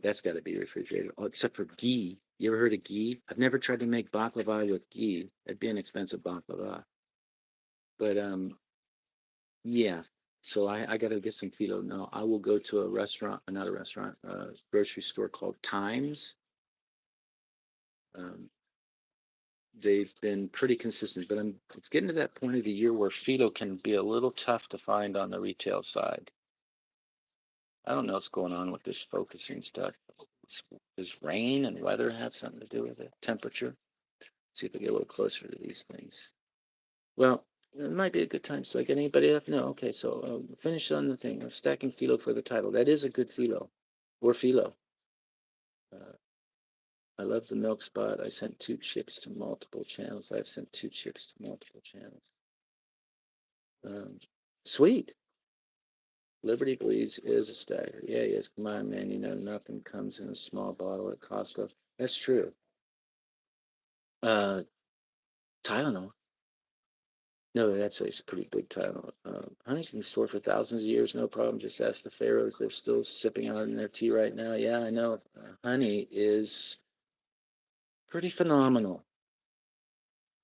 That's got to be refrigerated. Oh, except for ghee. You ever heard of ghee? I've never tried to make baklava with ghee. It'd be an expensive baklava. But yeah. So I got to get some phyllo. No, I will go to a restaurant, not a restaurant, a grocery store called Times. Um, they've been pretty consistent, but it's getting to that point of the year where phyllo can be a little tough to find on the retail side. I don't know what's going on with this focusing stuff. Does rain and weather have something to do with it? Temperature? See if I get a little closer to these things. Well, it might be a good time. So, like anybody have no? Okay, so finish on the thing. Stacking phyllo for the title. That is a good phyllo. Or phyllo. Uh, I love the milk spot. I sent two chicks to multiple channels. I've sent two chicks to multiple channels. Um, Sweet. Liberty believes is a stagger. Yeah, yes. Come on, man. You know, nothing comes in a small bottle at Costco. That's true. Uh, Tylenol. No, that's a pretty big Tylenol. Honey can be stored for thousands of years, no problem. Just ask the pharaohs. They're still sipping on it in their tea right now. Yeah, I know. Honey is pretty phenomenal.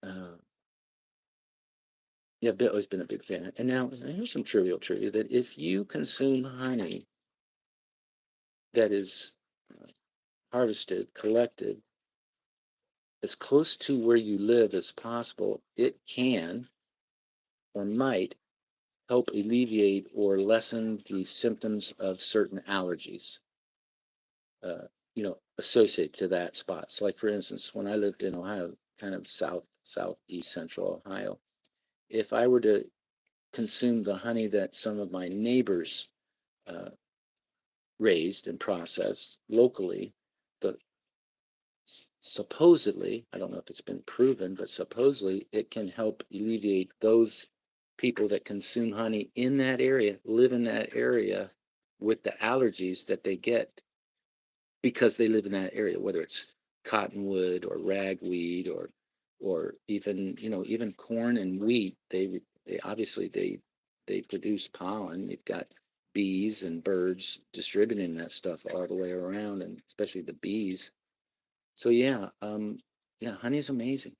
Uh, yeah, I've always been a big fan. And now, here's some trivial trivia that if you consume honey that is harvested, collected, as close to where you live as possible, it can or might help alleviate or lessen the symptoms of certain allergies, associated to that spot. So, like for instance, when I lived in Ohio, kind of southeast central Ohio, if I were to consume the honey that some of my neighbors uh, raised and processed locally, the supposedly, I don't know if it's been proven, but supposedly it can help alleviate those people that consume honey in that area, live in that area with the allergies that they get because they live in that area, whether it's cottonwood or ragweed or even even corn and wheat. They obviously they produce pollen. You've got bees and birds distributing that stuff all the way around, and especially the bees. So yeah, honey's amazing.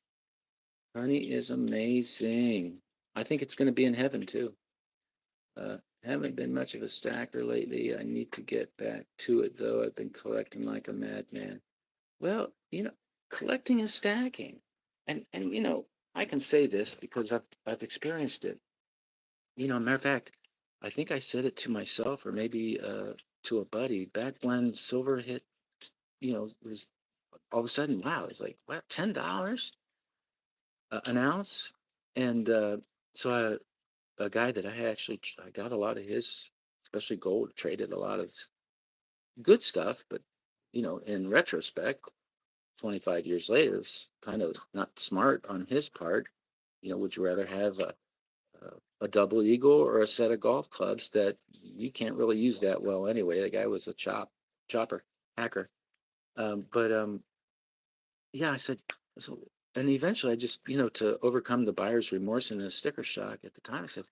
Honey is amazing. I think it's going to be in heaven too. Haven't been much of a stacker lately. I need to get back to it though. I've been collecting like a madman. Well, collecting and stacking. And I can say this because I've experienced it. Matter of fact, I think I said it to myself or maybe to a buddy back when silver hit, it was all of a sudden, wow, it's like, what, $10 an ounce? And so a guy that I got a lot of his, especially gold, traded a lot of good stuff, but in retrospect, 25 years later, it's kind of not smart on his part. Would you rather have a double eagle or a set of golf clubs that you can't really use that well anyway? The guy was a chopper, hacker. But yeah, I said, so, and eventually I just, to overcome the buyer's remorse and the sticker shock at the time, I said,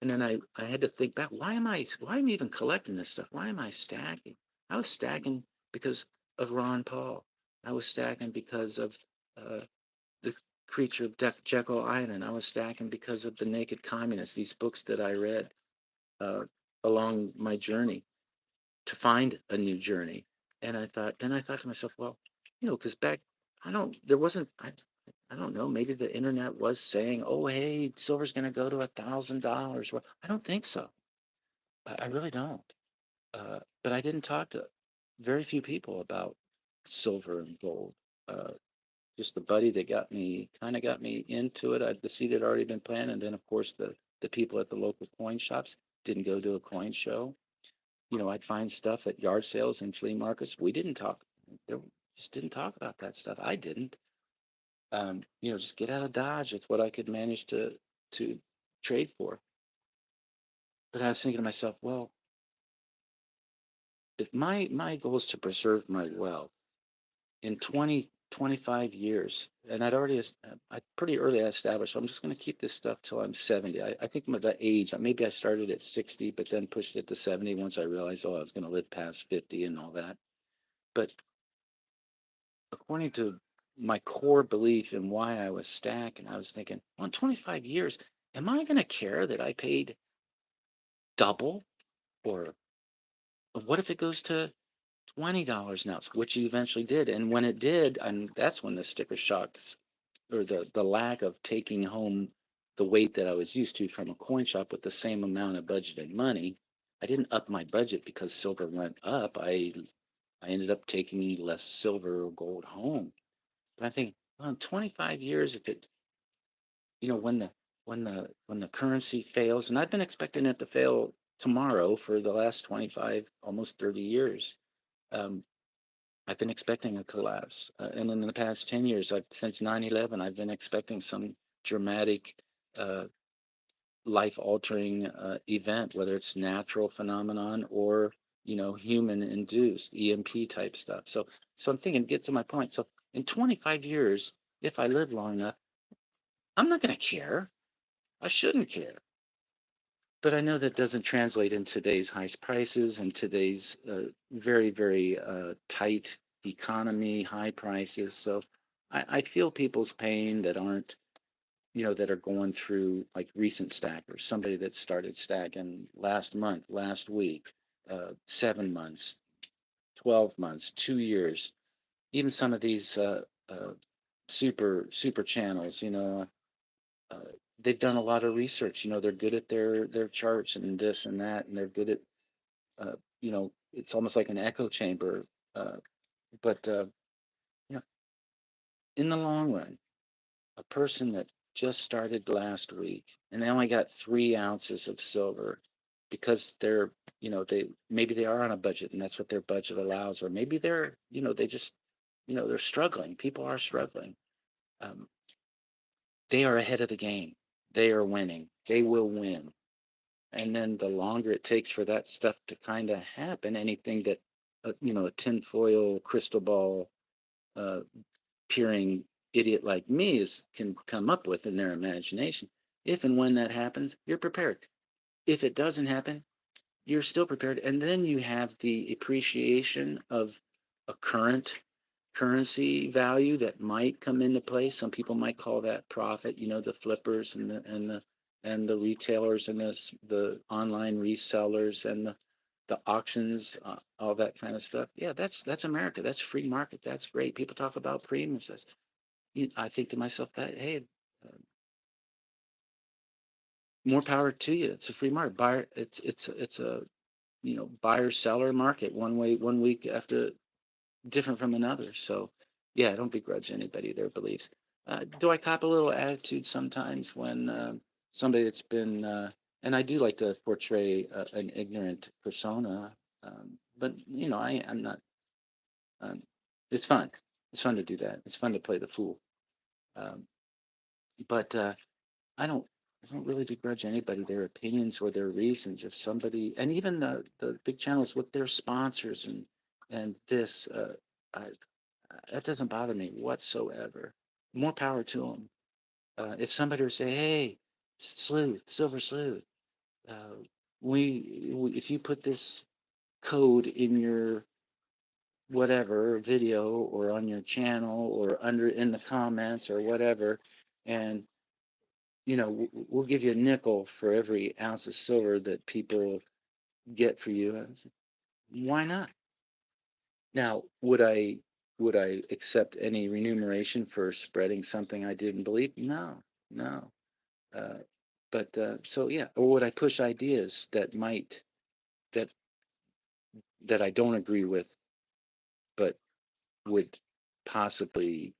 and then I had to think back, why am I even collecting this stuff? Why am I stacking? I was stacking because of Ron Paul. I was stacking because of uh, the creature of Jekyll Island. I was stacking because of the Naked Communist. These books that I read uh, along my journey to find a new journey. And then I thought to myself, well, because back, there wasn't, I don't know, maybe the internet was saying, oh, hey, silver's going to go to $1,000. Well, I don't think so. I really don't. But I didn't talk to very few people about silver and gold. Uh, just the buddy that kind of got me into it. The seed had already been planted. And then, of course, the people at the local coin shops didn't go to a coin show. I'd find stuff at yard sales and flea markets. We didn't talk. There just didn't talk about that stuff. I didn't. Just get out of Dodge with what I could manage to trade for. But I was thinking to myself, well, if my goal is to preserve my wealth, in 25 years, and I pretty early established, so I'm just going to keep this stuff till I'm 70. I think the age, maybe I started at 60, but then pushed it to 70 once I realized, oh, I was going to live past 50 and all that. But according to my core belief and why I was stacking, I was thinking, well, in 25 years, am I going to care that I paid double? Or what if it goes to $20 an ounce, which it eventually did? And when it did, and that's when the sticker shock, or the lack of taking home the weight that I was used to from a coin shop with the same amount of budgeted money. I didn't up my budget because silver went up. I ended up taking less silver or gold home. But I think, well, in 25 years, if it, when the currency fails, and I've been expecting it to fail tomorrow for the last 25, almost 30 years. Um, I've been expecting a collapse. And in the past 10 years, since 9/11, I've been expecting some dramatic, uh, life altering event, whether it's natural phenomenon or, human induced EMP type stuff. So I'm thinking, get to my point. So in 25 years, if I live long enough, I'm not going to care. I shouldn't care. But I know that doesn't translate in today's high prices and today's very, very tight economy, high prices. So I feel people's pain that aren't, that are going through like recent stackers, somebody that started stacking last month, last week, 7 months, 12 months, 2 years, even some of these super channels, uh, they've done a lot of research. They're good at their charts and this and that, and they're good at, it's almost like an echo chamber. Uh, but you know, in the long run, a person that just started last week and they only got 3 ounces of silver because they maybe they are on a budget and that's what their budget allows, or maybe they just, they're struggling. People are struggling. Um, they are ahead of the game. They are winning. They will win. And then the longer it takes for that stuff to kind of happen, anything that a tinfoil crystal ball uh, peering idiot like me can come up with in their imagination, if and when that happens, you're prepared. If it doesn't happen, you're still prepared. And then you have the appreciation of a current currency value that might come into play. Some people might call that profit, the flippers and the retailers and the online resellers and the auctions, all that kind of stuff. Yeah, that's America. That's free market. That's great. People talk about premiums. I think to myself that, hey, uh, more power to you. It's a free market. Buyer, it's a buyer seller market. One way, one week after different from another. So yeah, I don't begrudge anybody their beliefs. Do I cop a little attitude sometimes when somebody that's been and I do like to portray an ignorant persona, but I'm not. Um, it's fun. It's fun to do that. It's fun to play the fool. Um, but I don't I don't really begrudge anybody their opinions or their reasons. If somebody, and even the big channels with their sponsors and this, I, that doesn't bother me whatsoever. More power to them. If somebody were to say, "Hey, Sleuth, Silver Sleuth, uh, if you put this code in your whatever video or on your channel or under in the comments or whatever, and we'll give you a nickel for every ounce of silver that people get for you." I said, why not? Now, would I accept any remuneration for spreading something I didn't believe? No, no. Uh, but so yeah, or would I push ideas that that I don't agree with, but would possibly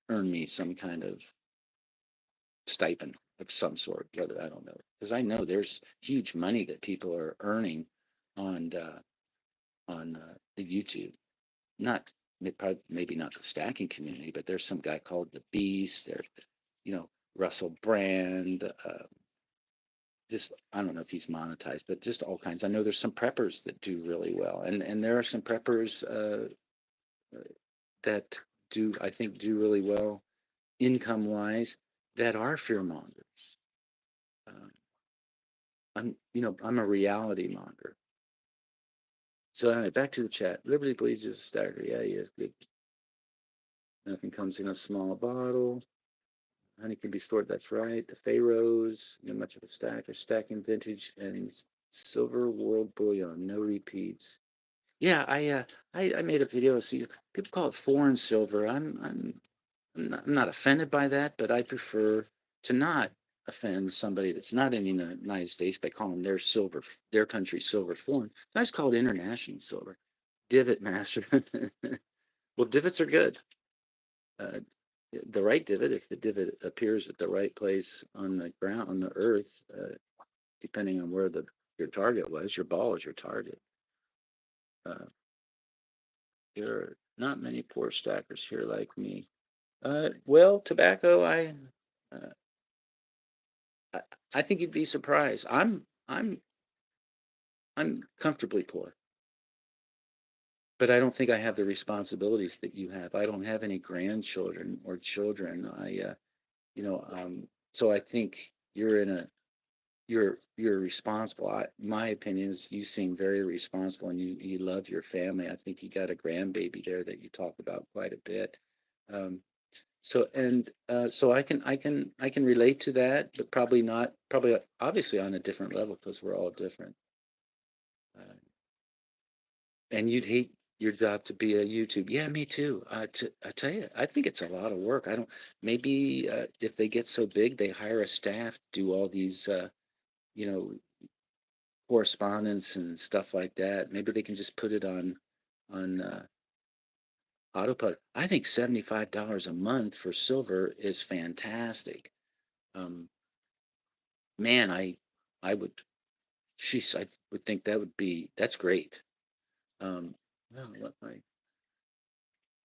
earn me some kind of stipend of some sort? Whether, I don't know, because I know there's huge money that people are earning on the YouTube. Not probably maybe not the stacking community, but there's some guy called the Beast. There, Russell Brand. Just I don't know if he's monetized, but just all kinds. I know there's some preppers that do really well, and there are some preppers that I think, do really well income wise that are fear mongers. Uh, I'm a reality monger. So anyway, back to the chat. Liberty Bleeds is a starter. Yeah, he is good. Nothing comes in a small bottle. Honey can be stored. That's right. The Pharaohs, much of a stack, are stacking vintage and silver world bullion. No repeats. Yeah, I made a video. See, people call it foreign silver. I'm not offended by that, but I prefer to not offend somebody that's not in the United States by calling their silver, their country silver foreign. I just call it international silver. Divot master. Well, divots are good. Uh, the right divot, if the divot appears at the right place on the ground, on the earth, depending on where your target was, your ball is your target. Uh, there are not many poor stackers here like me. Well, tobacco, uh, I, I think you'd be surprised. I'm comfortably poor, but I don't think I have the responsibilities that you have. I don't have any grandchildren or children. So I think you're responsible. My opinion is you seem very responsible and you love your family. I think you got a grandbaby there that you talk about quite a bit. Um, so I can relate to that, but probably obviously on a different level because we're all different. Uh, and you'd hate your job to be a YouTube. Yeah, me too. I tell you, I think it's a lot of work. I don't. Maybe if they get so big, they hire a staff to do all these, you know, correspondence and stuff like that. Maybe they can just put it on autopilot. I think $75 a month for silver is fantastic. Um, Man, I would, sheesh, I would think that's great. Um,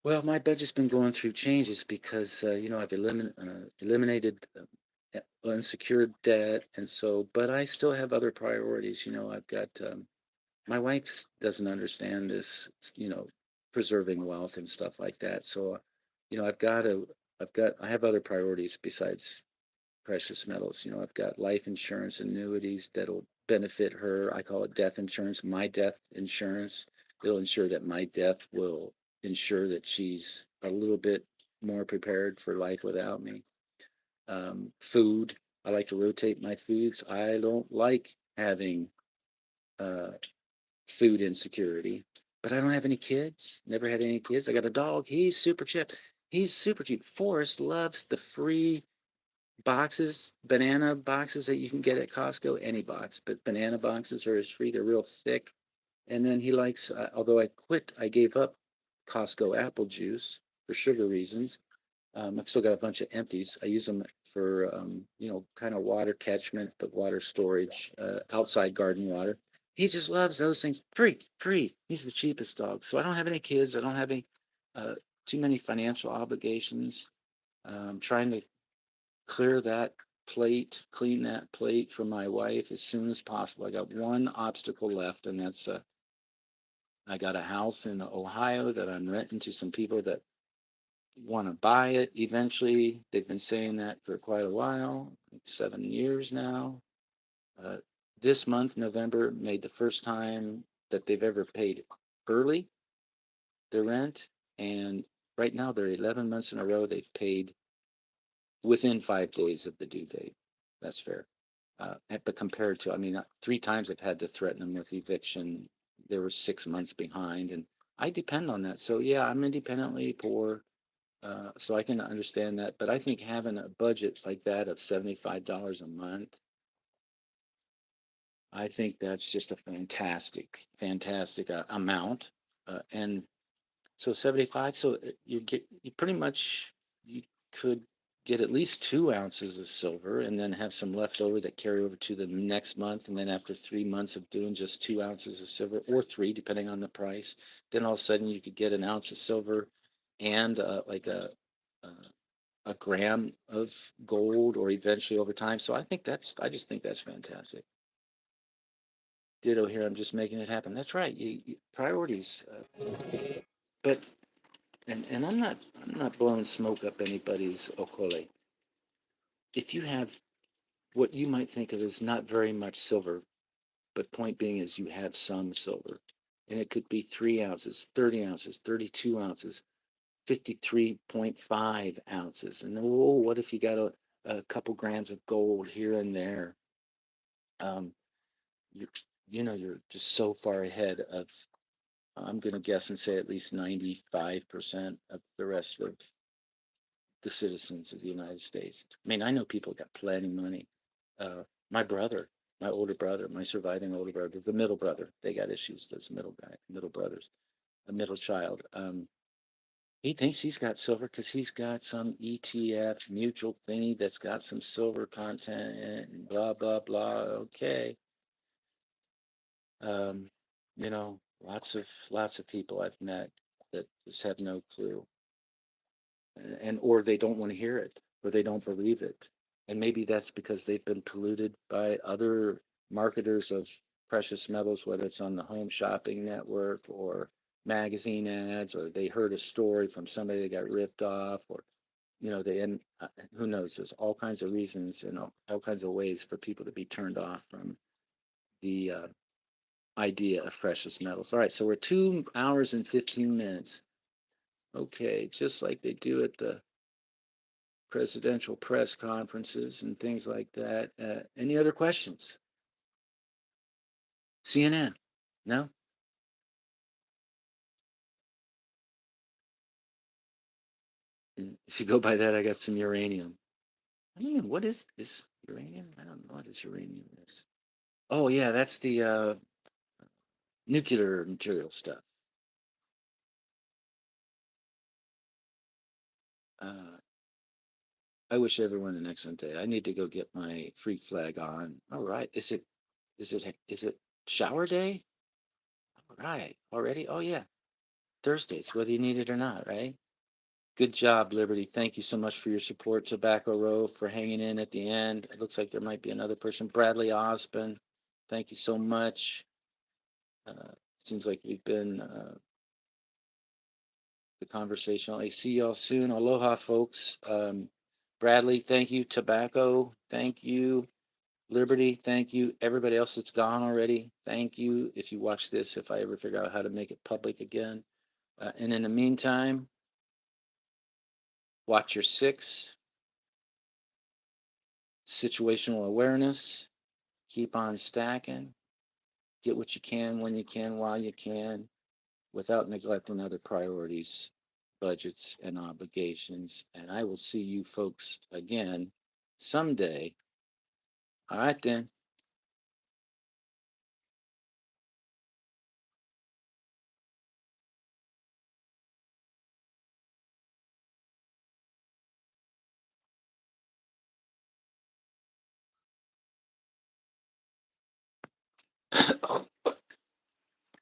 well, my budget's been going through changes because I've eliminated unsecured debt, and so, but I still have other priorities. I've got my wife doesn't understand this, preserving wealth and stuff like that. So, I have other priorities besides precious metals. I've got life insurance annuities that'll benefit her. I call it death insurance, my death insurance. It'll ensure that my death will ensure that she's a little bit more prepared for life without me. Food, I like to rotate my foods. I don't like having uh, food insecurity, but I don't have any kids. Never had any kids. I got a dog. He's super cheap. He's super cheap. Forrest loves the free boxes, banana boxes that you can get at Costco, any box, but banana boxes are his free. They're real thick. And then he likes, although I gave up Costco apple juice for sugar reasons. I've still got a bunch of empties. I use them for, kind of water catchment, but water storage, outside garden water. He just loves those things. Free, free. He's the cheapest dog. So I don't have any kids. I don't have any uh, too many financial obligations. Trying to clean that plate for my wife as soon as possible. I got one obstacle left, and that's I got a house in Ohio that I'm renting to some people that want to buy it eventually. They've been saying that for quite a while, like 7 years now. Uh, this month, November, made the first time that they've ever paid early the rent, and right now they're 11 months in a row they've paid within 5 days of the due date. That's fair. But compared to, I mean, 3 times I've had to threaten them with eviction. They were 6 months behind, and I depend on that. So yeah, I'm independently poor, so I can understand that. But I think having a budget like that of $75 a month, I think that's just a fantastic amount. And so 75, so you pretty much, you could get at least 2 ounces of silver and then have some left over that carry over to the next month. And then after 3 months of doing just 2 ounces of silver, or three, depending on the price, then all of a sudden you could get an ounce of silver and like a a gram of gold, or eventually over time. So I just think that's fantastic. Ditto here. I'm just making it happen. That's right. Priorities. But and I'm not blowing smoke up anybody's okole. If you have what you might think of as not very much silver, but point being is you have some silver, and it could be 3 ounces, 30 ounces, 32 ounces, 53.5 ounces. And oh, what if you got a couple grams of gold here and there? Um, you you're just so far ahead of, I'm going to guess and say at least 95% of the rest of the citizens of the United States. I mean, I know people got plenty of money. Uh, my brother, my older brother, my surviving older brother, the middle brother, they got issues. Those middle guy, middle brothers, a middle child. He thinks he's got silver because he's got some ETF mutual thingy that's got some silver content and blah blah blah. Okay, um, lots of people I've met that just have no clue, and or they don't want to hear it, or they don't believe it, and maybe that's because they've been polluted by other marketers of precious metals, whether it's on the Home Shopping Network or magazine ads, or they heard a story from somebody that got ripped off, or they and who knows? There's all kinds of reasons and all kinds of ways for people to be turned off from the idea of precious metals. All right, so we're 2 hours and 15 minutes. Okay, just like they do at the presidential press conferences and things like that. Any other questions? CNN? No? If you go by that, I got some uranium. I mean, what is uranium? I don't know what is uranium is. Oh yeah, that's the nuclear material stuff. Uh, I wish everyone an excellent day. I need to go get my freak flag on. All right. Is it shower day? All right. Already? Oh yeah. Thursdays, whether you need it or not, right? Good job, Liberty. Thank you so much for your support. Tobacco Row for hanging in at the end. It looks like there might be another person. Bradley Osborne. Thank you so much. Seems like we've been the conversation. I see y'all soon. Aloha, folks. Bradley, thank you. Tobacco, thank you. Liberty, thank you. Everybody else that's gone already, thank you. If you watch this, if I ever figure out how to make it public again. And in the meantime, watch your six, situational awareness, keep on stacking, get what you can when you can, while you can, without neglecting other priorities, budgets, and obligations. And I will see you folks again someday. All right, then.